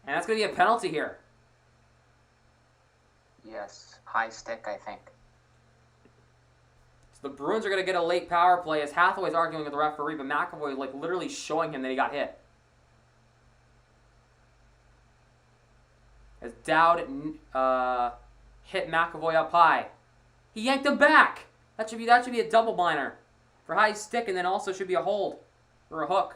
And that's going to be a penalty here. Yes. High stick, I think. So the Bruins are going to get a late power play as Hathaway's arguing with the referee, but McAvoy like literally showing him that he got hit. As Dowd hit McAvoy up high. He yanked him back. That should be a double minor for high stick, and then also should be a hold or a hook.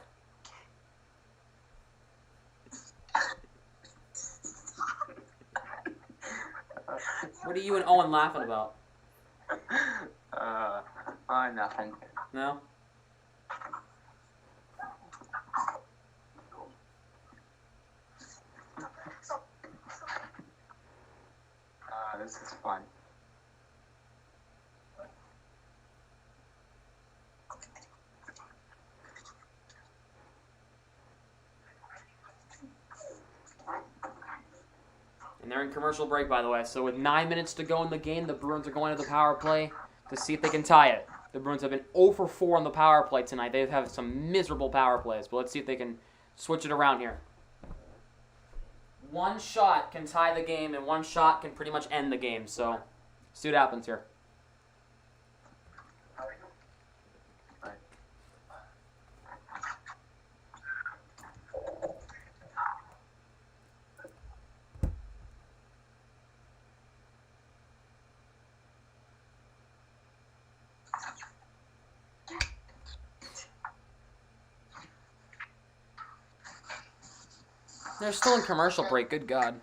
What are you and Owen laughing about? Nothing. No? This is fun. And they're in commercial break, by the way. So with 9 minutes to go in the game, the Bruins are going to the power play to see if they can tie it. The Bruins have been 0 for 4 on the power play tonight. They've had some miserable power plays, but let's see if they can switch it around here. One shot can tie the game, and one shot can pretty much end the game. So, see what happens here. They're still in commercial break. Good God.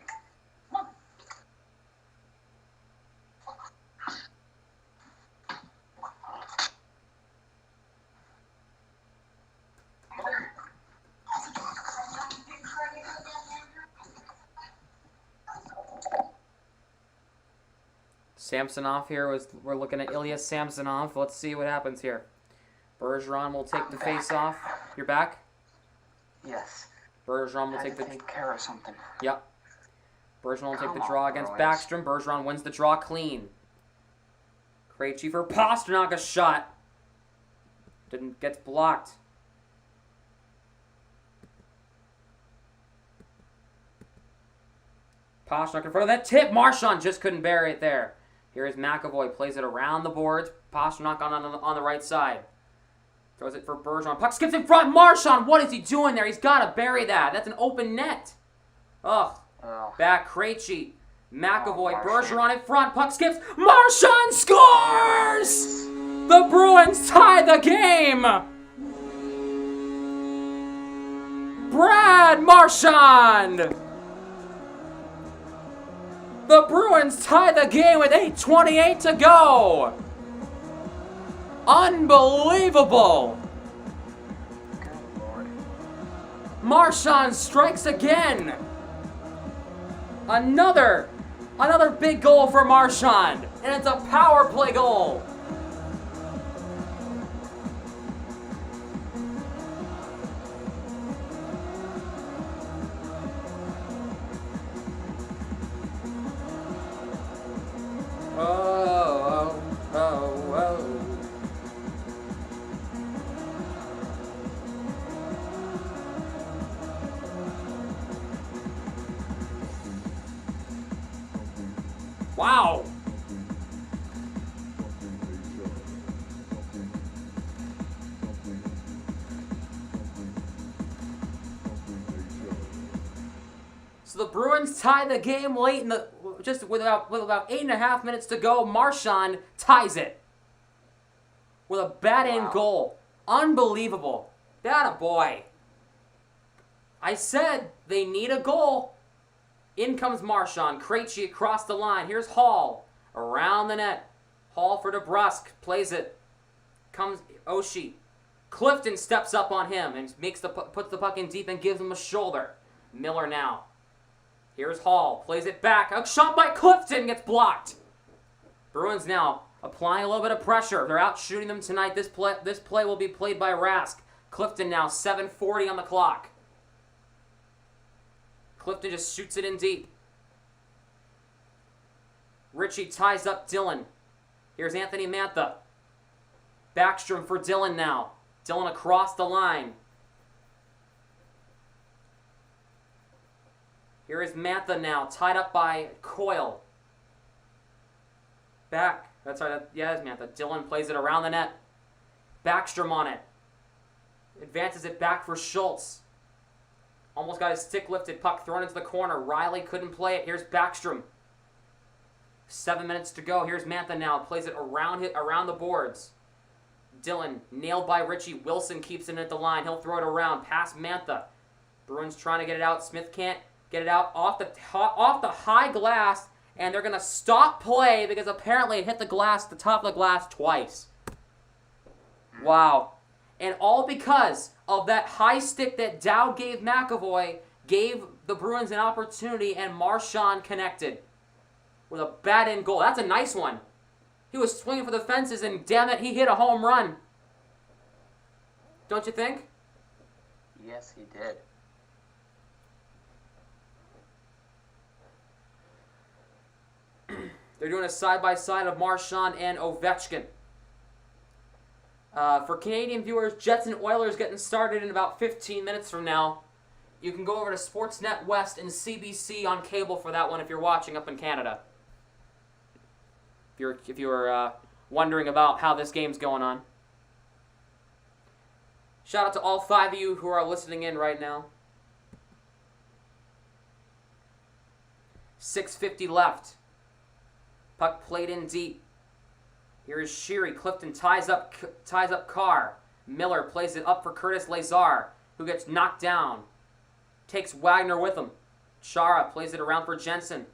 Samsonov here. We're looking at Ilya Samsonov. Let's see what happens here. Bergeron will take the face-off. You're back? Yes. Bergeron will take the... take care of something. Yep. Bergeron will take the draw against Bruins. Backstrom. Bergeron wins the draw clean. Krejci for Pastrnak, a shot. Gets blocked. Pastrnak in front of that tip. Marchand just couldn't bury it there. Here is McAvoy. Plays it around the boards. Pastrnak on the right side. Throws it for Bergeron. Puck skips in front. Marchand, what is he doing there? He's got to bury that. That's an open net. Ugh. Back Krejci. McAvoy. Bergeron in front. Puck skips. Marchand scores! The Bruins tie the game! Brad Marchand! The Bruins tie the game with 8:28 to go! Unbelievable! Good Lord. Marchand strikes again! Another big goal for Marchand, and it's a power play goal! Oh. Wow. So the Bruins tie the game late in the just with about 8.5 minutes to go. Marchand ties it with a bat-in goal. Unbelievable. That a boy. I said they need a goal. In comes Marchand. Krejci across the line. Here's Hall around the net. Hall for DeBrusk. Plays it. Comes Oshie. Clifton steps up on him and puts the puck in deep and gives him a shoulder. Miller now. Here's Hall. Plays it back. A shot by Clifton gets blocked. Bruins now applying a little bit of pressure. They're out shooting them tonight. This play will be played by Rask. Clifton now 7:40 on the clock. Clifton just shoots it in deep. Ritchie ties up Dillon. Here's Anthony Mantha. Backstrom for Dillon now. Dillon across the line. Here is Mantha now, tied up by Coyle. Back. That's right. Yeah, it's Mantha. Dillon plays it around the net. Backstrom on it. Advances it back for Schultz. Almost got his stick lifted. Puck thrown into the corner. Riley couldn't play it. Here's Backstrom. 7 minutes to go. Here's Mantha now. Plays it around the boards. Dillon nailed by Ritchie. Wilson keeps it at the line. He'll throw it around. Past Mantha. Bruins trying to get it out. Smith can't get it out off the high glass. And they're going to stop play because apparently it hit the top of the glass twice. Wow. And all because of that high stick that Dowd gave McAvoy, gave the Bruins an opportunity, and Marchand connected with a bat-in goal. That's a nice one. He was swinging for the fences, and damn it, he hit a home run. Don't you think? Yes, he did. They're doing a side-by-side of Marchand and Ovechkin. For Canadian viewers, Jets and Oilers getting started in about 15 minutes from now. You can go over to Sportsnet West and CBC on cable for that one if you're watching up in Canada. If you're wondering about how this game's going on. Shout out to all 5 of you who are listening in right now. 6:50 left. Puck played in deep. Here is Sheary. Clifton ties up Carr. Miller plays it up for Curtis Lazar, who gets knocked down. Takes Wagner with him. Chara plays it around for Jensen.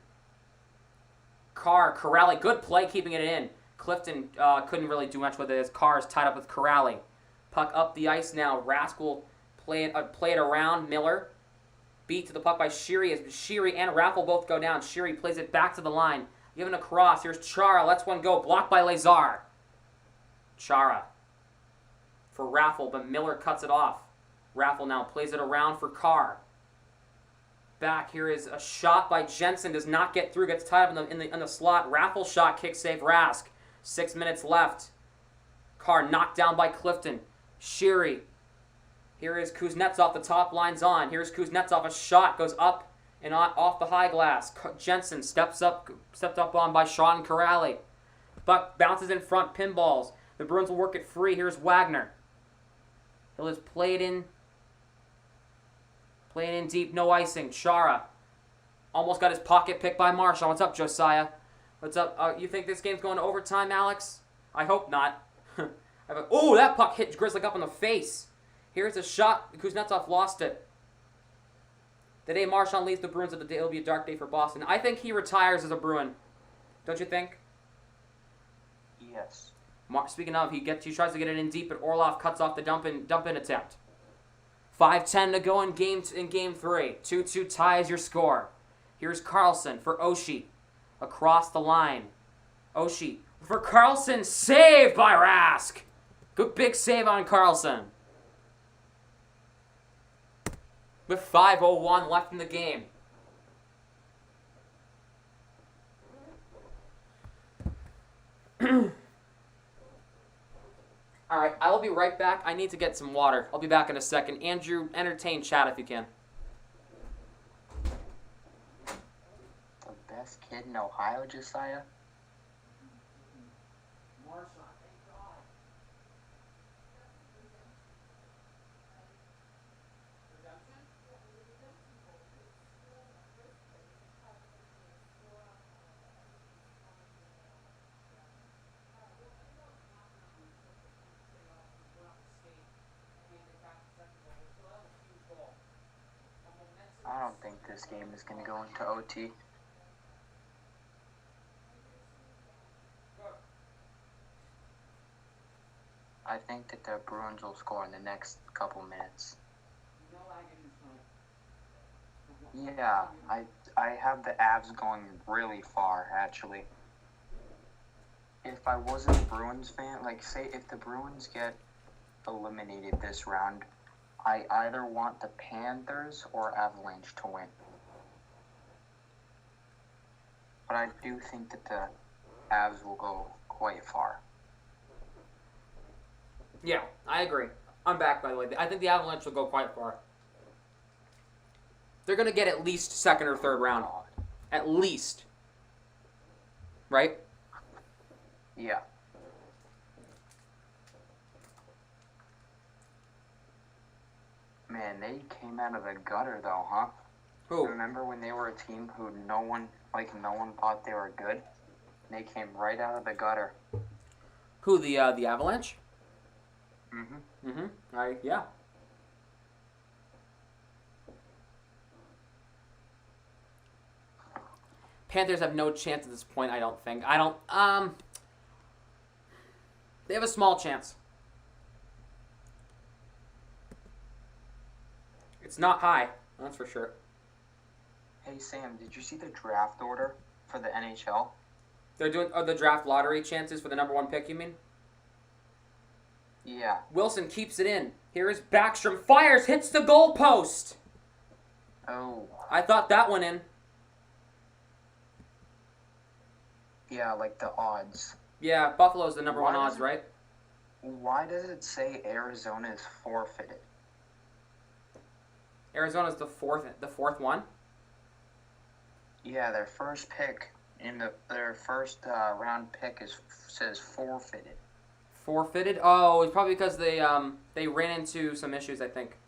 Carr, Corrali, good play keeping it in. Clifton couldn't really do much with it as Carr is tied up with Corrali. Puck up the ice now. Rask will play it around Miller. Beat to the puck by Sheary as Sheary and Raffle both go down. Sheary plays it back to the line. Given a cross. Here's Chara. Lets one go. Blocked by Lazar. Chara for Raffle, but Miller cuts it off. Raffle now plays it around for Carr. Back here is a shot by Jensen. Does not get through. Gets tied up in the slot. Raffle shot. Kick save Rask. 6 minutes left. Carr knocked down by Clifton. Shiri. Here is Kuznetsov. The top line's on. Here's Kuznetsov. A shot goes up and off the high glass. Jensen stepped up on by Sean Corrali. Buck bounces in front. Pinballs. The Bruins will work it free. Here's Wagner. He'll just play it in deep. No icing. Chara. Almost got his pocket picked by Marshall. What's up, Josiah? What's up? You think this game's going to overtime, Alex? I hope not. Oh, that puck hit Grizzly up in the face. Here's a shot. Kuznetsov lost it. The day Marchand leaves the Bruins, it'll be a dark day for Boston. I think he retires as a Bruin. Don't you think? Yes. Speaking of, he tries to get it in deep, but Orlov cuts off the dump in attempt. 5:10 to go in game 3. 2-2 ties your score. Here's Carlson for Oshie. Across the line. Oshie for Carlson. Saved by Rask. Good big save on Carlson. With 5:01 left in the game. All right, I will be right back. I need to get some water. I'll be back in a second. Andrew, entertain chat if you can. The best kid in Ohio, Josiah? I don't think this game is going to go into OT. I think that the Bruins will score in the next couple minutes. Yeah, I have the Avs going really far, actually. If I wasn't a Bruins fan, like, say if the Bruins get eliminated this round, I either want the Panthers or Avalanche to win. But I do think that the Avs will go quite far. Yeah, I agree. I'm back, by the way. I think the Avalanche will go quite far. They're going to get at least second or third round. At least. Right? Yeah. Man, they came out of the gutter though, huh? Who? Remember when they were a team who no one thought they were good? They came right out of the gutter. Who, the Avalanche? Mm-hmm. Mm-hmm. Yeah. Panthers have no chance at this point, I don't think. They have a small chance. It's not high, that's for sure. Hey Sam, did you see the draft order for the NHL? They're doing the draft lottery chances for the number 1 pick, you mean? Yeah. Wilson keeps it in. Here is Backstrom. Fires, hits the goalpost. Oh. I thought that one in. Yeah, like the odds. Yeah, Buffalo's the number 1 odds, right? Why does it say Arizona is forfeited? Arizona's the fourth one. Yeah, their first pick their first round pick says forfeited. Forfeited? Oh, it's probably because they ran into some issues, I think.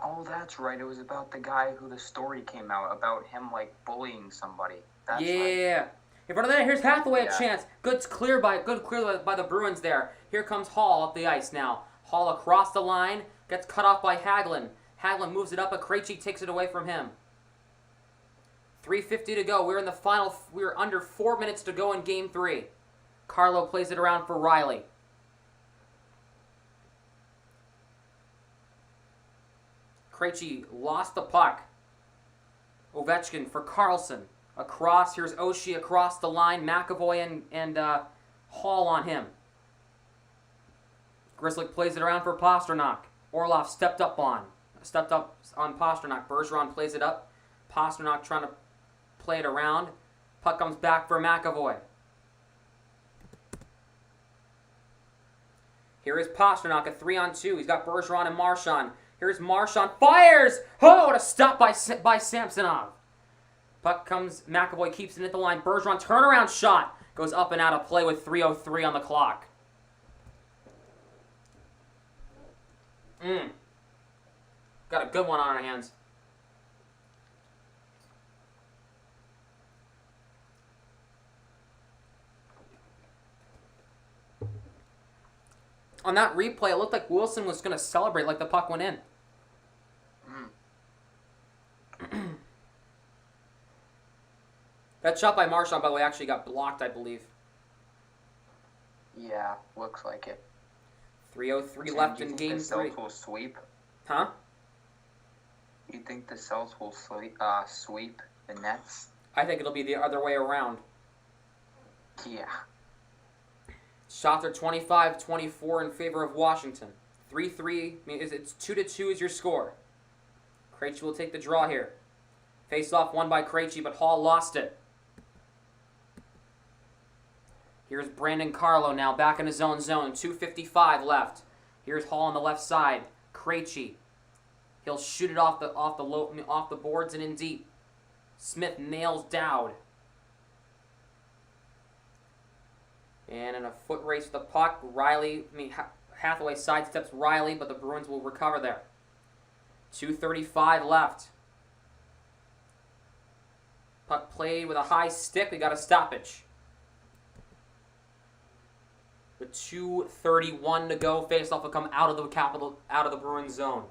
Oh, that's right. It was about the guy who the story came out about him like bullying somebody. That's yeah. Right. In front of that, here's Hathaway a Yeah. chance. Good clear by the Bruins there. Here comes Hall up the ice now. Hall across the line, gets cut off by Hagelin. Hagelin moves it up, but Krejci takes it away from him. 3:50 to go. We're under 4 minutes to go in game 3. Carlo plays it around for Riley. Krejci lost the puck. Ovechkin for Carlson. Across, here's Oshie across the line. McAvoy and Hall on him. Grisslick plays it around for Pasternak. Orlov stepped up on Pasternak. Bergeron plays it up. Pasternak trying to play it around. Puck comes back for McAvoy. Here is Pasternak, a 3-on-2. He's got Bergeron and Marchand. Here's Marchand, fires! Oh, what a stop by Samsonov. Puck comes, McAvoy keeps it at the line. Bergeron, turnaround shot. Goes up and out of play with 3:03 on the clock. Got a good one on our hands. On that replay, it looked like Wilson was going to celebrate like the puck went in. That shot by Marchand, by the way, actually got blocked, I believe. Yeah, looks like it. 3:03 left in Game 3. The Celts will sweep? Huh? You think the Celts will sweep the Nets? I think it'll be the other way around. Yeah. Shots are 25-24 in favor of Washington. 3-3, it's 2-2 is your score. Krejci will take the draw here. Face-off won by Krejci, but Hall lost it. Here's Brandon Carlo now back in his own zone. 2:55 left. Here's Hall on the left side. Krejci. He'll shoot it off the boards and in deep. Smith nails Dowd. And in a foot race with the puck, Hathaway sidesteps Riley, but the Bruins will recover there. 2:35 left. Puck played with a high stick. We got a stoppage. With 2:31 to go, faceoff will come out of the Bruins zone.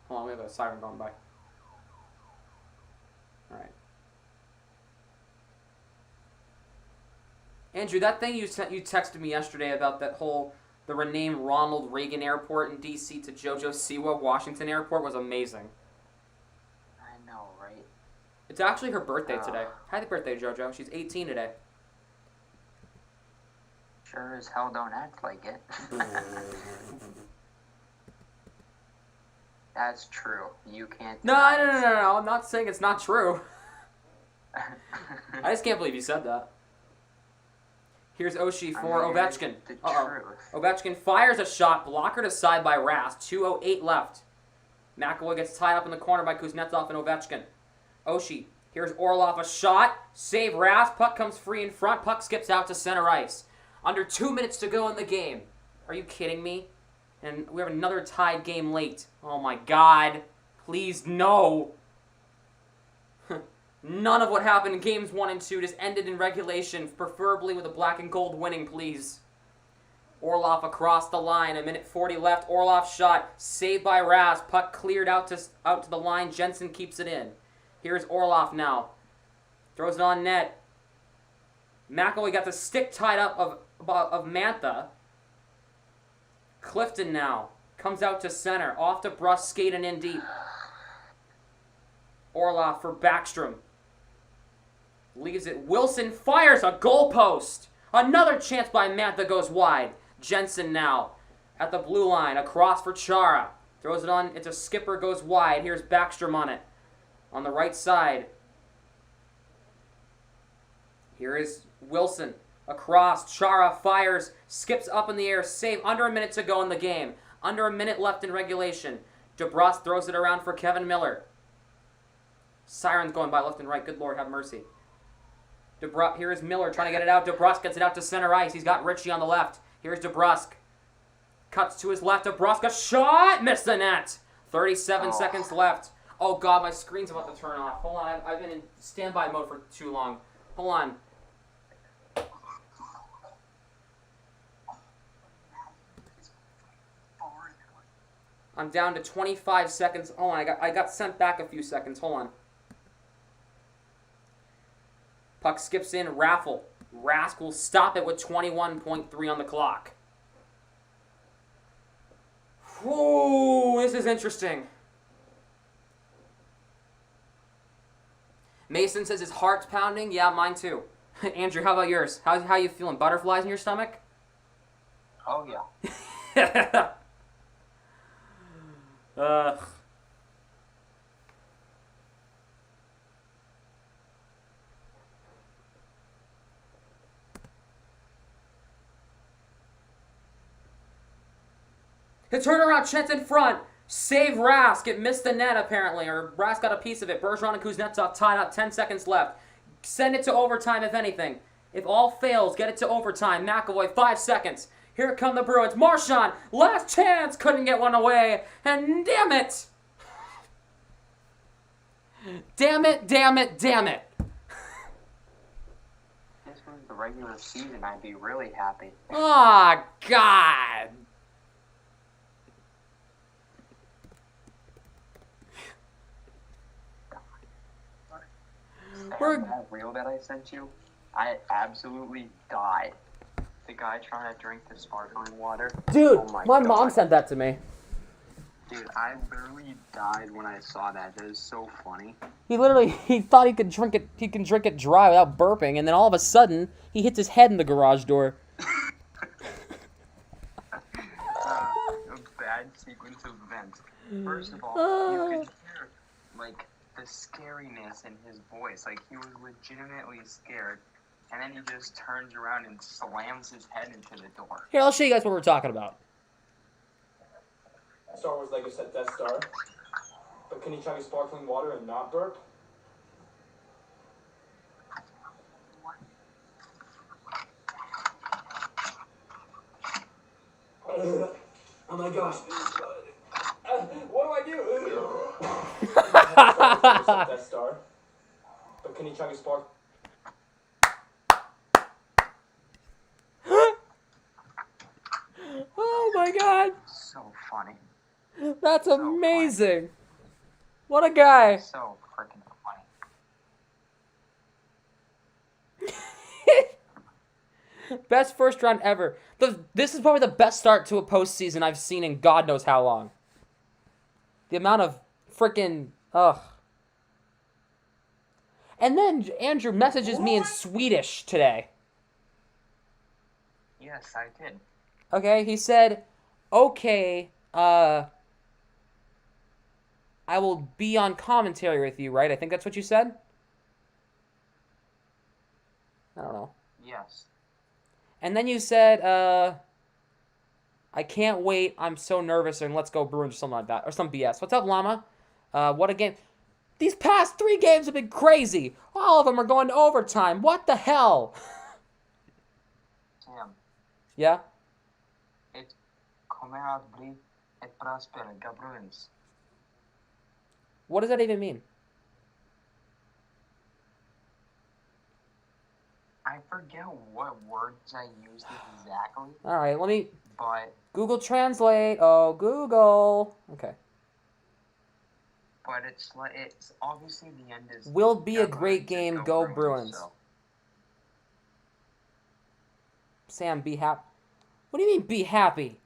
Hold on, we have a siren going by. All right. Andrew, that thing you texted me yesterday about the renamed Ronald Reagan Airport in D.C. to JoJo Siwa Washington Airport was amazing. I know, right? It's actually her birthday today. Happy birthday, JoJo. She's 18 today. Sure as hell don't act like it. That's true. You can't. No. I'm not saying it's not true. I just can't believe you said that. Here's Oshie for Ovechkin. The truth. Ovechkin fires a shot, blockered aside by Rask. 2:08 left. McAvoy gets tied up in the corner by Kuznetsov and Ovechkin. Oshie. Here's Orlov, a shot. Save Rask. Puck comes free in front. Puck skips out to center ice. Under 2 minutes to go in the game. Are you kidding me? And we have another tied game late. Oh my God. Please, no. None of what happened in games 1 and 2 just ended in regulation, preferably with a black and gold winning, please. Orlov across the line, 1:40 left. Orlov shot, saved by Rask. Puck cleared out to the line. Jensen keeps it in. Here's Orlov now. Throws it on net. McAvoy got the stick tied up of Mantha. Clifton now comes out to center. Off to Bruss, skating in deep. Orlov for Backstrom. Leaves it. Wilson fires a goal post. Another chance by Mantha goes wide. Jensen now at the blue line. Across for Chara. Throws it on. It's a skipper. Goes wide. Here's Backstrom on it. On the right side. Here is Wilson. Across. Chara fires. Skips up in the air. Save. Under a minute to go in the game. Under a minute left in regulation. DeBrus throws it around for Kevin Miller. Sirens going by left and right. Good Lord, have mercy. Here is Miller trying to get it out. DeBrusque gets it out to center ice. He's got Ritchie on the left. Here's DeBrusque. Cuts to his left. DeBrusque, a shot! Missed the net. 37 seconds left. Oh, God, my screen's about to turn off. Hold on. I've been in standby mode for too long. Hold on. I'm down to 25 seconds. Hold on, I got sent back a few seconds. Hold on. Puck skips in. Raffle. Rask will stop it with 21.3 on the clock. Whew, this is interesting. Mason says his heart's pounding. Yeah, mine too. Andrew, how about yours? How you feeling? Butterflies in your stomach? Oh, yeah. The turnaround chance in front. Save Rask. It missed the net, apparently. Or Rask got a piece of it. Bergeron and Kuznetsov tied up. 10 seconds left. Send it to overtime, if anything. If all fails, get it to overtime. McAvoy, 5 seconds. Here come the Bruins. Marchand, last chance. Couldn't get one away. And damn it. Damn it, damn it, damn it. This was the regular season, I'd be really happy. Oh, God. That reel that I sent you, I absolutely died. The guy trying to drink the sparkling water. Dude, oh my God. mom sent that to me. Dude, I literally died when I saw that. That is so funny. He thought he could drink it dry without burping, and then all of a sudden, he hits his head in the garage door. A bad sequence of events. First of all, you could hear, like, the scariness in his voice. Like, he was legitimately scared. And then he just turns around and slams his head into the door. Here, I'll show you guys what we're talking about. Star Wars Lego set Death Star. But can he chug his sparkling water and not burp? Oh my gosh. What do I do? Death Star. But can he chug his spark? Oh my God. So funny. That's amazing. What a guy. So freaking funny. Best first round ever. This is probably the best start to a postseason I've seen in God knows how long. The amount of freaking ugh. And then Andrew messages me in Swedish today. Yes, I did. Okay, he said, "Okay, I will be on commentary with you, right?" I think that's what you said. I don't know. Yes. And then you said, "I can't wait. I'm so nervous, and let's go Bruins," or something like that, or some BS. What's up, Llama? What a game! These past 3 games have been crazy. All of them are going to overtime. What the hell? Sam, Yeah. it kommer att bli ett bra spel, Bruins. What does that even mean? I forget what words I used exactly, All right, let me but Google Translate. Google. Okay. it's like it's obviously the end is. Will be a Bruins great and game. Go Bruins. So. Sam, be happy. What do you mean, be happy?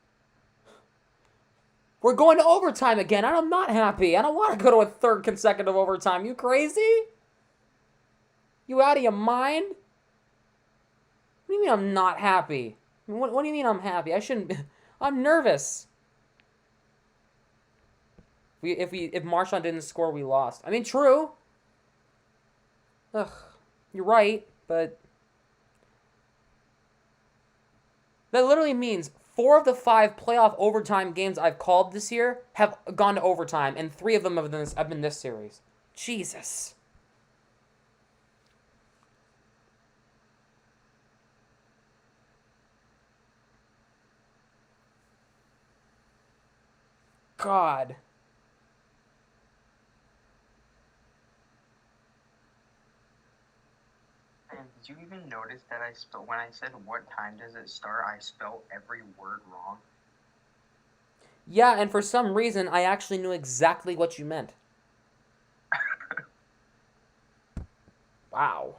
We're going to overtime again. I'm not happy. I don't want to go to a 3rd consecutive overtime. You crazy? You out of your mind? What do you mean I'm not happy? What do you mean I'm happy? I shouldn't. I'm nervous. If Marchand didn't score, we lost. I mean, true. Ugh, you're right, but that literally means 4 of the 5 playoff overtime games I've called this year have gone to overtime, and 3 of them have been this series. Jesus. God. And did you even notice that when I said what time does it start, I spelled every word wrong? Yeah, and for some reason, I actually knew exactly what you meant. Wow.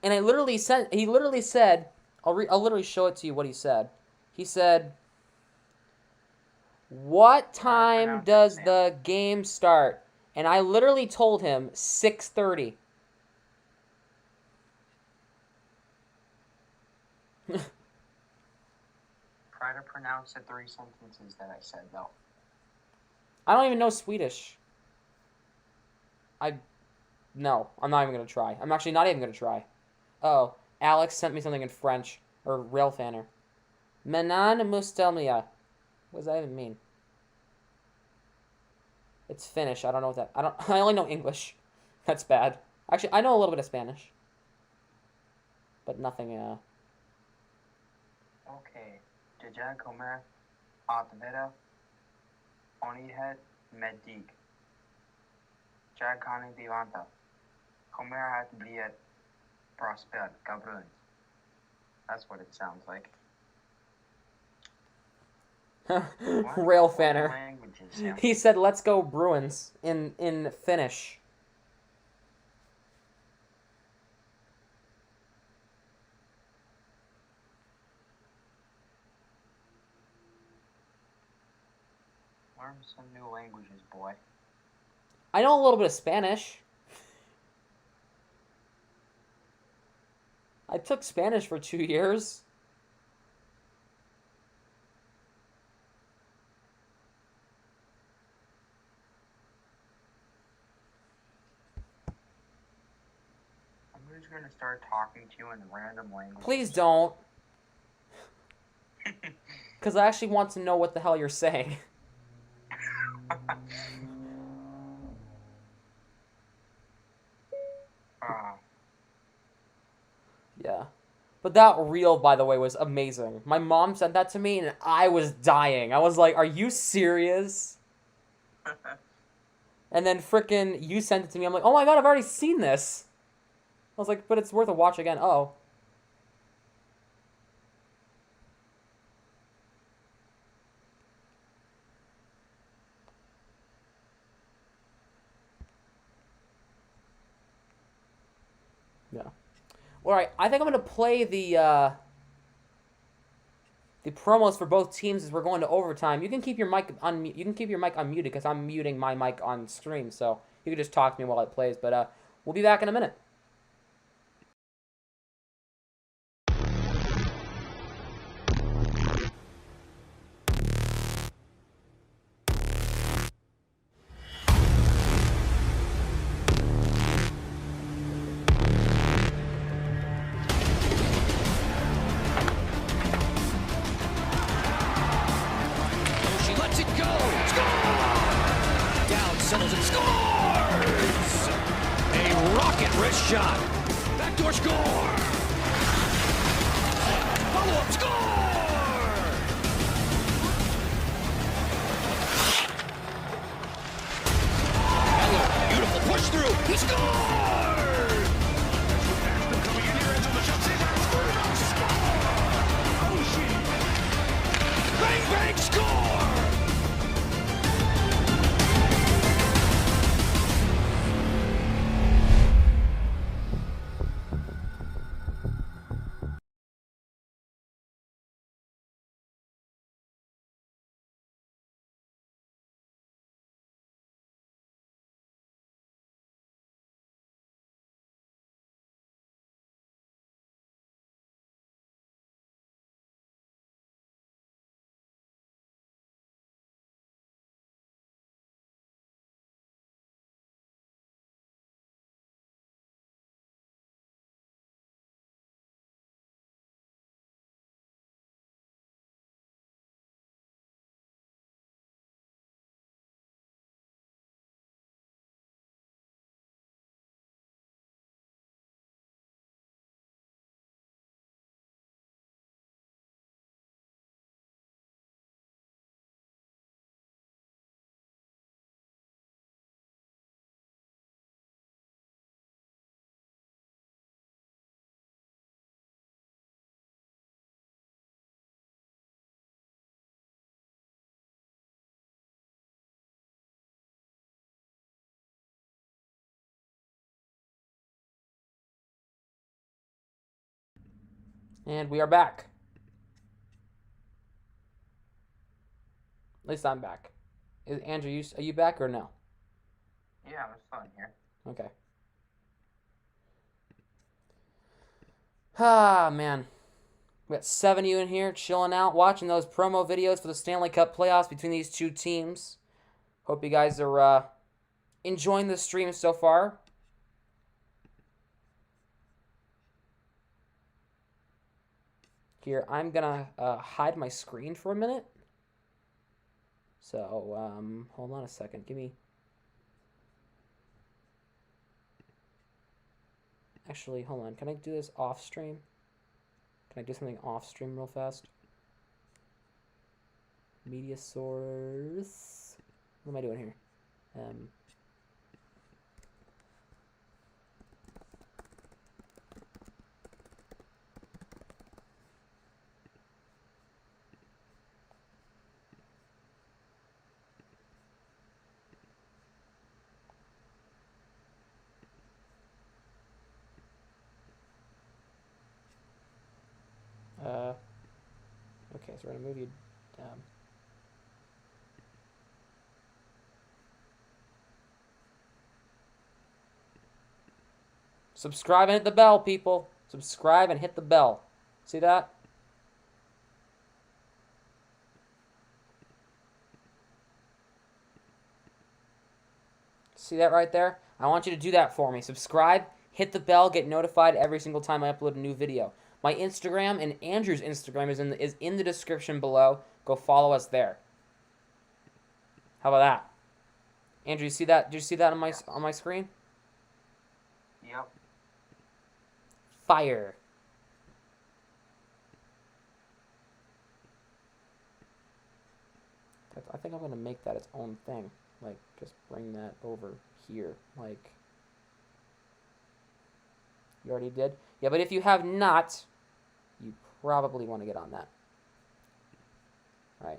And he literally said, I'll literally show it to you what he said. He said, "What time does the game start?" And I literally told him 6:30. Try to pronounce the 3 sentences that I said, though. I don't even know Swedish. No, I'm not even going to try. I'm actually not even going to try. Oh, Alex sent me something in French, or Railfanner. Menan mustelmia. What does that even mean? It's Finnish. I don't know what that. I only know English. That's bad. Actually, I know a little bit of Spanish, but nothing. Okay. Deja comer atvera onihet medik. Jacani divanta. Comer hat bliet prosper Bruins. That's what it sounds like. Rail fanner. Languages, yeah. He said, "Let's go Bruins" in Finnish. Learn some new languages, boy. I know a little bit of Spanish. I took Spanish for 2 years. I'm just gonna start talking to you in random languages. Please don't. Because I actually want to know what the hell you're saying. Yeah. But that reel, by the way, was amazing. My mom sent that to me, and I was dying. I was like, are you serious? And then frickin' you sent it to me. I'm like, oh my god, I've already seen this. I was like, but it's worth a watch again. Oh. Yeah. All right, I think I'm gonna play the promos for both teams as we're going to overtime. You can keep your mic on. You can keep your mic unmuted because I'm muting my mic on stream, so you can just talk to me while it plays. But we'll be back in a minute. She lets it go. Score! Down settles and scores! A rocket wrist shot. Backdoor score! Follow-up score! Eller, beautiful push through. He scored! Coming in here into the shot. Bang, bang, score! And we are back. At least I'm back. Andrew, are you back or no? Yeah, it was fun here. Okay. Ah, man. We got 7 of you in here chilling out, watching those promo videos for the Stanley Cup playoffs between these two teams. Hope you guys are enjoying the stream so far. Here, I'm going to hide my screen for a minute. So, hold on a second. Give me... Actually, hold on. Can I do this off stream? Can I do something off stream real fast? Media source. What am I doing here? Okay, so we're gonna move you down. Subscribe and hit the bell, people. Subscribe and hit the bell. See that? See that right there? I want you to do that for me. Subscribe, hit the bell, get notified every single time I upload a new video. My Instagram and Andrew's Instagram is in the description below. Go follow us there. How about that? Andrew, you see that? Did you see that on my screen? Yep. Fire. I think I'm gonna make that its own thing. Like, just bring that over here. Like, you already did? Yeah, but if you have not, you probably want to get on that. Alright.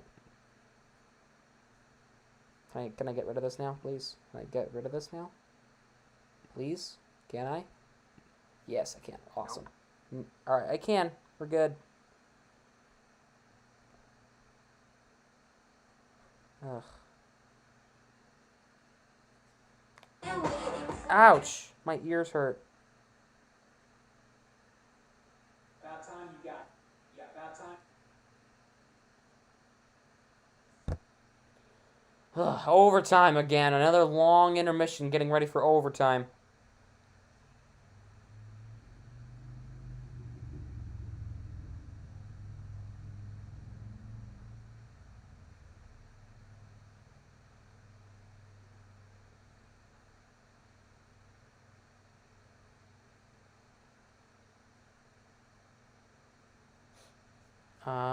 Can I get rid of this now, please? Can I get rid of this now? Please? Can I? Yes, I can. Awesome. Nope. Alright, I can. We're good. Ugh. Ouch! My ears hurt. About time you got about time. Ugh, overtime again. Another long intermission getting ready for overtime.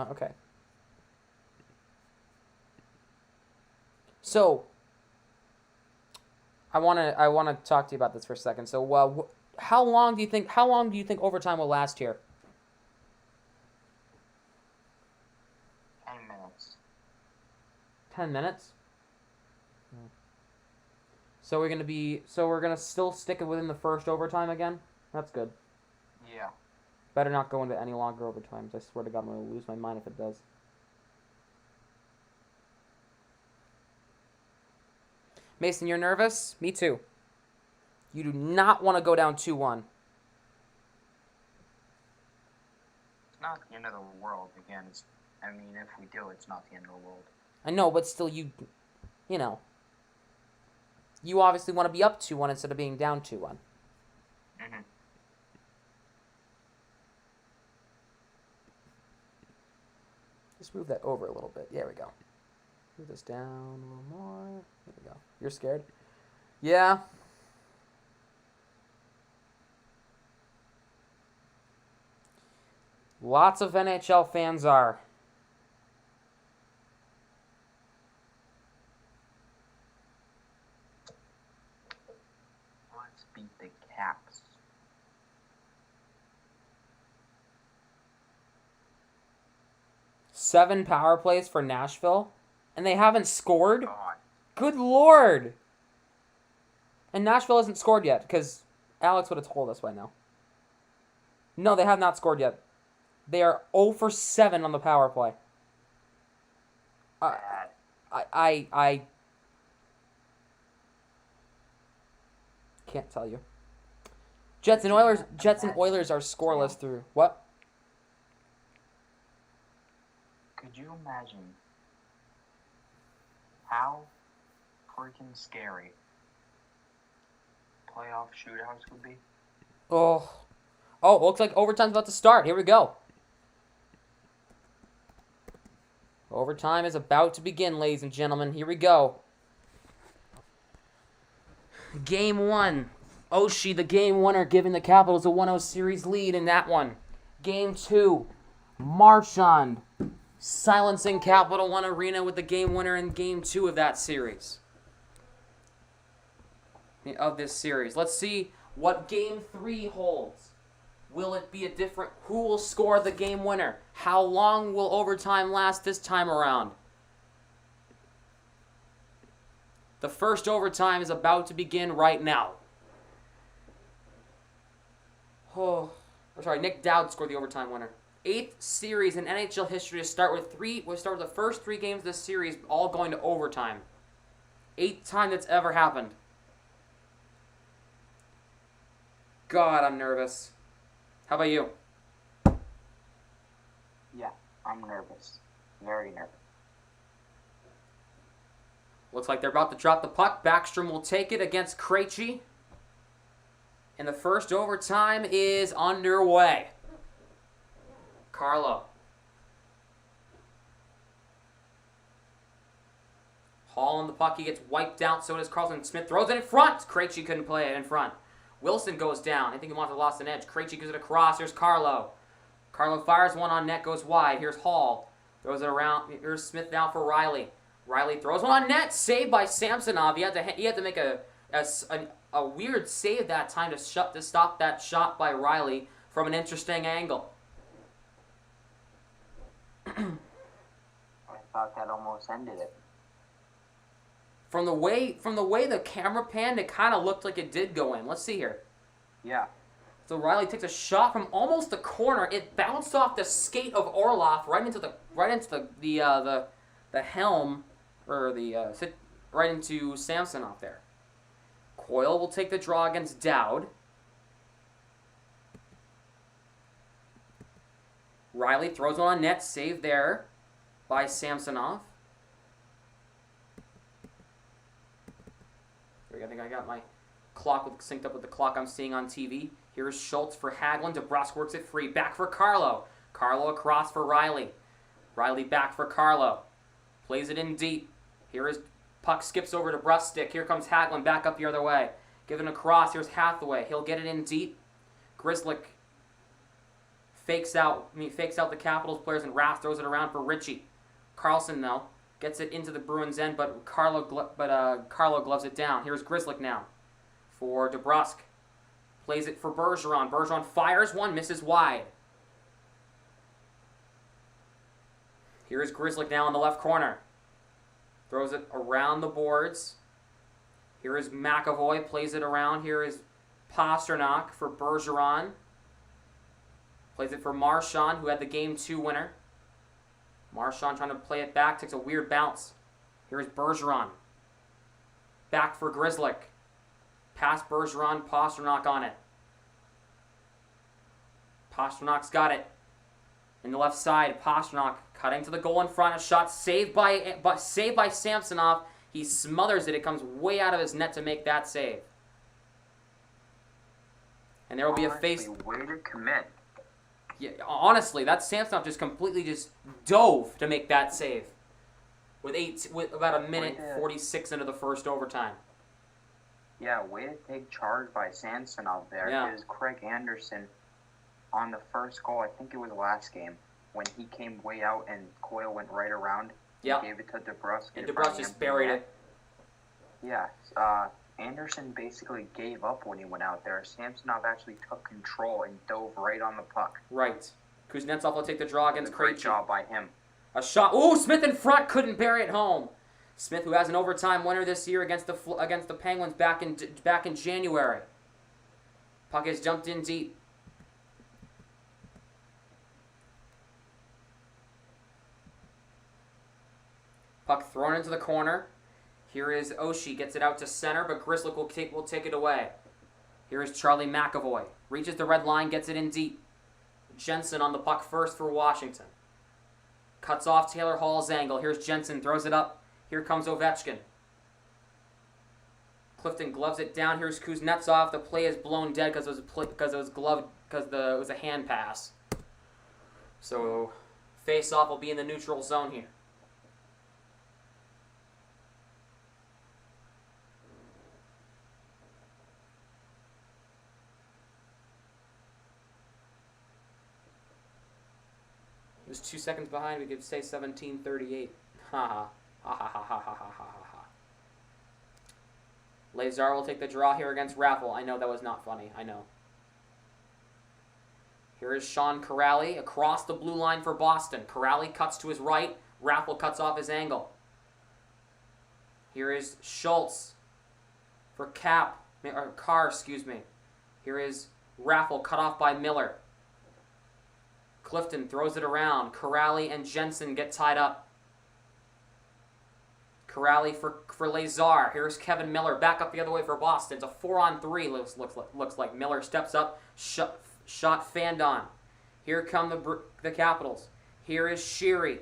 Okay. So, I wanna talk to you about this for a second. So, how long do you think overtime will last here? 10 minutes. 10 minutes? So we're gonna still stick it within the first overtime again? That's good. Yeah. Better not go into any longer overtimes. I swear to God, I'm gonna lose my mind if it does. Mason, you're nervous? Me too. You do not want to go down 2-1. It's not the end of the world. Again, I mean, if we do, it's not the end of the world. I know, but still, you know. You obviously want to be up 2-1 instead of being down 2-1. Mm-hmm. Just move that over a little bit. There we go. Move this down a little more. There we go. You're scared? Yeah. Lots of NHL fans are. Let's beat the Caps. Seven power plays for Nashville, and they haven't scored? God. Good Lord! And Nashville hasn't scored yet, because Alex would have told us by now. No, they have not scored yet. They are 0 for 7 on the power play. Bad. I can't tell you. Jets and Oilers are scoreless through what? Could you imagine how freaking scary playoff shootouts would be? Oh, looks like overtime's about to start. Here we go. Overtime is about to begin, ladies and gentlemen. Here we go. Game 1. Oshie, the game winner, giving the Capitals a 1-0 series lead in that one. Game 2. Marchand silencing Capital One Arena with the game winner in Game 2 of that series. Of this series. Let's see what Game 3 holds. Will it be a different... Who will score the game winner? How long will overtime last this time around? The first overtime is about to begin right now. Oh, sorry, Nick Dowd scored the overtime winner. 8th series in NHL history to start with the first 3 games of this series all going to overtime. 8th time that's ever happened. God, I'm nervous. How about you? Yeah, I'm nervous. Very nervous. Looks like they're about to drop the puck. Backstrom will take it against Krejci. And the first overtime is underway. Carlo. Hall on the puck. He gets wiped out. So does Carlson. Smith throws it in front. Krejci couldn't play it in front. Wilson goes down. I think he wants to lost an edge. Krejci gives it across. Here's Carlo. Carlo fires one on net. Goes wide. Here's Hall. Throws it around. Here's Smith now for Riley. Riley throws one on net. Saved by Samsonov. He had to make a weird save that time to stop that shot by Riley from an interesting angle. I thought that almost ended it. From the way the camera panned, it kind of looked like it did go in. Let's see here. Yeah. So Riley takes a shot from almost the corner. It bounced off the skate of Orlov right into the helm or right into Samsonov there. Coyle will take the draw against Dowd. Riley throws one on net, saved there by Samsonov. I think I got my clock synced up with the clock I'm seeing on TV. Here's Schultz for Hagelin. DeBrusk works it free. Back for Carlo. Carlo across for Riley. Riley back for Carlo. Plays it in deep. Here is puck skips over to DeBrusk's stick. Here comes Hagelin back up the other way. Given across. Here's Hathaway. He'll get it in deep. Grzelcyk fakes out the Capitals players and Rath throws it around for Ritchie. Carlson though gets it into the Bruins' end, but Carlo gloves it down. Here's Grzelcyk now for DeBrusk. Plays it for Bergeron. Bergeron fires one, misses wide. Here's Grzelcyk now in the left corner. Throws it around the boards. Here is McAvoy, plays it around. Here is Pasternak for Bergeron. Plays it for Marchand, who had the Game 2 winner. Marchand trying to play it back, takes a weird bounce. Here's Bergeron. Back for Grzelcyk. Pass Bergeron, Pasternak on it. Pasternak's got it. In the left side, Pasternak cutting to the goal in front. A shot saved by Samsonov. He smothers it. It comes way out of his net to make that save. And there will be a face... Way to commit. Yeah, honestly, that Samsonov just completely dove to make that save. With about a minute 46 into the first overtime. Yeah, way to take charge by Samsonov there. Yeah. Because Craig Anderson, on the first goal, I think it was last game, when he came way out and Coyle went right around, he gave it to DeBrusk. And DeBrusk just buried it. Yeah, Anderson basically gave up when he went out there. Samsonov actually took control and dove right on the puck. Right. Kuznetsov will take the draw against Krejci. Great job by him. A shot. Ooh, Smith in front, couldn't bury it home. Smith, who has an overtime winner this year against the Penguins back in January. Puck has jumped in deep. Puck thrown into the corner. Here is Oshie, gets it out to center, but Grzelcyk will take it away. Here is Charlie McAvoy. Reaches the red line, gets it in deep. Jensen on the puck first for Washington. Cuts off Taylor Hall's angle. Here's Jensen, throws it up. Here comes Ovechkin. Clifton gloves it down. Here's Kuznetsov. The play is blown dead because it was a hand pass. So face-off will be in the neutral zone here. Just 2 seconds behind, we could say 17:38. Ha ha. Ha ha ha ha ha ha ha ha. Lazar will take the draw here against Raffle. I know that was not funny. I know. Here is Sean Corrali across the blue line for Boston. Corrali cuts to his right. Raffle cuts off his angle. Here is Schultz for Carr, excuse me. Here is Raffle cut off by Miller. Clifton throws it around. Corrali and Jensen get tied up. Corrali for Lazar. Here's Kevin Miller back up the other way for Boston. It's a 4-on-3 looks like. Miller steps up, shot fanned on. Here come the Capitals. Here is Sheary.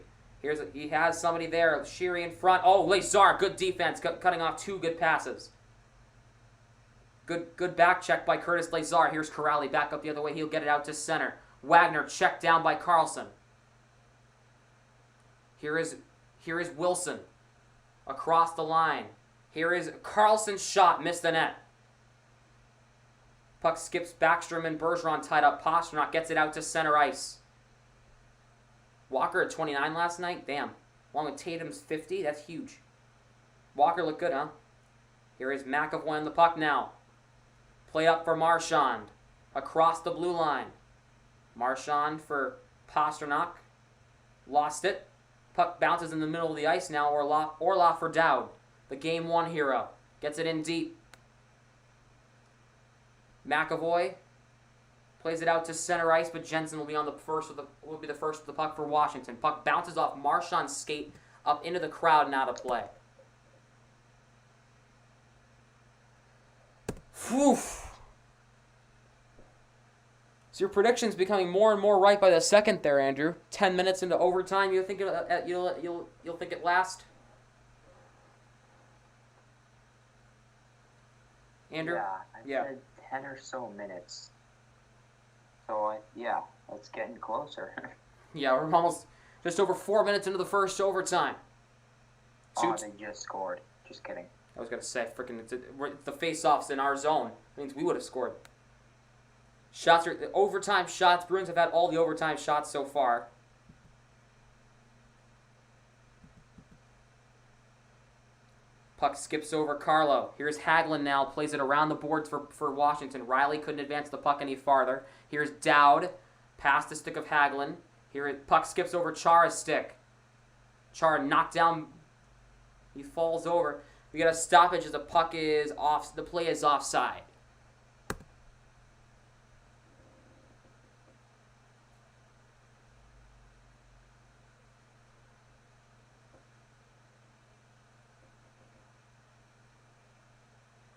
He has somebody there. Sheary in front. Oh, Lazar, good defense, cutting off 2 good passes. Good back check by Curtis Lazar. Here's Corrali back up the other way. He'll get it out to center. Wagner checked down by Carlson. Here is Wilson across the line. Here is Carlson's shot, missed the net. Puck skips Backstrom and Bergeron tied up. Pastrnak gets it out to center ice. Walker at 29 last night? Damn. Along with Tatum's 50? That's huge. Walker looked good, huh? Here is McAvoy on the puck now. Play up for Marchand. Across the blue line. Marchand for Pastrnak. Lost it. Puck bounces in the middle of the ice now. Orlov for Dowd. The Game 1 hero. Gets it in deep. McAvoy plays it out to center ice, but Jensen will be the first with the puck for Washington. Puck bounces off Marchand's skate up into the crowd and out of play. Whew. So your prediction's becoming more and more right by the second there, Andrew. 10 minutes into overtime, you'll think it last? Andrew? Yeah, I said 10 or so minutes. So, yeah, it's getting closer. Yeah, we're almost just over 4 minutes into the first overtime. They just scored. Just kidding. I was going to say, the face-off's in our zone. That means we would have scored. The overtime shots. Bruins have had all the overtime shots so far. Puck skips over Carlo. Here's Hagelin now. Plays it around the boards for Washington. Riley couldn't advance the puck any farther. Here's Dowd. Past the stick of Hagelin. Here, puck skips over Chara's stick. Chara knocked down. He falls over. We got a stoppage as the puck is off. The play is offside.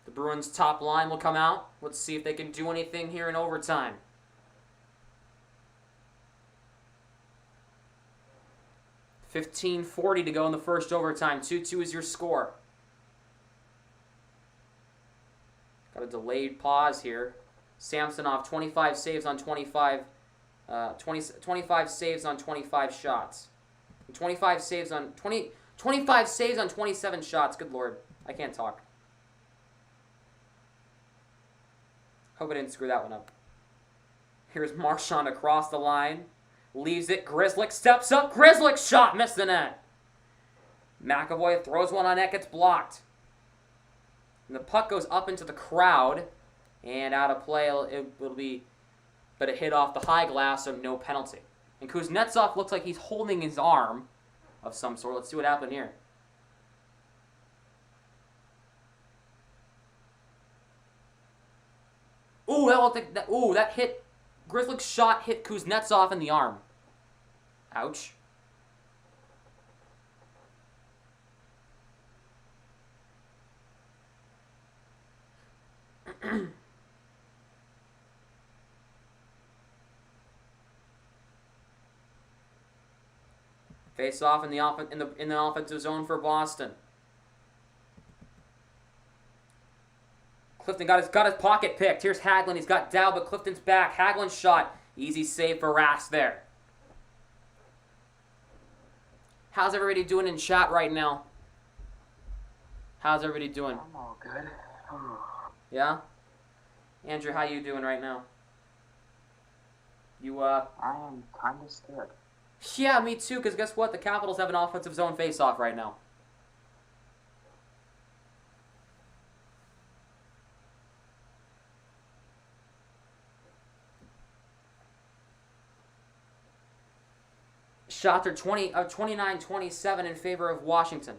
The Bruins' top line will come out. Let's see if they can do anything here in overtime. $15:40 to go in the first overtime. 2-2 is your score. Got a delayed pause here. Samsonov, 25 saves on 25 saves on 25 shots. 25 saves on 27 shots. Good Lord. I can't talk. Hope I didn't screw that one up. Here's Marchand across the line. Leaves it. Grzelcyk steps up. Grzelcyk shot. Missed the net. McAvoy throws one on net. Gets blocked. And the puck goes up into the crowd. And out of play. It'll be... But it hit off the high glass, so no penalty. And Kuznetsov looks like he's holding his arm of some sort. Let's see what happened here. Ooh, that looked like that. Ooh, that hit. Grzelcyk's shot hit Kuznetsov in the arm. Ouch. Face off in the offensive zone for Boston. Clifton got his pocket picked. Here's Hagelin. He's got Dowd, but Clifton's back. Hagelin's shot. Easy save for Rask there. How's everybody doing in chat right now? How's everybody doing? I'm all good. Yeah? Andrew, how you doing right now? You, I am kind of scared. Yeah, me too, because guess what? The Capitals have an offensive zone face-off right now. Shots are 29-27 in favor of Washington.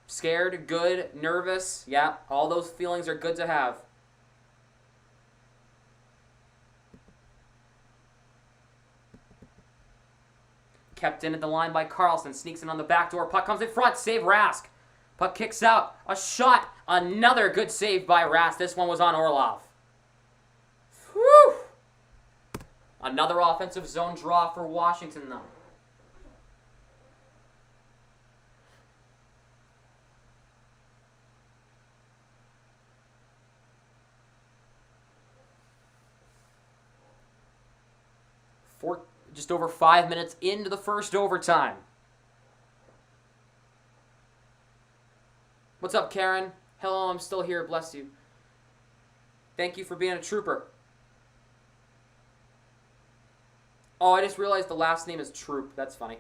Scared, good, nervous. Yeah, all those feelings are good to have. Kept in at the line by Carlson. Sneaks in on the back door. Puck comes in front. Save Rask. Puck kicks out. A shot. Another good save by Rask. This one was on Orlov. Whew. Another offensive zone draw for Washington, though. Just over 5 minutes into the first overtime. What's up, Karen? Hello, I'm still here. Bless you. Thank you for being a trooper. Oh, I just realized the last name is Troop. That's funny.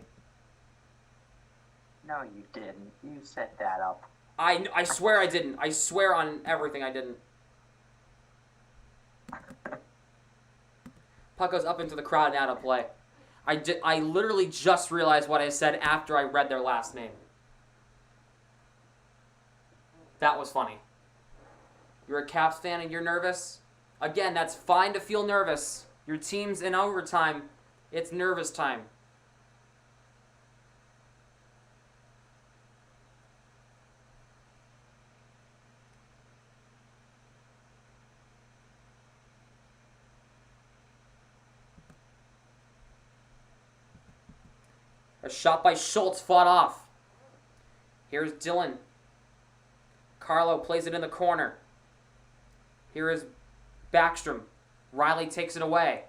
No, you didn't. You set that up. I swear I didn't. I swear on everything I didn't. Puck goes up into the crowd and out of play. I literally just realized what I said after I read their last name. That was funny. You're a Caps fan and you're nervous? Again, that's fine to feel nervous. Your team's in overtime. It's nervous time. A shot by Schultz fought off. Here's Dylan. Carlo plays it in the corner. Here is Backstrom. Riley takes it away.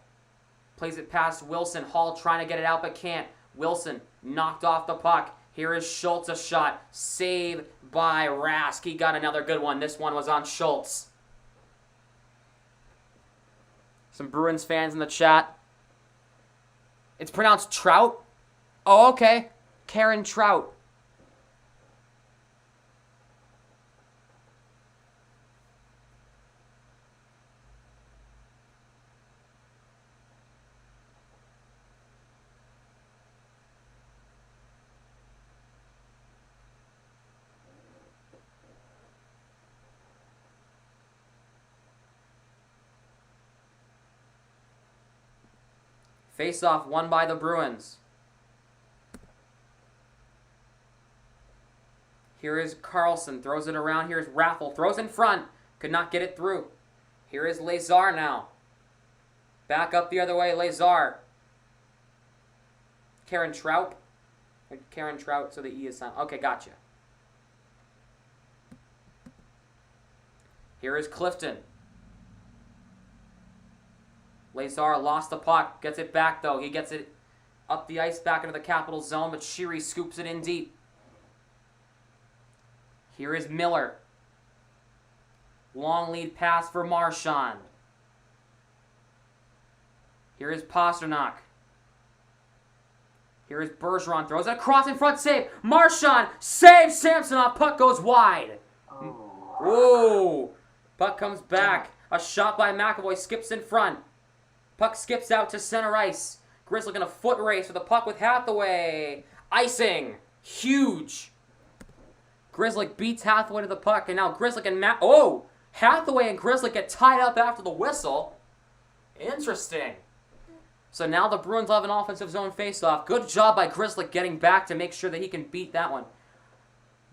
Plays it past Wilson. Hall trying to get it out but can't. Wilson knocked off the puck. Here is Schultz, a shot. Save by Rask. He got another good one. This one was on Schultz. Some Bruins fans in the chat. It's pronounced Trout. Oh, okay. Karen Trout. Face-off won by the Bruins. Here is Carlson, throws it around. Here's Raffle, throws in front. Could not get it through. Here is Lazar now. Back up the other way, Lazar. Karen Trout. Karen Trout, so the E is silent. Okay, gotcha. Here is Clifton. Lazar lost the puck. Gets it back, though. He gets it up the ice back into the Capital zone, but Sheary scoops it in deep. Here is Miller. Long lead pass for Marchand. Here is Pasternak. Here is Bergeron. Throws it across in front. Save. Marchand saves Samsonov. Puck goes wide. Whoa. Puck comes back. A shot by McAvoy. Skips in front. Puck skips out to center ice. Grzelcyk in a foot race for the puck with Hathaway. Icing. Huge. Grzelcyk beats Hathaway to the puck, and now Grzelcyk and Hathaway and Grzelcyk get tied up after the whistle. Interesting. So now the Bruins have an offensive zone faceoff. Good job by Grzelcyk getting back to make sure that he can beat that one.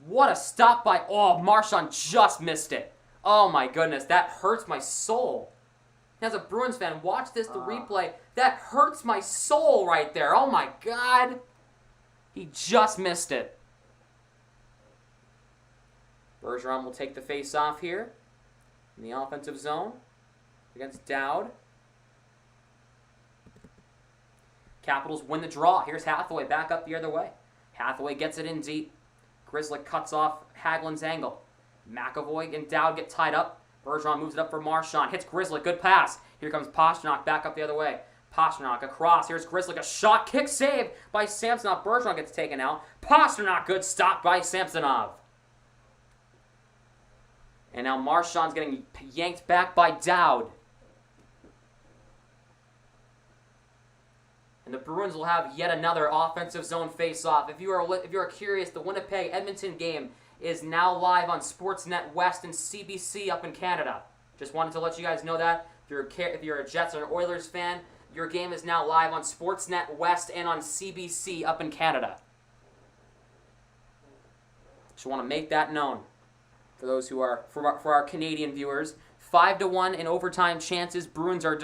What a stop by... Oh, Marchand just missed it. Oh my goodness, that hurts my soul. As a Bruins fan, watch this, the replay. That hurts my soul right there. Oh my God. He just missed it. Bergeron will take the face-off here in the offensive zone against Dowd. Capitals win the draw. Here's Hathaway back up the other way. Hathaway gets it in deep. Grzelcyk cuts off Hagelin's angle. McAvoy and Dowd get tied up. Bergeron moves it up for Marchand. Hits Grzelcyk. Good pass. Here comes Pasternak back up the other way. Pasternak across. Here's Grzelcyk. A shot, kick, save by Samsonov. Bergeron gets taken out. Pasternak, good stop by Samsonov. And now Marchand's getting yanked back by Dowd. And the Bruins will have yet another offensive zone face-off. If you are curious, the Winnipeg-Edmonton game is now live on Sportsnet West and CBC up in Canada. Just wanted to let you guys know that. If you're a Jets or an Oilers fan, your game is now live on Sportsnet West and on CBC up in Canada. Just want to make that known for those who are for our Canadian viewers. 5-1 in overtime chances. Bruins are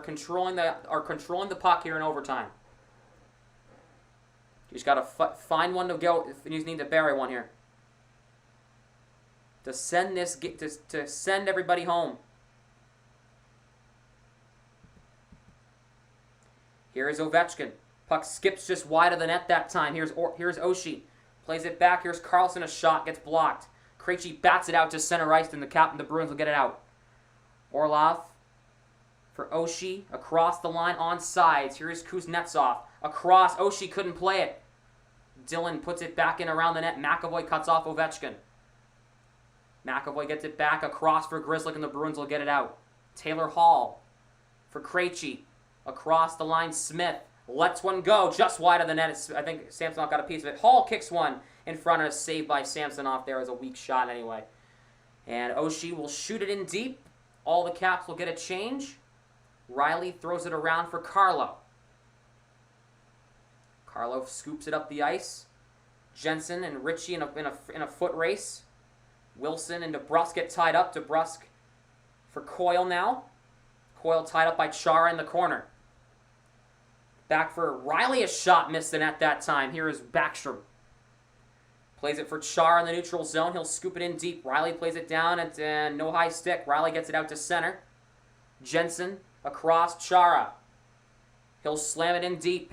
controlling the puck here in overtime. You just gotta find one to go. You just need to bury one here to send to send everybody home. Here is Ovechkin. Puck skips just wide of the net that time. Here's Oshie. Plays it back. Here's Carlson. A shot gets blocked. Krejci bats it out to center ice, and the Bruins will get it out. Orlov for Oshie. Across the line on sides. Here's Kuznetsov. Across. Oshie couldn't play it. Dillon puts it back in around the net. McAvoy cuts off Ovechkin. McAvoy gets it back across for Grzelcyk, and the Bruins will get it out. Taylor Hall for Krejci. Across the line, Smith lets one go just wide of the net. I think Samsonov got a piece of it. Hall kicks one in front of a save by Samsonov. There was a weak shot anyway. And Oshie will shoot it in deep. All the Caps will get a change. Riley throws it around for Carlo. Carlo scoops it up the ice. Jensen and Ritchie in a foot race. Wilson and DeBrusk get tied up. DeBrusk for Coyle now. Coyle tied up by Chara in the corner. Back for Riley. A shot missed the net that time. Here is Backstrom. Plays it for Chara in the neutral zone. He'll scoop it in deep. Riley plays it down and no high stick. Riley gets it out to center. Jensen across Chara. He'll slam it in deep.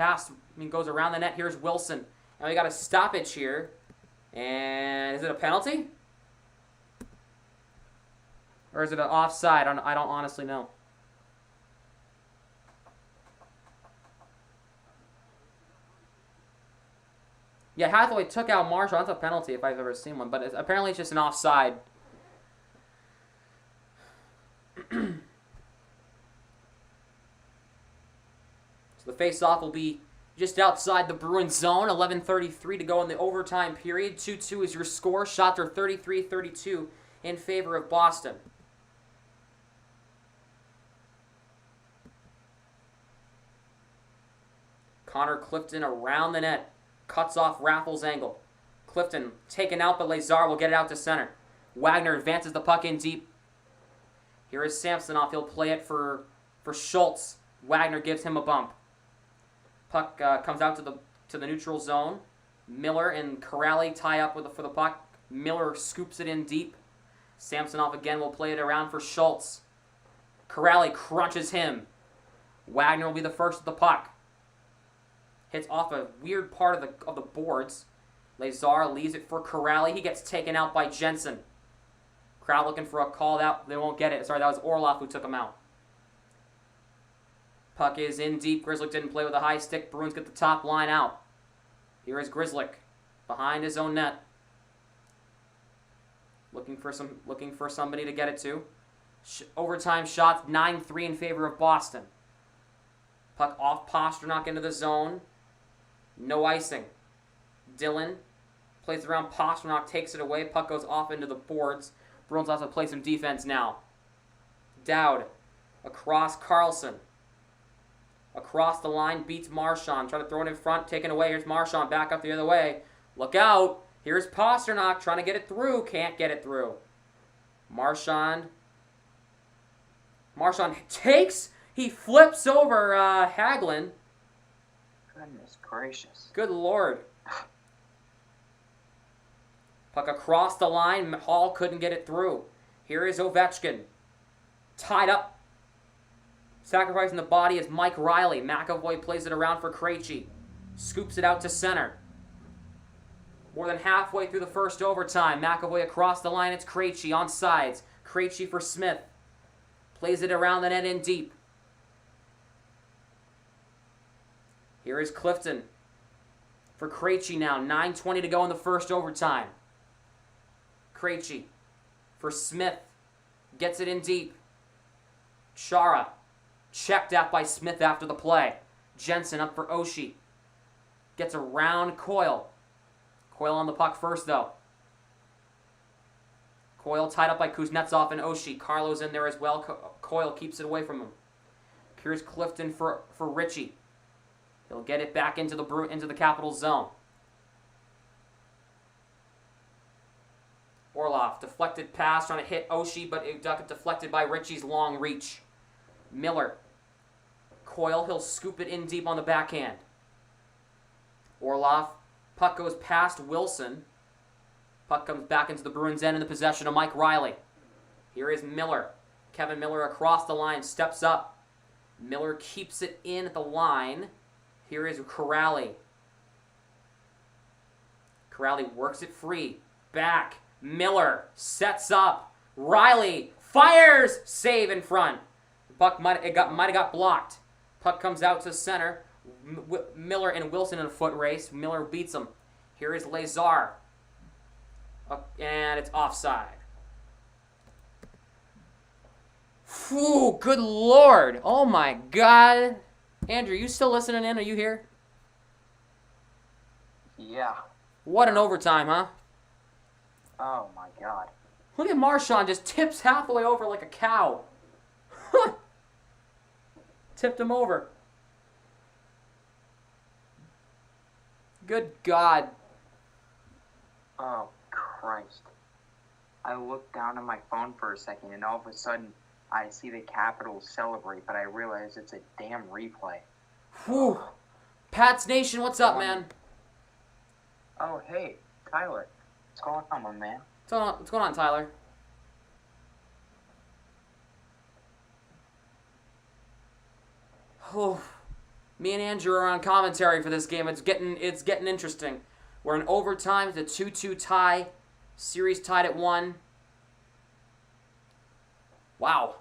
Goes around the net. Here's Wilson. And we got a stoppage here. And is it a penalty? Or is it an offside? I don't honestly know. Yeah, Hathaway took out Marshall. That's a penalty if I've ever seen one. But apparently it's just an offside. So the face-off will be just outside the Bruins zone. 11:33 to go in the overtime period. 2-2 is your score. Shots are 33-32 in favor of Boston. Connor Clifton around the net. Cuts off Raffles' angle. Clifton taken out, but Lazar will get it out to center. Wagner advances the puck in deep. Here is Samsonov. He'll play it for Schultz. Wagner gives him a bump. Puck comes out to the neutral zone. Miller and Corrali tie up for the puck. Miller scoops it in deep. Samsonov again will play it around for Schultz. Corrali crunches him. Wagner will be the first at the puck. Hits off a weird part of the boards. Lazar leaves it for Corrali. He gets taken out by Jensen. Crowd looking for a call. They won't get it. Sorry, that was Orlov who took him out. Puck is in deep. Grzelcyk didn't play with a high stick. Bruins get the top line out. Here is Grzelcyk behind his own net. Looking for somebody to get it to. Overtime shots 9-3 in favor of Boston. Puck off Pasternak into the zone. No icing. Dillon plays around Pasternak, takes it away. Puck goes off into the boards. Bruins also play some defense now. Dowd across Carlson. Across the line, beats Marchand. Trying to throw it in front, taken away. Here's Marchand back up the other way. Look out. Here's Pasternak trying to get it through. Can't get it through. Marchand takes. He flips over Hagelin. Goodness gracious. Good Lord. Puck across the line. Hall couldn't get it through. Here is Ovechkin. Tied up. Sacrificing the body is Mike Riley. McAvoy plays it around for Krejci. Scoops it out to center. More than halfway through the first overtime. McAvoy across the line. It's Krejci on sides. Krejci for Smith. Plays it around the net in deep. Here is Clifton for Krejci now. 9:20 to go in the first overtime. Krejci for Smith. Gets it in deep. Chara. Checked at by Smith after the play. Jensen up for Oshie. Gets around Coyle. Coyle on the puck first, though. Coyle tied up by Kuznetsov and Oshie. Carlo's in there as well. Coyle keeps it away from him. Here's Clifton for Ritchie. He'll get it back into the Capitals zone. Orlov, deflected pass, trying to hit Oshie, but it got deflected by Ritchie's long reach. Miller. Coyle, he'll scoop it in deep on the backhand. Orlov, puck goes past Wilson. Puck comes back into the Bruins' end in the possession of Mike Riley. Here is Miller. Kevin Miller across the line, steps up. Miller keeps it in at the line. Here is Corrali. Corrali works it free. Back. Miller sets up. Riley fires. Save in front. The puck might have got blocked. Puck comes out to center. Miller and Wilson in a foot race. Miller beats him. Here is Lazar. And it's offside. Whew, good Lord. Oh my God. Andrew, you still listening in? Are you here? Yeah. What an overtime, huh? Oh my God. Look at Marchand, just tips halfway over like a cow. Tipped him over. Good God. Oh, Christ. I looked down at my phone for a second, and all of a sudden, I see the Capitals celebrate, but I realize it's a damn replay. Whew. Pats Nation, what's up, man? Oh, hey, Tyler. What's going on, my man? What's going on, Tyler? Oh, me and Andrew are on commentary for this game. It's getting interesting. We're in overtime. It's a 2-2 tie. Series tied at 1. Wow.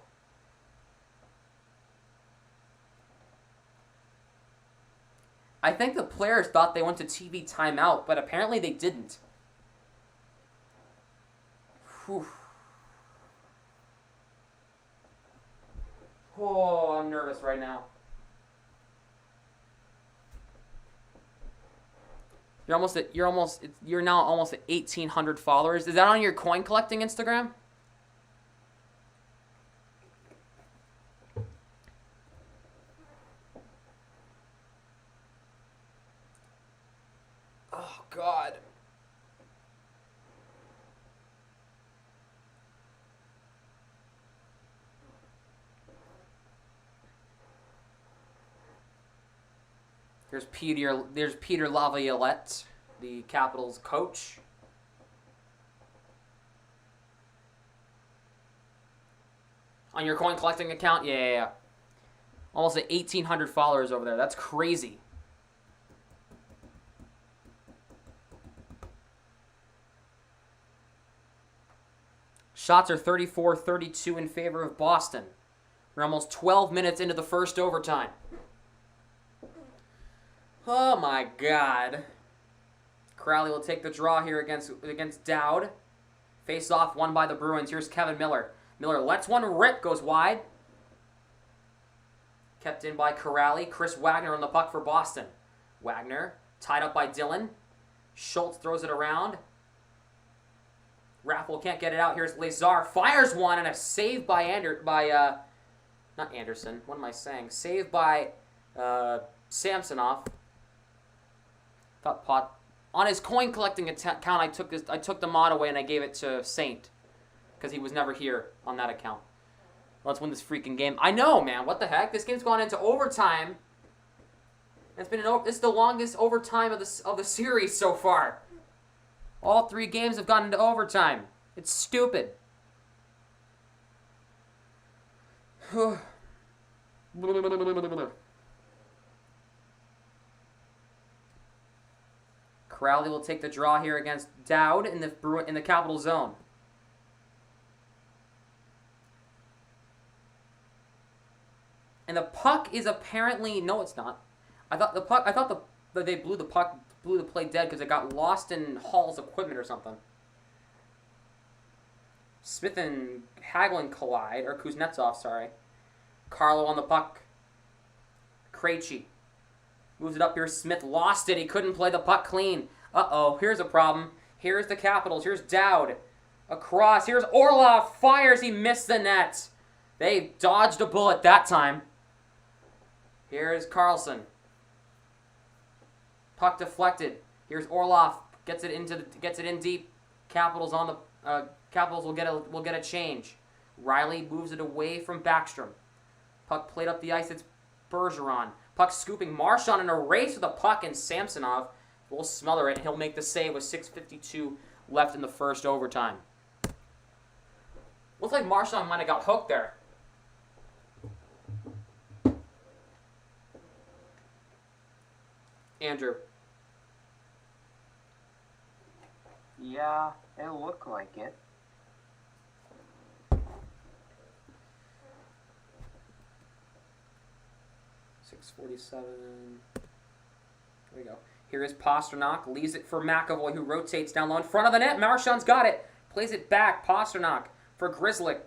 I think the players thought they went to TV timeout, but apparently they didn't. Whew. Oh, I'm nervous right now. You're now almost at 1,800 followers. Is that on your coin collecting Instagram? Oh God. There's Peter Laviolette, the Capitals coach. On your coin collecting account? Yeah. Almost at 1,800 followers over there. That's crazy. Shots are 34-32 in favor of Boston. We're almost 12 minutes into the first overtime. Oh my God. Crowley will take the draw here against Dowd. Face off won by the Bruins. Here's Kevin Miller. Miller lets one rip, goes wide. Kept in by Corrali. Chris Wagner on the puck for Boston. Wagner tied up by Dillon. Schultz throws it around. Raffle can't get it out. Here's Lazar. Fires one and a save by not Anderson. What am I saying? Save by Samsonov. Thought Pot on his coin collecting account. I took the mod away and I gave it to Saint because he was never here on that account. Let's win this freaking game. I know, man. What the heck? This game's gone into overtime. This is the longest overtime of the series so far. All 3 games have gone into overtime. It's stupid. Crowley will take the draw here against Dowd in the Capital Zone. And the puck is apparently... No, it's not. I thought that they blew the play dead because it got lost in Hall's equipment or something. Smith and Hagelin collide, or Kuznetsov, sorry. Carlo on the puck. Krejci moves it up here. Smith lost it. He couldn't play the puck clean. Uh-oh, here's a problem. Here's the Capitals. Here's Dowd. Across. Here's Orlov. Fires. He missed the net. They dodged a bullet that time. Here's Carlson. Puck deflected. Here's Orlov. Gets it in deep. Capitals on the Capitals will get a change. Riley moves it away from Backstrom. Puck played up the ice. It's Bergeron. Puck scooping. Marchand in a race with the puck, and Samsonov will smother it. He'll make the save with 6:52 left in the first overtime. Looks like Marchand might have got hooked there. Andrew. Yeah, it looked like it. .47. There we go. Here is Pasternak. Leaves it for McAvoy, who rotates down low in front of the net. Marchand's got it. Plays it back. Pasternak for Grzelcyk.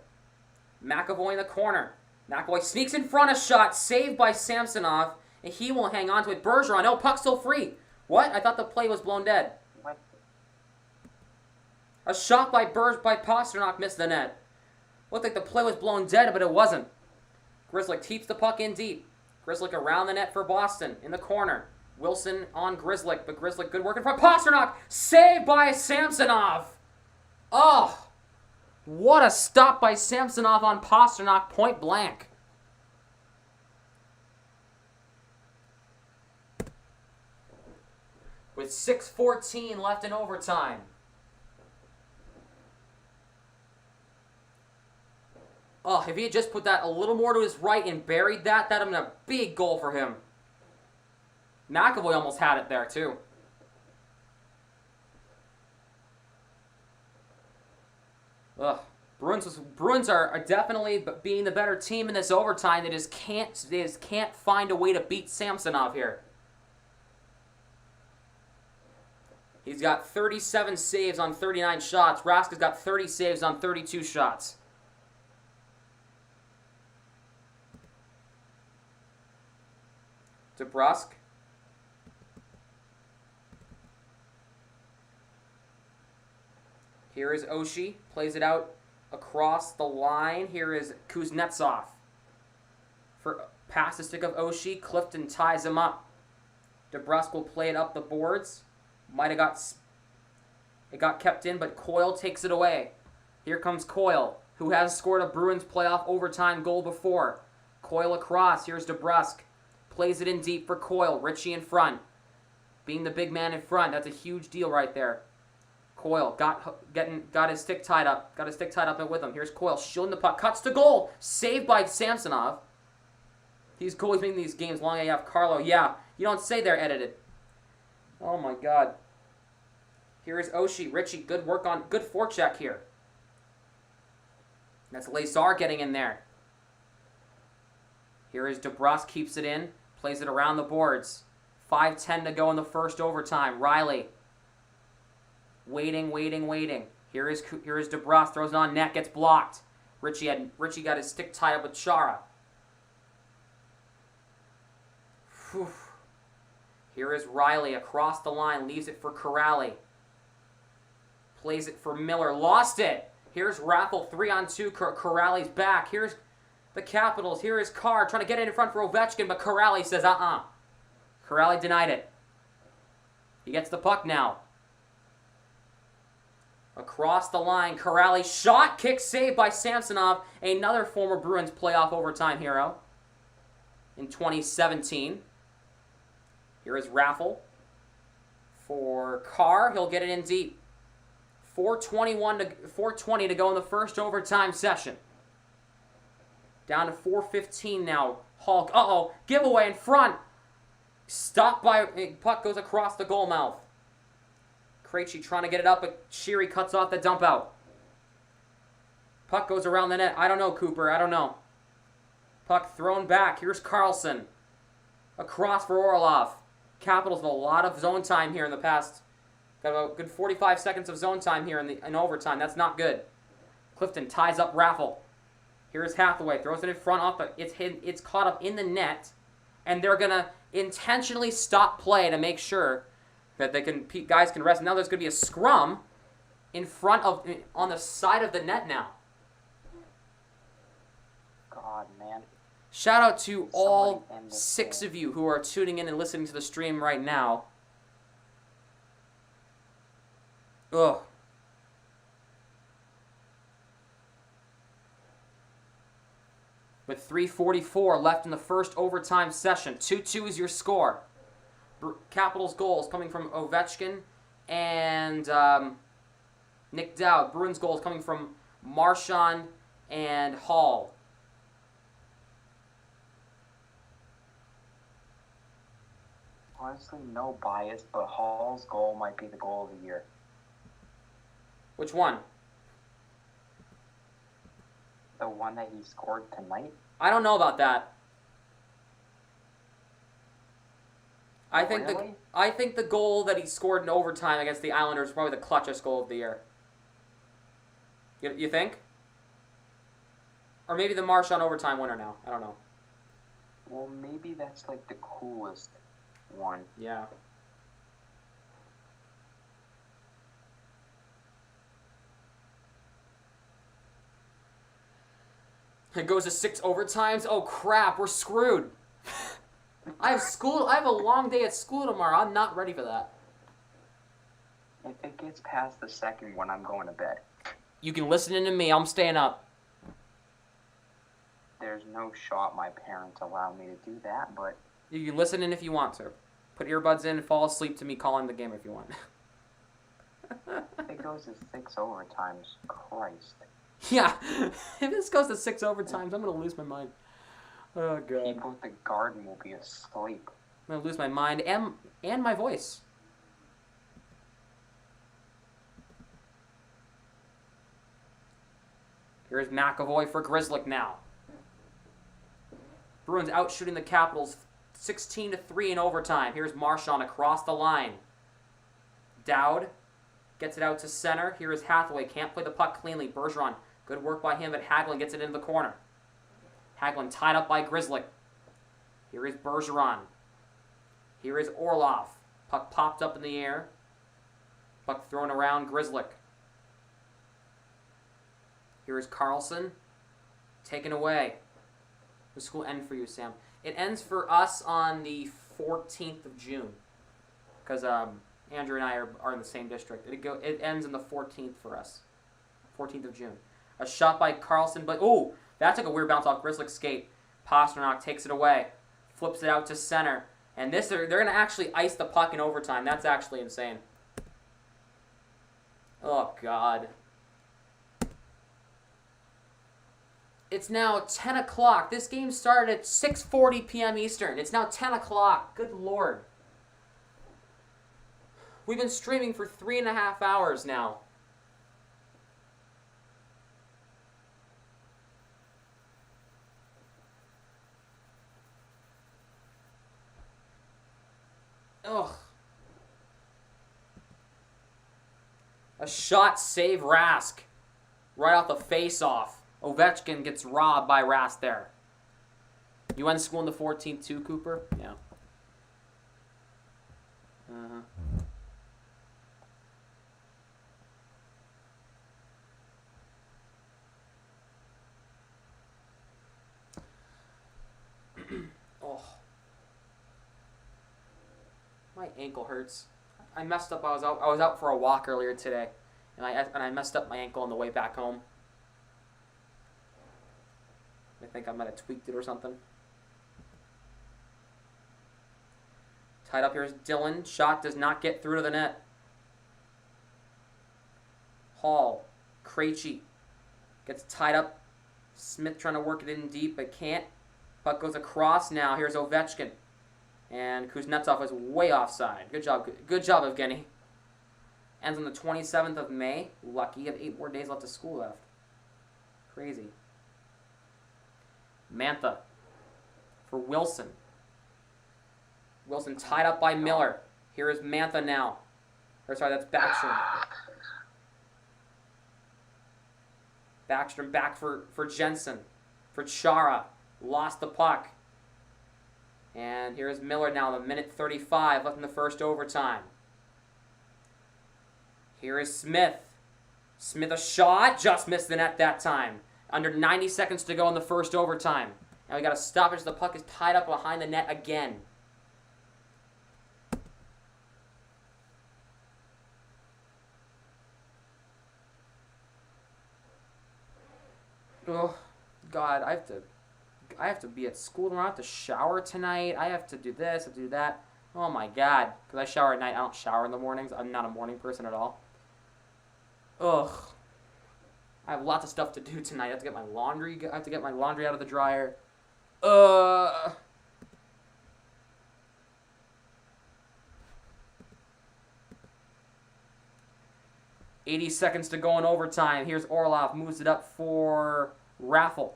McAvoy in the corner. McAvoy sneaks in front, a shot. Saved by Samsonov. And he will hang on to it. Bergeron. No, puck's still free. What? I thought the play was blown dead. What? A shot by Pasternak missed the net. Looked like the play was blown dead, but it wasn't. Grzelcyk keeps the puck in deep. Grzelcyk around the net for Boston in the corner. Wilson on Grzelcyk, but Grzelcyk good work in front. Pasternak saved by Samsonov. Oh, what a stop by Samsonov on Pasternak, point blank. With 6:14 left in overtime. Oh, if he had just put that a little more to his right and buried that, that'd have been a big goal for him. McAvoy almost had it there, too. Ugh. Bruins are definitely being the better team in this overtime. They just can't find a way to beat Samsonov here. He's got 37 saves on 39 shots. Raska's got 30 saves on 32 shots. DeBrusk. Here is Oshie. Plays it out across the line. Here is Kuznetsov. For pass the stick of Oshie. Clifton ties him up. DeBrusk will play it up the boards. It got kept in, but Coyle takes it away. Here comes Coyle, who has scored a Bruins playoff overtime goal before. Coyle across. Here's DeBrusk. Plays it in deep for Coyle. Ritchie in front. Being the big man in front. That's a huge deal right there. Coyle got his stick tied up. Got his stick tied up with him. Here's Coyle shielding the puck. Cuts to goal. Saved by Samsonov. These goalies making these games long AF. Carlo, yeah. You don't say they're edited. Oh my God. Here is Oshie. Ritchie, good forecheck here. That's Lazar getting in there. Here is DeBrusk, keeps it in. Plays it around the boards. 5:10 to go in the first overtime. Riley. Waiting. Here is DeBrusk, throws it on net, gets blocked. Ritchie got his stick tied up with Chara. Whew. Here is Riley across the line, leaves it for Corrali. Plays it for Miller, lost it. Here's Raffle, 3-on-2. Corrali's back. Here's the Capitals. Here is Carr trying to get it in front for Ovechkin, but Corrali says, Corrali denied it. He gets the puck now. Across the line, Corrali shot, kick saved by Samsonov, another former Bruins playoff overtime hero in 2017. Here is Raffle for Carr. He'll get it in deep. 4:20 to go in the first overtime session. Down to 4:15 now. Hulk, giveaway in front. Stopped by, puck goes across the goal mouth. Krejci trying to get it up, but Sheary cuts off the dump out. Puck goes around the net. I don't know, Cooper. I don't know. Puck thrown back. Here's Carlson. Across for Orlov. Capitals with a lot of zone time here in the past. Got about a good 45 seconds of zone time here in overtime. That's not good. Clifton ties up Raffle. Here's Hathaway. Throws it in front off, but it's caught up in the net. And they're going to intentionally stop play to make sure that guys can rest. Now there's going to be a scrum on the side of the net now. God, man. Shout out to all Somebody end this 6 game. of you who are tuning in and listening to the stream right now. Ugh. With 3:44 left in the first overtime session. 2-2 is your score. Capitals goals coming from Ovechkin and Nick Dowd. Bruins goals coming from Marchand and Hall. Honestly, no bias, but Hall's goal might be the goal of the year. Which one? The one that he scored tonight? I don't know about that. I think Really? the goal that he scored in overtime against the Islanders is probably the clutchest goal of the year. You think? Or maybe the Marchand overtime winner now. I don't know. Well, maybe that's like the coolest one. Yeah. It goes to 6 overtimes. Oh crap, we're screwed. I have a long day at school tomorrow. I'm not ready for that. If it gets past the second one, I'm going to bed. You can listen in to me. I'm staying up. There's no shot my parents allow me to do that, but You can listen in if you want to. Put earbuds in and fall asleep to me calling the game if you want. if it goes to 6 overtimes, Christ. Yeah. If this goes to 6 overtimes, I'm going to lose my mind. Oh, God. People at the garden will be asleep. I'm going to lose my mind and my voice. Here's McAvoy for Grzelcyk now. Bruins out shooting the Capitals 16-3 in overtime. Here's Marchand across the line. Dowd gets it out to center. Here is Hathaway. Can't play the puck cleanly. Bergeron. Good work by him, but Hagelin gets it into the corner. Hagelin tied up by Grzelcyk. Here is Bergeron. Here is Orlov. Puck popped up in the air. Puck thrown around Grzelcyk. Here is Carlson. Taken away. The school end for you, Sam. It ends for us on the 14th of June. Because Andrew and I are in the same district. It ends on the 14th for us. 14th of June. A shot by Carlson, but oh, that took a weird bounce off Grzelcyk's skate. Pasternak takes it away. Flips it out to center. And they're going to actually ice the puck in overtime. That's actually insane. Oh, God. It's now 10 o'clock. This game started at 6:40 p.m. Eastern. It's now 10 o'clock. Good Lord. We've been streaming for 3.5 hours now. Ugh. A shot save Rask. Right off the face-off. Ovechkin gets robbed by Rask there. You went to school in the 14th too, Cooper? Yeah. Uh-huh. Oh. My ankle hurts. I messed up. I was out for a walk earlier today, and I messed up my ankle on the way back home. I think I might have tweaked it or something. Tied up here is Dillon. Shot does not get through to the net. Hall. Krejci gets tied up. Smith trying to work it in deep, but can't. Puck goes across now. Here's Ovechkin. And Kuznetsov is way offside. Good job, Evgeny. Ends on the 27th of May. Lucky. You have 8 more days left of school left. Crazy. Mantha for Wilson. Wilson tied up by Miller. Here is Mantha now. Or sorry, that's Backstrom. Backstrom back for Jensen. For Chara. Lost the puck. And here's Miller now, the minute 35 left in the first overtime. Here is Smith. Smith a shot, just missed the net that time. Under 90 seconds to go in the first overtime. Now we got to stop as the puck is tied up behind the net again. Oh, God, I have to be at school tomorrow. I have to shower tonight. I have to do this, I have to do that. Oh my God. Because I shower at night. I don't shower in the mornings. I'm not a morning person at all. Ugh. I have lots of stuff to do tonight. I have to get my laundry. I have to get my laundry out of the dryer. 80 seconds to go in overtime. Here's Orlov. Moves it up for Raffle.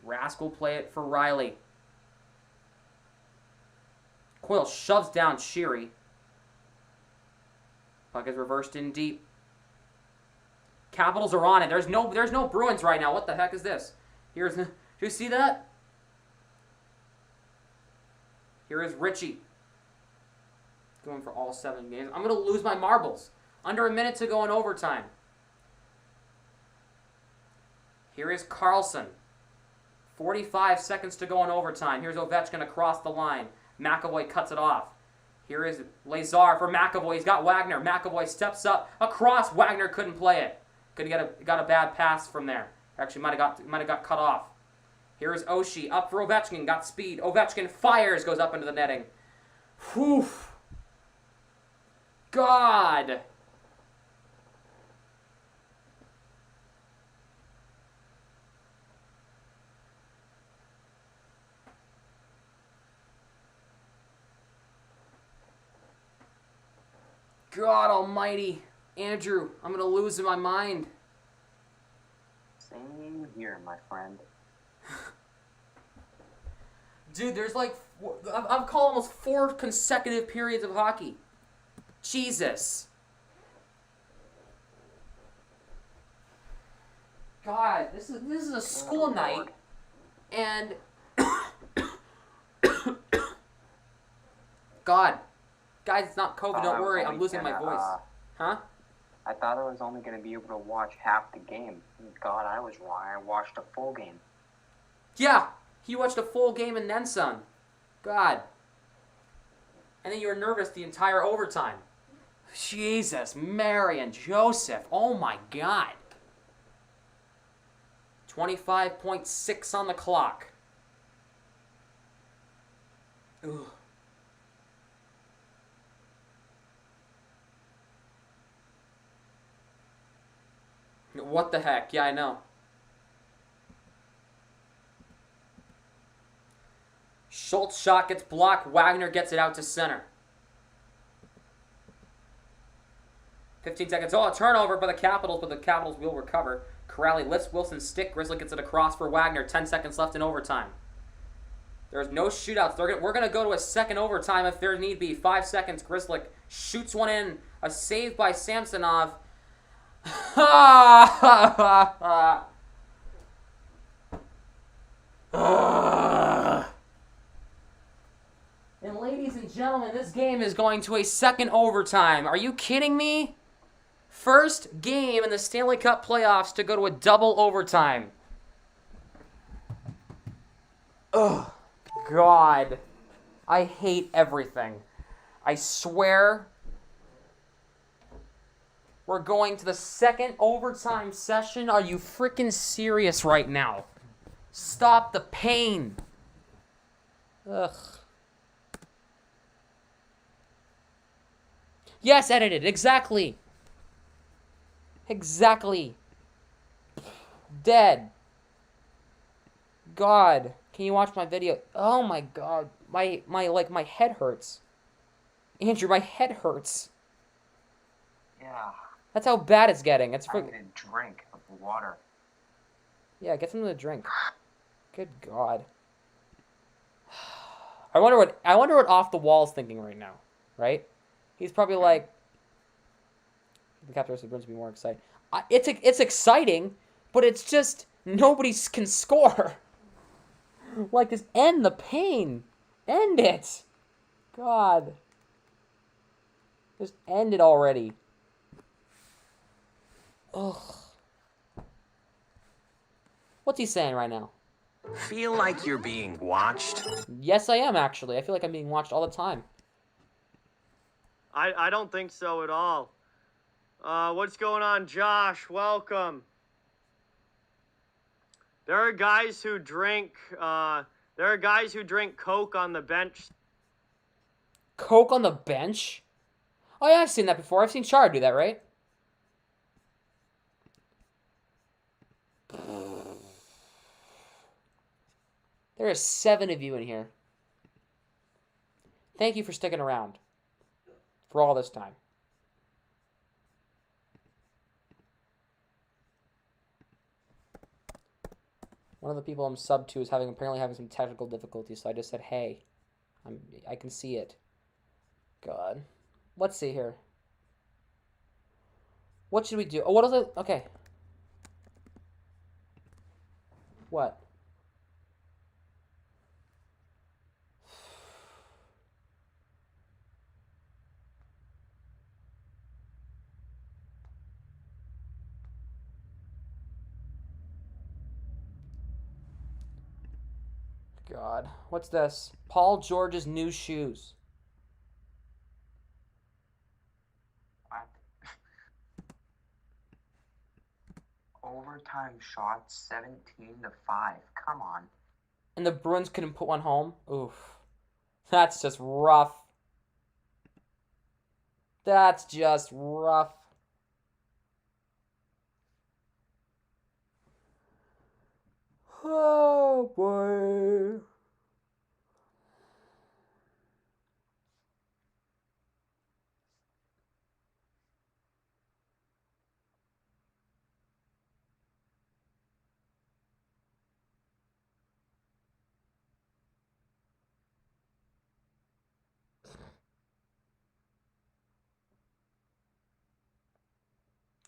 Rask will play it for Riley. Coyle shoves down Sheary. Puck is reversed in deep. Capitals are on it. There's no Bruins right now. What the heck is this? Do you see that? Here is Richie. Going for all 7 games. I'm going to lose my marbles. Under a minute to go in overtime. Here is Carlson. 45 seconds to go in overtime. Here's Ovechkin across the line. McAvoy cuts it off. Here is Lazar for McAvoy. He's got Wagner. McAvoy steps up across. Wagner couldn't play it. Got a bad pass from there. Actually, might have got cut off. Here is Oshie up for Ovechkin. Got speed. Ovechkin fires. Goes up into the netting. Whew. God. God almighty. Andrew, I'm going to lose my mind. Same here, my friend. Dude, there's like, I've called almost 4 consecutive periods of hockey. Jesus. God, this is a school night, and God, guys, it's not COVID. Don't worry, I'm losing my voice. Huh? I thought I was only going to be able to watch half the game. God, I was wrong. I watched a full game. Yeah, he watched a full game and then some. God. And then you were nervous the entire overtime. Jesus, Mary and Joseph. Oh my God. 25.6 on the clock. Ugh. What the heck? Yeah, I know. Schultz shot gets blocked. Wagner gets it out to center. 15 seconds. Oh, a turnover by the Capitals, but the Capitals will recover. Corrali lifts Wilson's stick. Grizzly gets it across for Wagner. 10 seconds left in overtime. There's no shootouts. We're going to go to a second overtime if there need be. 5 seconds. Grizzly shoots one in. A save by Samsonov. And ladies and gentlemen, this game is going to a second overtime. Are you kidding me? First game in the Stanley Cup playoffs to go to a double overtime. Ugh, God. I hate everything. I swear we're going to the second overtime session. Are you freaking serious right now? Stop the pain. Ugh. Yes, edited. Exactly. Exactly. Dead. God. Can you watch my video? Oh my God. My head hurts. Andrew, my head hurts. Yeah. That's how bad it's getting. It's I need a drink of water. Yeah, get something to drink. Good God. I wonder what Off the Wall's thinking right now, right? He's probably like, the captain of the Bruins would be more excited. It's exciting, but it's just nobody can score. Like, just end the pain. End it. God. Just end it already. Ugh. What's he saying right now? Feel like you're being watched? Yes, I am, actually. I feel like I'm being watched all the time. I don't think so at all. What's going on, Josh? Welcome. There are guys who drink Coke on the bench. Coke on the bench? Oh yeah, I've seen that before. I've seen Char do that, right? There are 7 of you in here. Thank you for sticking around for all this time. One of the people I'm subbed to is apparently having some technical difficulties, so I just said, hey, I can see it. God. Let's see here. What should we do? Oh, what is it? Okay. What? God. What's this? Paul George's new shoes. What? Overtime shots 17-5. Come on. And the Bruins couldn't put one home? Oof. That's just rough. That's just rough. Oh, boy.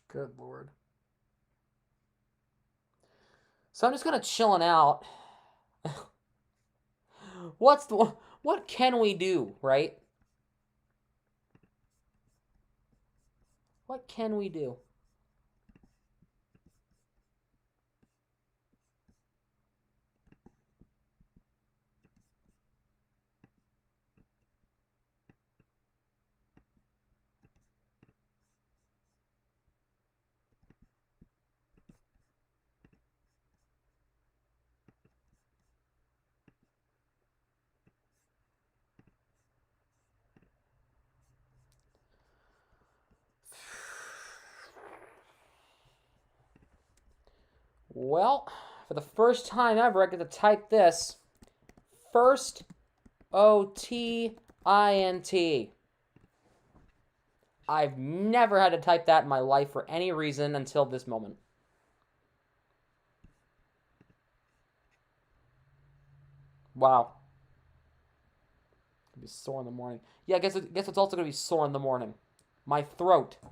Good Lord. So I'm just gonna chilling out. What can we do, right? What can we do? Well, for the first time ever, I get to type this. First OTINT. I've never had to type that in my life for any reason until this moment. Wow. It'll be sore in the morning. Yeah, guess what's also gonna be sore in the morning? My throat. I'm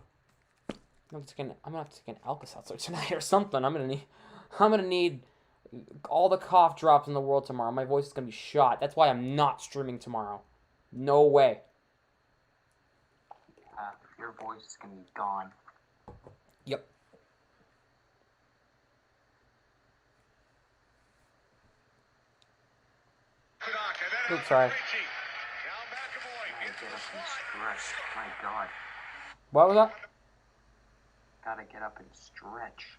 gonna have to take an Alka-Seltzer tonight or something. I'm gonna need all the cough drops in the world tomorrow. My voice is gonna be shot. That's why I'm not streaming tomorrow. No way. Your voice is gonna be gone. Yep. Oops, sorry. Gotta get up and stretch. My God. What was that? Gotta get up and stretch.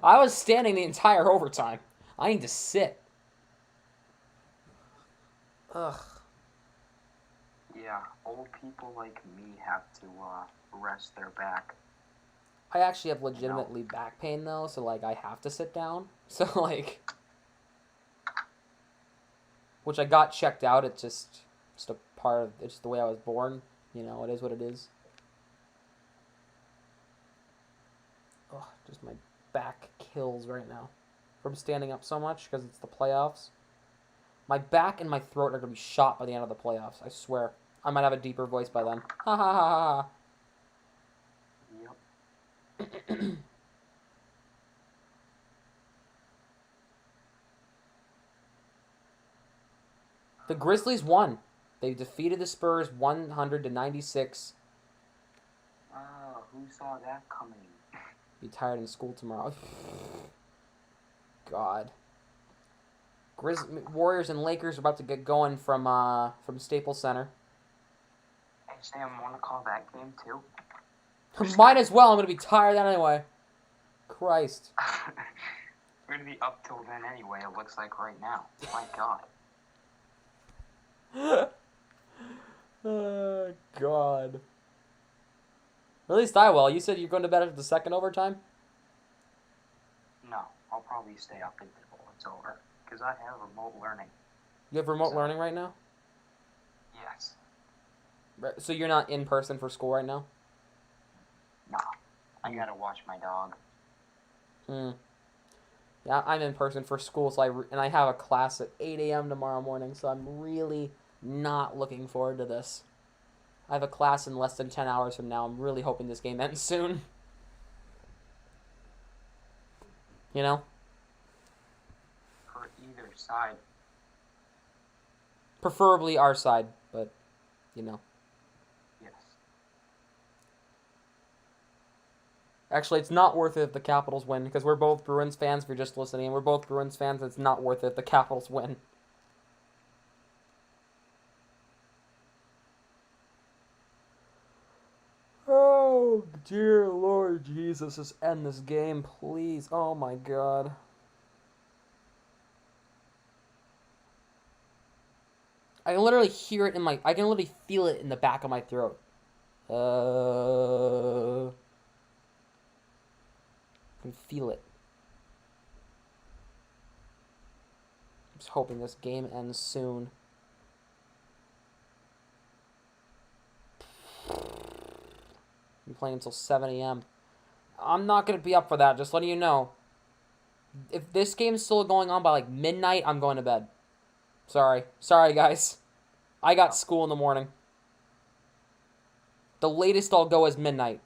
I was standing the entire overtime. I need to sit. Ugh. Yeah, old people like me have to rest their back. I actually have legitimately back pain though, so like I have to sit down. So like, which I got checked out. It's just a part of it's just the way I was born. You know, it is what it is. Ugh, just my back kills right now from standing up so much because it's the playoffs. My back and my throat are going to be shot by the end of the playoffs. I swear. I might have a deeper voice by then. Ha ha ha ha. Yep. The Grizzlies won. They defeated the Spurs 100-96. Who saw that coming? Be tired in school tomorrow. God. Warriors and Lakers are about to get going from Staples Center. Hey Sam, wanna call that game too? Might as well. I'm gonna be tired anyway. Christ. We're gonna be up till then anyway. It looks like right now. My God. Oh, God. At least I will. You said you're going to bed after the second overtime? No, I'll probably stay up until it's over because I have remote learning. You have remote learning right now? Yes. So you're not in person for school right now? Nah. I gotta watch my dog. Yeah, I'm in person for school, so I have a class at 8 a.m. tomorrow morning, so I'm really not looking forward to this. I have a class in less than 10 hours from now. I'm really hoping this game ends soon. You know? For either side. Preferably our side, but, you know. Yes. Actually, it's not worth it if the Capitals win, because we're both Bruins fans, if you're just listening. We're both Bruins fans, it's not worth it if the Capitals win. Oh, dear Lord Jesus, just end this game, please. Oh, my God. I can literally hear it I can literally feel it in the back of my throat. I can feel it. I'm just hoping this game ends soon. I'm playing until 7 a.m. I'm not going to be up for that, just letting you know. If this game's still going on by like midnight, I'm going to bed. Sorry. Sorry, guys. I got school in the morning. The latest I'll go is midnight.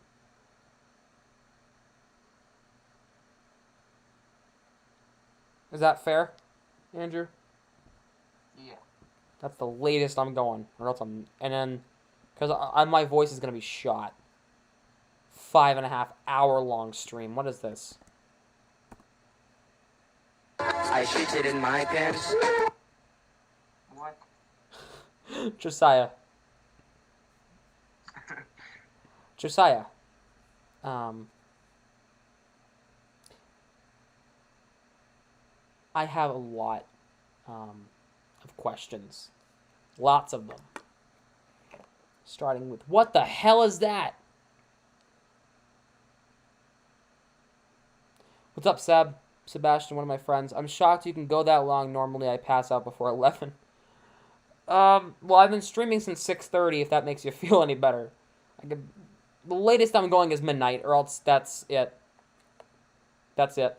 Is that fair, Andrew? Yeah. That's the latest I'm going. Or else I'm... And then... Because my voice is going to be shot. 5.5 hour long stream. What is this? I shitted in my pants. What? Josiah. Josiah. I have a lot of questions. Lots of them. Starting with, what the hell is that? What's up, Seb? Sebastian, one of my friends. I'm shocked you can go that long. Normally, I pass out before 11. Well, I've been streaming since 6:30, if that makes you feel any better. The latest I'm going is midnight, or else that's it. That's it.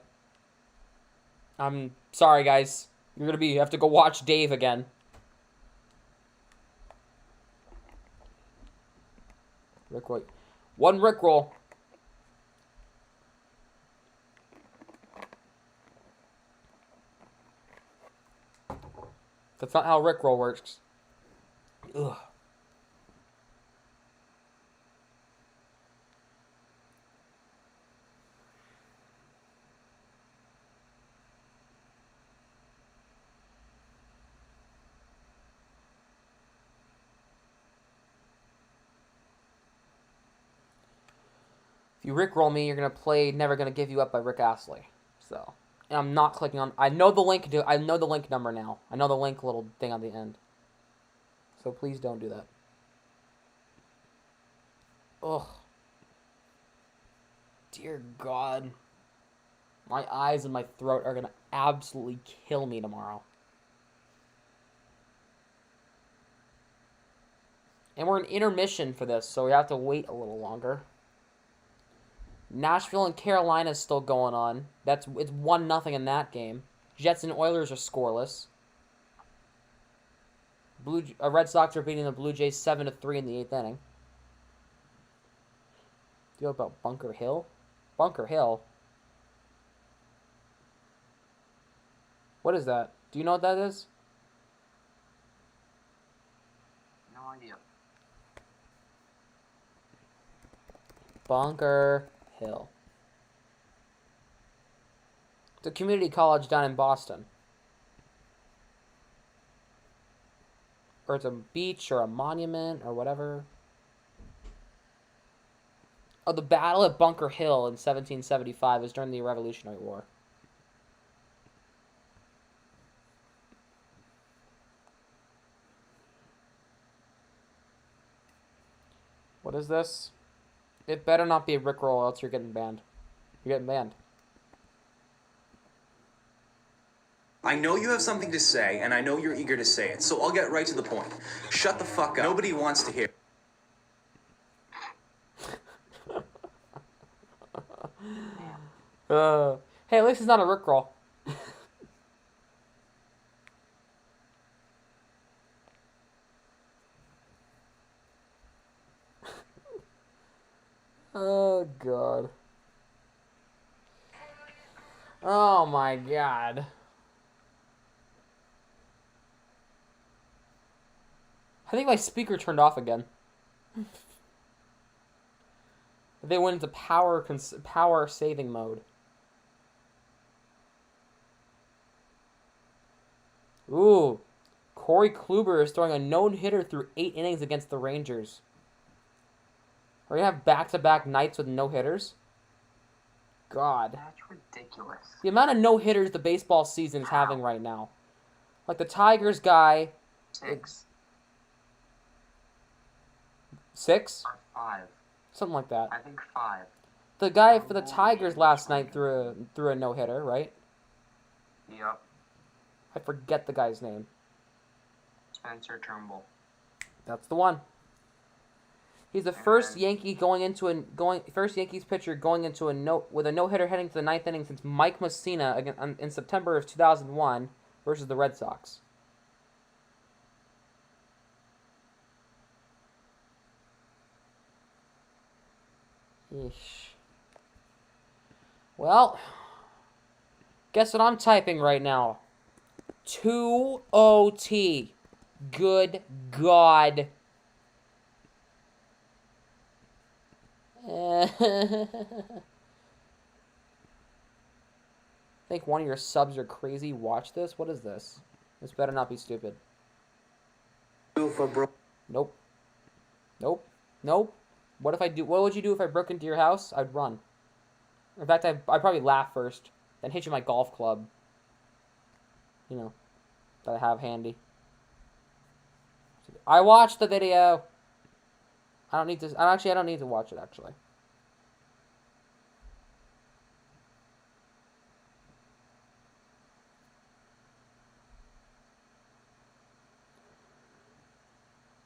I'm sorry, guys. You have to go watch Dave again. Rickroll. One Rickroll. That's not how Rickroll works. Ugh. If you Rickroll me, you're gonna play Never Gonna Give You Up by Rick Astley. So, and I'm not clicking on. I know the link. I know the link number now. I know the link little thing on the end. So please don't do that. Ugh. Dear God. My eyes and my throat are gonna absolutely kill me tomorrow. And we're in intermission for this, so we have to wait a little longer. Nashville and Carolina is still going on. It's 1-0 in that game. Jets and Oilers are scoreless. Red Sox are beating the Blue Jays 7-3 in the 8th inning. Deal about Bunker Hill? Bunker Hill? What is that? Do you know what that is? No idea. Bunker Hill. It's a community college down in Boston. Or it's a beach or a monument or whatever. Oh, the battle at Bunker Hill in 1775 was during the Revolutionary War. What is this? It better not be a Rickroll or else you're getting banned. You're getting banned. I know you have something to say, and I know you're eager to say it, so I'll get right to the point. Shut the fuck up. Nobody wants to hear. Hey, at least it's not a Rickroll. Oh, God. Oh, my God. I think my speaker turned off again. They went into power saving mode. Ooh. Corey Kluber is throwing a no-hitter through 8 innings against the Rangers. Are we going to have back-to-back nights with no-hitters? God. That's ridiculous. The amount of no-hitters the baseball season is having right now. Like the Tigers guy... 6. 6? Or 5. Something like that. I think 5. The guy for the Tigers last night threw a no-hitter, right? Yep. I forget the guy's name. Spencer Turnbull. That's the one. He's the first Yankee first Yankees pitcher going into with a no-hitter heading to the 9th inning since Mike Mussina in September of 2001 versus the Red Sox. Eesh. Well, guess what I'm typing right now? 2 OT. Good God. Think one of your subs are crazy. Watch this. What is this? This better not be stupid. Nope. Nope. Nope. What if I do? What would you do if I broke into your house? I'd run. In fact, I'd probably laugh first, then hit you with my golf club. You know, that I have handy. I watched the video. I don't need to. I don't need to watch it actually.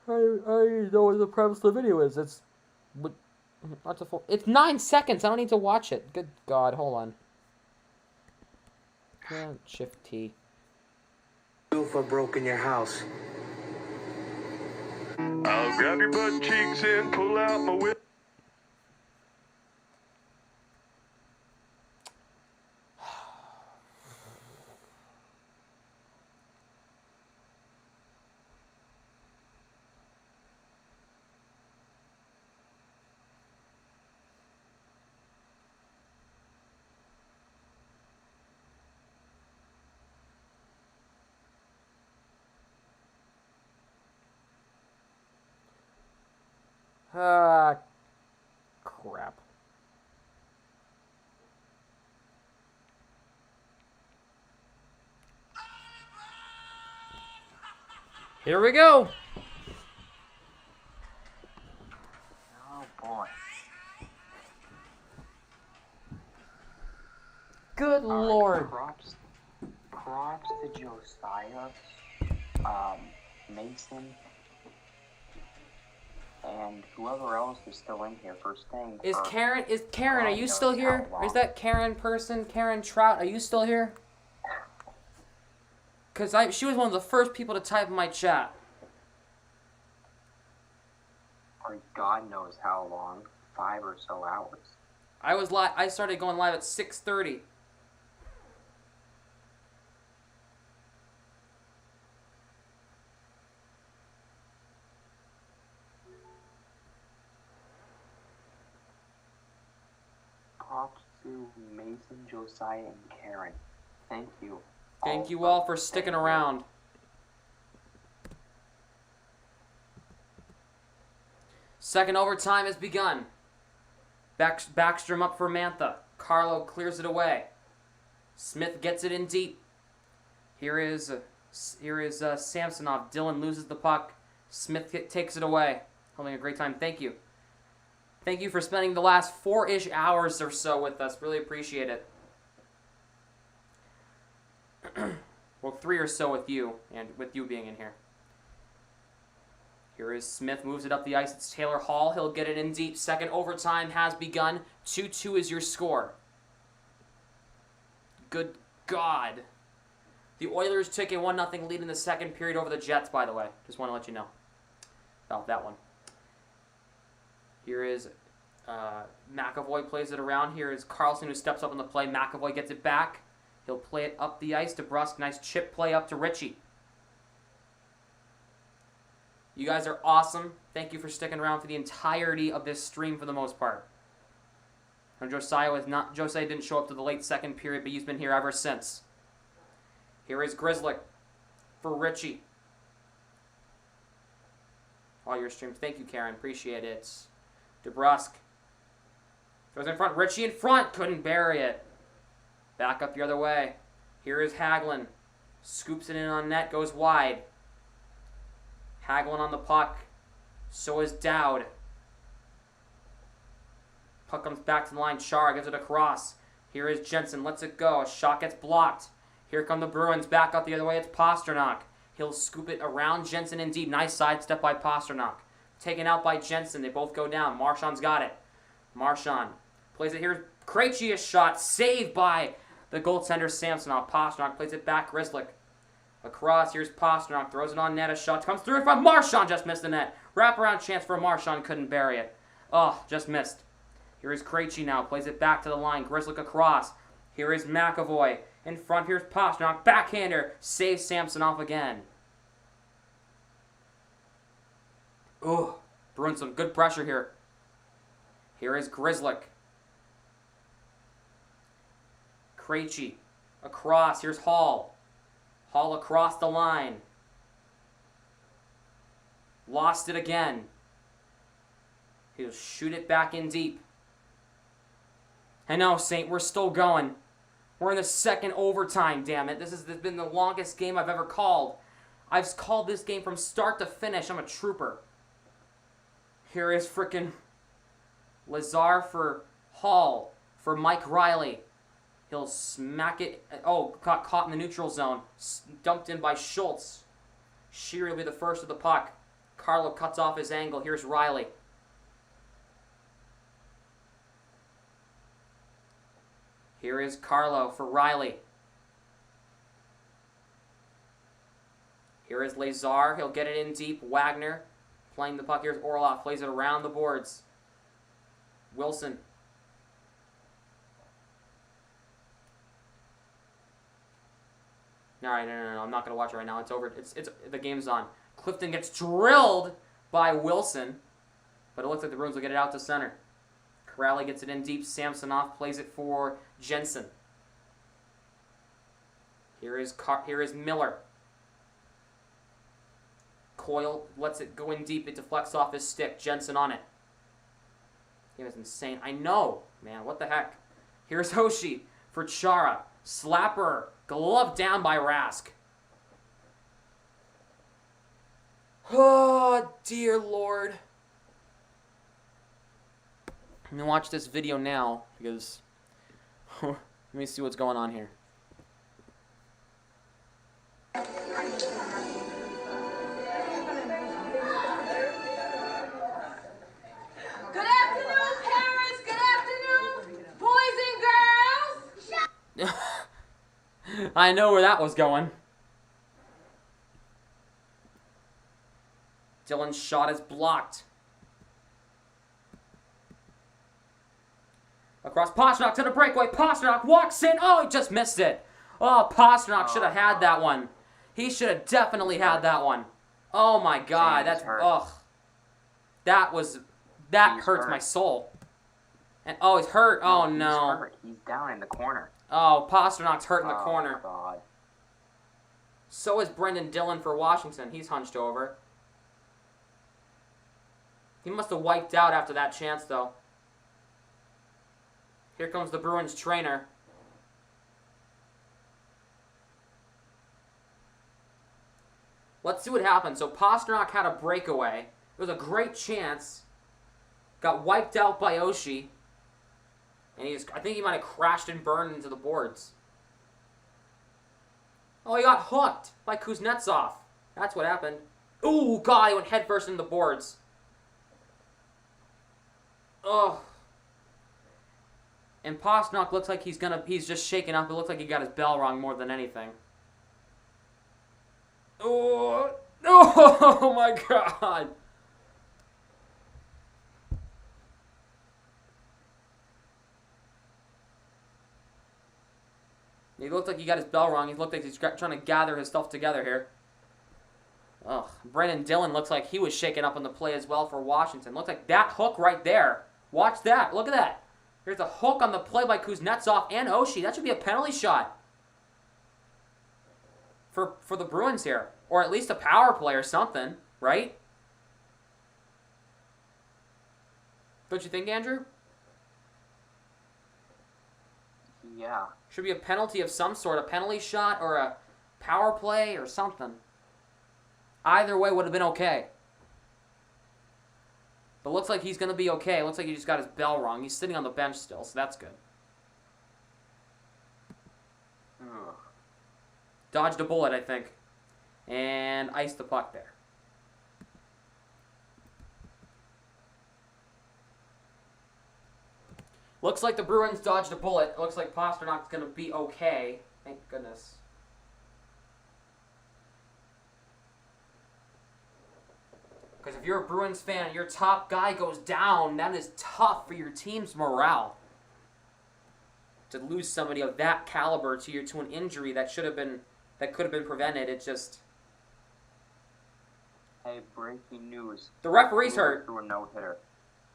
I know what the premise of the video is. It's it's 9 seconds. I don't need to watch it. Good God, hold on. Yeah, Shift T. If I broke in your house. I'll grab your butt cheeks and pull out my whip. Crap. Here we go. Oh boy. Good Lord. Props to Josiah, Mason, and whoever else is still in here first thing. Is Karen, are you still here? Is that Karen person, Karen Trout, are you still here? Because she was one of the first people to type in my chat. for God knows how long, 5 or so hours. I started going live at 6:30. Props to Mason, Josiah, and Karen. Thank you. Thank you all for sticking around. Second overtime has begun. Backstrom up for Mantha. Carlo clears it away. Smith gets it in deep. Here is Samsonov. Dylan loses the puck. Smith takes it away. Having a great time. Thank you. Thank you for spending the last 4-ish hours or so with us. Really appreciate it. Well, 3 or so with you, and with you being in here. Here is Smith, moves it up the ice. It's Taylor Hall. He'll get it in deep. Second overtime has begun. 2-2 is your score. Good God. The Oilers took a 1-0 lead in the second period over the Jets, by the way. Just want to let you know about that one. Here is McAvoy plays it around. Here is Carlson who steps up on the play. McAvoy gets it back. He'll play it up the ice to Brusque. Nice chip play up to Richie. You guys are awesome. Thank you for sticking around for the entirety of this stream for the most part. And Josiah didn't show up to the late second period, but he's been here ever since. Here is Grizzly for Richie. All your streams. Thank you, Karen. Appreciate it. DeBrusque throws in front. Richie in front. Couldn't bury it. Back up the other way. Here is Hagelin. Scoops it in on net. Goes wide. Hagelin on the puck. So is Dowd. Puck comes back to the line. Chara gives it across. Here is Jensen. Lets it go. A shot gets blocked. Here come the Bruins. Back up the other way. It's Pasternak. He'll scoop it around Jensen in deep. Nice sidestep by Pasternak. Taken out by Jensen. They both go down. Marchand's got it. Marchand plays it here. Krejci, a shot. Saved by the goaltender Samsonov. Pasternak plays it back. Grzelcyk. Across. Here's Pasternak. Throws it on net. A shot comes through in front. Marchand just missed the net. Wraparound chance for Marchand. Couldn't bury it. Oh, just missed. Here is Krejci now. Plays it back to the line. Grzelcyk across. Here is McAvoy. In front, here's Pasternak. Backhander. Saves Samsonov again. Ooh, Bruins some good pressure here. Here is Grzelcyk. Krejci. Across. Here's Hall. Hall across the line. Lost it again. He'll shoot it back in deep. I know, Saint, we're still going. We're in the second overtime, damn it. This has been the longest game I've ever called. I've called this game from start to finish. I'm a trooper. Here is frickin' Lazar for Hall. For Mike Riley. He'll smack it. Oh, got caught in the neutral zone. Dumped in by Schultz. Shearer will be the first of the puck. Carlo cuts off his angle. Here's Riley. Here is Carlo for Riley. Here is Lazar. He'll get it in deep. Wagner playing the puck. Here's Orlov. Plays it around the boards. Wilson. All right, no. I'm not going to watch it right now. It's over. It's the game's on. Clifton gets drilled by Wilson, but it looks like the Bruins will get it out to center. Corrali gets it in deep. Samsonov plays it for Jensen. Here is Miller. Coyle lets it go in deep. It deflects off his stick. Jensen on it. He was insane. I know, man. What the heck? Here's Hoshi for Chara. Slapper. Glove down by Rask. Oh, dear Lord. Let me watch this video now, because let me see what's going on here. Good afternoon, parents. Good afternoon, boys and girls. I know where that was going. Dylan's shot is blocked. Across Pasternak to the breakaway. Pasternak walks in. Oh, he just missed it. Oh, Pasternak should have had that one. He should have definitely had that one. Oh my God, that's ugh. That hurts my soul. And oh, he's hurt. Oh no. He's hurt. He's down in the corner. Oh, Pasternak's hurt in the corner. God. So is Brendan Dillon for Washington. He's hunched over. He must have wiped out after that chance, though. Here comes the Bruins trainer. Let's see what happens. So Pasternak had a breakaway. It was a great chance. Got wiped out by Oshie. And I think he might have crashed and burned into the boards. Oh, he got hooked by Kuznetsov. That's what happened. Ooh, God, he went headfirst into the boards. Ugh. And Pasternak looks like he's just shaken up. It looks like he got his bell rung more than anything. Oh, oh my God. He looked like he got his bell rung. He looked like he's trying to gather his stuff together here. Ugh. Brendan Dillon looks like he was shaken up on the play as well for Washington. Looks like that hook right there. Watch that. Look at that. There's a hook on the play by Kuznetsov and Oshie. That should be a penalty shot for the Bruins here. Or at least a power play or something, right? Don't you think, Andrew? Yeah. Should be a penalty of some sort. A penalty shot or a power play or something. Either way would have been okay. But looks like he's going to be okay. Looks like he just got his bell rung. He's sitting on the bench still, so that's good. Ugh. Dodged a bullet, I think. And iced the puck there. Looks like the Bruins dodged a bullet. Looks like Pasternak's going to be okay. Thank goodness. Because if you're a Bruins fan and your top guy goes down, that is tough for your team's morale. To lose somebody of that caliber to an injury that could have been prevented, it just. Hey, breaking news. The referee's hurt. Threw a no-hitter.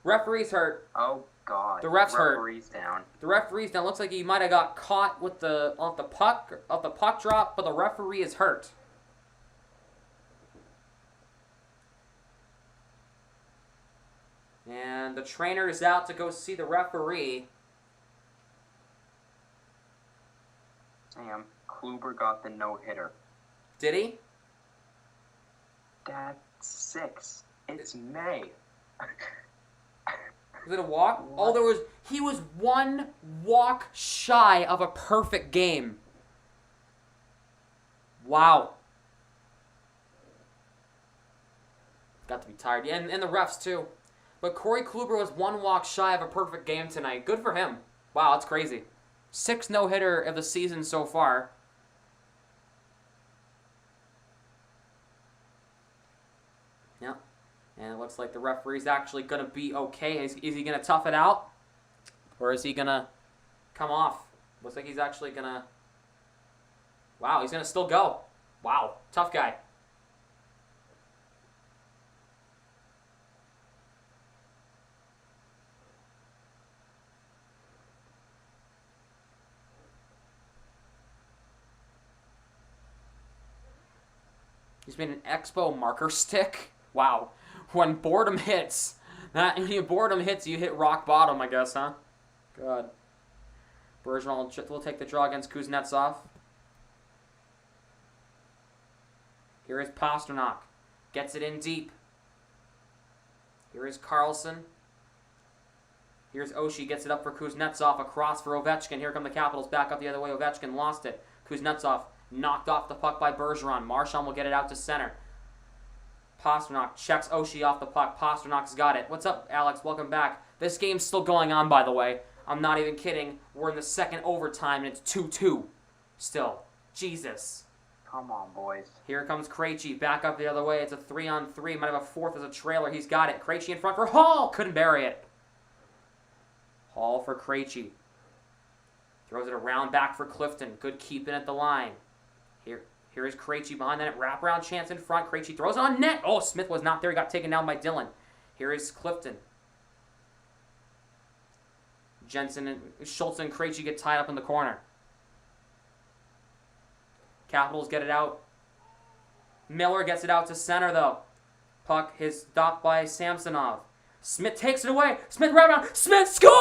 Referee's hurt. Oh God. The ref's hurt. Referee's down. The referee's down. Looks like he might have got caught with off the puck drop, but the referee is hurt. And the trainer is out to go see the referee. Sam, Kluber got the no-hitter. Did he? That's 6. It's May. Was it a walk? What? Oh, he was one walk shy of a perfect game. Wow. Got to be tired. Yeah, and the refs too. But Corey Kluber was one walk shy of a perfect game tonight. Good for him. Wow, that's crazy. 6th no-hitter of the season so far. Yeah. And it looks like the referee's actually going to be okay. Is he going to tough it out? Or is he going to come off? Looks like he's actually going to. Wow, he's going to still go. Wow, tough guy. He's made an Expo marker stick. Wow. When boredom hits, you hit rock bottom, I guess, huh? God. Bergeron will take the draw against Kuznetsov. Here is Pasternak. Gets it in deep. Here is Carlson. Here's Oshie. Gets it up for Kuznetsov. Across for Ovechkin. Here come the Capitals. Back up the other way. Ovechkin lost it. Kuznetsov knocked off the puck by Bergeron. Marchand will get it out to center. Pasternak checks Oshie off the puck. Pasternak's got it. What's up, Alex? Welcome back. This game's still going on, by the way. I'm not even kidding. We're in the second overtime, and it's 2-2 still. Jesus. Come on, boys. Here comes Krejci. Back up the other way. It's a 3-on-3. Might have a fourth as a trailer. He's got it. Krejci in front for Hall. Couldn't bury it. All for Krejci. Throws it around back for Clifton. Good keeping at the line. Here is Krejci behind the net. Wraparound chance in front. Krejci throws it on net. Oh, Smith was not there. He got taken down by Dillon. Here is Clifton. Jensen and Schultz and Krejci get tied up in the corner. Capitals get it out. Miller gets it out to center, though. Puck is stopped by Samsonov. Smith takes it away. Smith wraparound. Smith scores!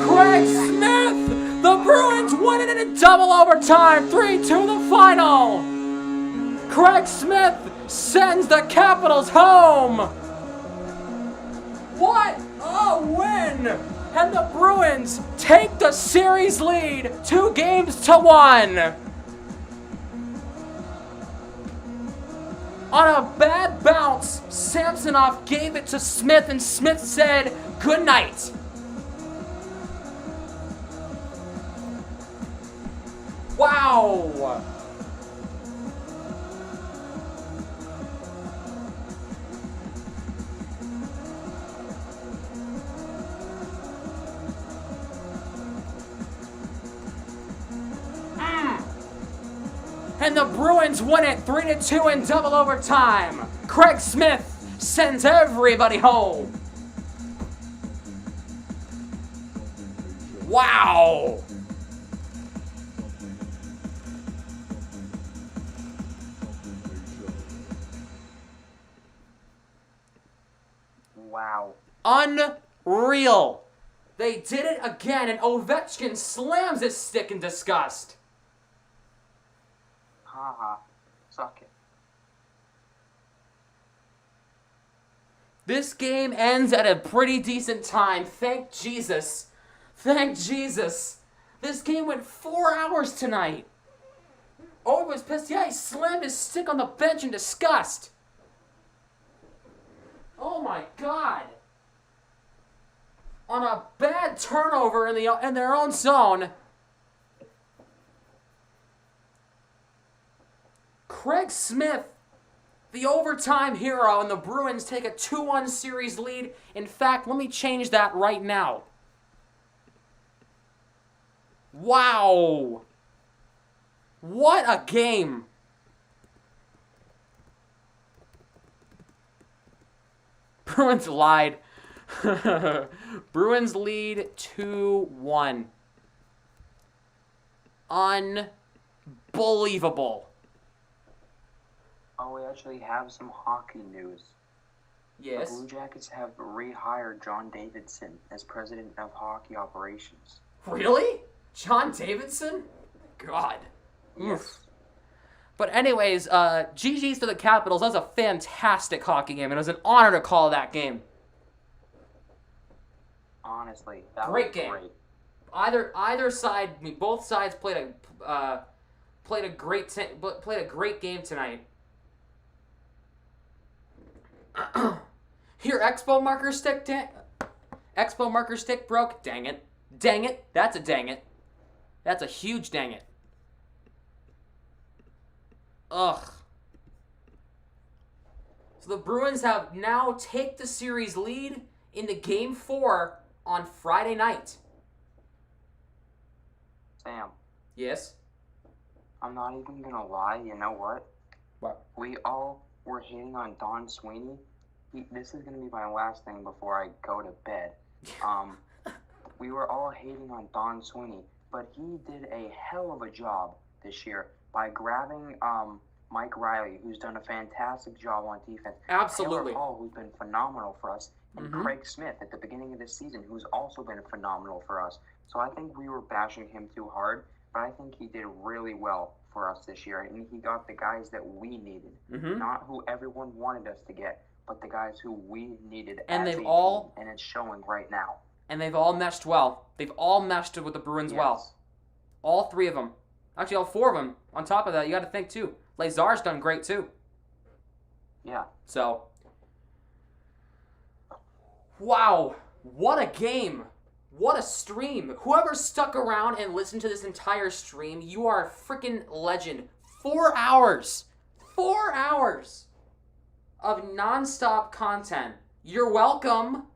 Craig Smith! The Bruins win it in a double overtime. 3-2 the final. Craig Smith sends the Capitals home. What a win! And the Bruins take the series lead 2-1. On a bad bounce, Samsonov gave it to Smith, and Smith said, "Good night." Wow! And the Bruins win it 3-2 in double overtime. Craig Smith sends everybody home. Wow! Wow. Unreal. They did it again, and Ovechkin slams his stick in disgust. Haha. Suck it. This game ends at a pretty decent time. Thank Jesus. Thank Jesus. This game went 4 hours tonight. Oh, was pissed. Yeah, he slammed his stick on the bench in disgust. Oh my God. On a bad turnover in their own zone. Craig Smith, the overtime hero, and the Bruins take a 2-1 series lead. In fact, let me change that right now. Wow. What a game. Bruins lied. Bruins lead 2-1. Unbelievable. Oh, we actually have some hockey news. Yes. The Blue Jackets have rehired John Davidson as president of hockey operations. Really? John Davidson? God. Yes. Oof. But anyways, GG's to the Capitals. That was a fantastic hockey game. It was an honor to call that game. Honestly, that Great was game. great. Either side, I mean, both sides played a great game tonight. Here, Expo marker stick broke. Dang it. Dang it. That's a dang it. That's a huge dang it. Ugh. So the Bruins have now take the series lead into Game 4 on Friday night. Sam. Yes? I'm not even gonna lie, you know what? What? We all were hating on Don Sweeney. This is gonna be my last thing before I go to bed. We were all hating on Don Sweeney, but he did a hell of a job this year by grabbing Mike Riley, who's done a fantastic job on defense. Absolutely. Taylor Hall, who's been phenomenal for us, and Craig Smith at the beginning of this season, who's also been phenomenal for us. So I think we were bashing him too hard, but I think he did really well for us this year, and he got the guys that we needed, not who everyone wanted us to get, but the guys who we needed. And as they've a all team, and it's showing right now. And they've all meshed well. They've all meshed with the Bruins well. All three of them. Actually, all four of them. On top of that, you got to think, too. Lazar's done great, too. Yeah. So. Wow. What a game. What a stream. Whoever stuck around and listened to this entire stream, you are a freaking legend. 4 hours. 4 hours of nonstop content. You're welcome.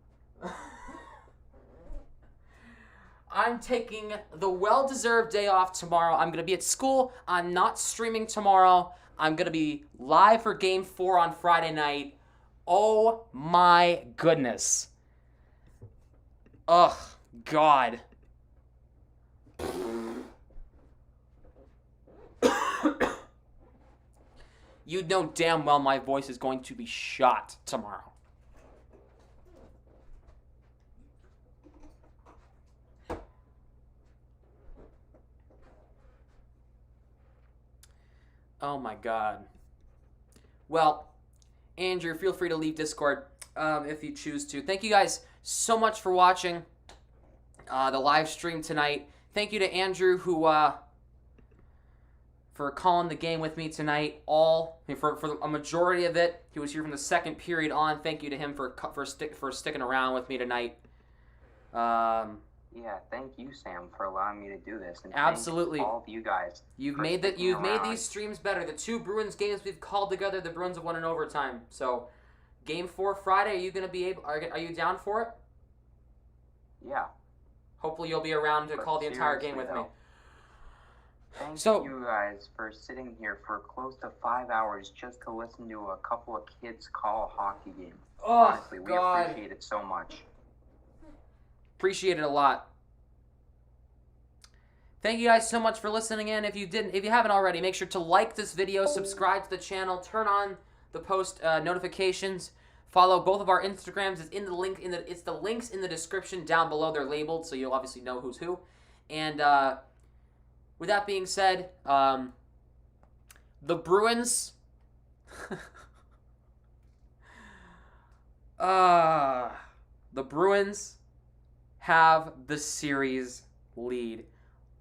I'm taking the well-deserved day off tomorrow. I'm going to be at school. I'm not streaming tomorrow. I'm going to be live for Game 4 on Friday night. Oh my goodness. Ugh, God. You know damn well my voice is going to be shot tomorrow. Oh my God. Well, Andrew, feel free to leave Discord if you choose to. Thank you guys so much for watching the live stream tonight. Thank you to Andrew who for calling the game with me tonight. For a majority of it, he was here from the second period on. Thank you to him for sticking around with me tonight. Yeah, thank you, Sam, for allowing me to do this. And Absolutely. Thank all of you guys. You've made these streams better. The 2 Bruins games we've called together, the Bruins have won in overtime. So, Game 4 Friday, are you gonna be able? Are you down for it? Yeah. Hopefully, you'll be around to call the entire game with me. Thank you guys for sitting here for close to 5 hours just to listen to a couple of kids call a hockey game. Oh, honestly, we God. appreciate it so much. Appreciate it a lot. Thank you guys so much for listening in. If you haven't already, make sure to like this video, subscribe to the channel, turn on the post notifications, follow both of our Instagrams. It's the links in the description down below. They're labeled, so you'll obviously know who's who. And with that being said, the Bruins. The Bruins have the series lead.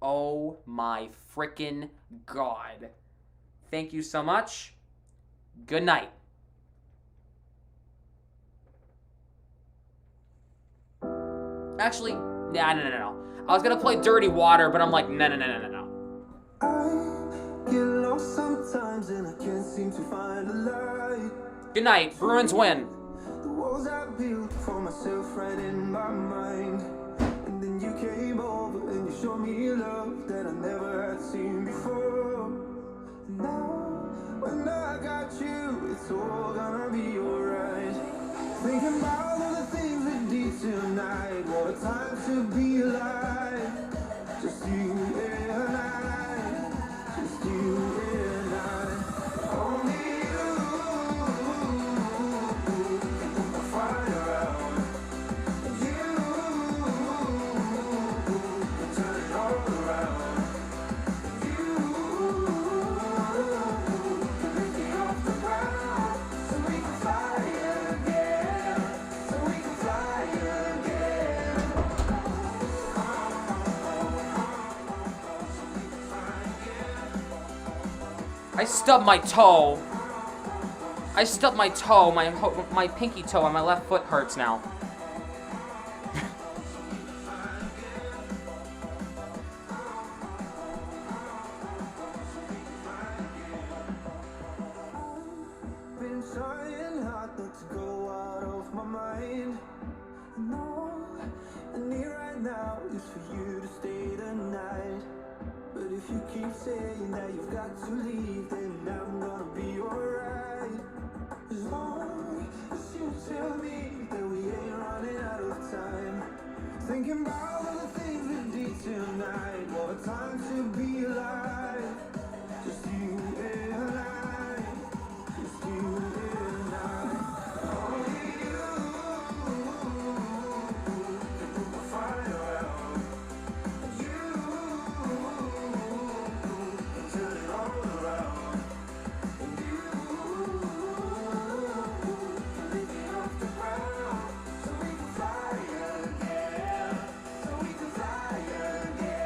Oh my frickin' God. Thank you so much. Good night. Actually, no. I was gonna play Dirty Water, but I'm like, no. I get lost sometimes and I can't seem to find a light. Good night. Bruins win. The walls I built for myself right in my mind. And then you came over and you showed me love that I never had seen before. And now, when I got you, it's all gonna be alright. Thinking about all the things we did tonight. What a time to be alive. Just you and I. Just you and I. Only I stubbed my toe. My pinky toe on my left foot hurts now. been trying hard not to go out of my mind. And all I need right now is for you to stay the night. But if you keep saying that you've got to leave, then I'm gonna be alright. As long as you tell me that we ain't running out of time. Thinking about all the things we did tonight. What a time to be alive. Just you and I. Just you and I. Only you can put the fire out. You can turn it all around. And you can lift me off the ground. So we can fly again. So we can fly again.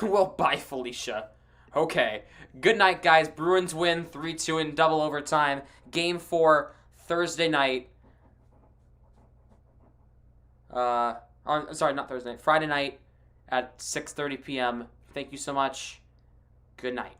Well, bye, Felicia. Okay. Good night, guys. Bruins win 3-2 in double overtime. Game 4, Thursday night. Sorry, not Thursday night. Friday night at 6:30 p.m. Thank you so much. Good night.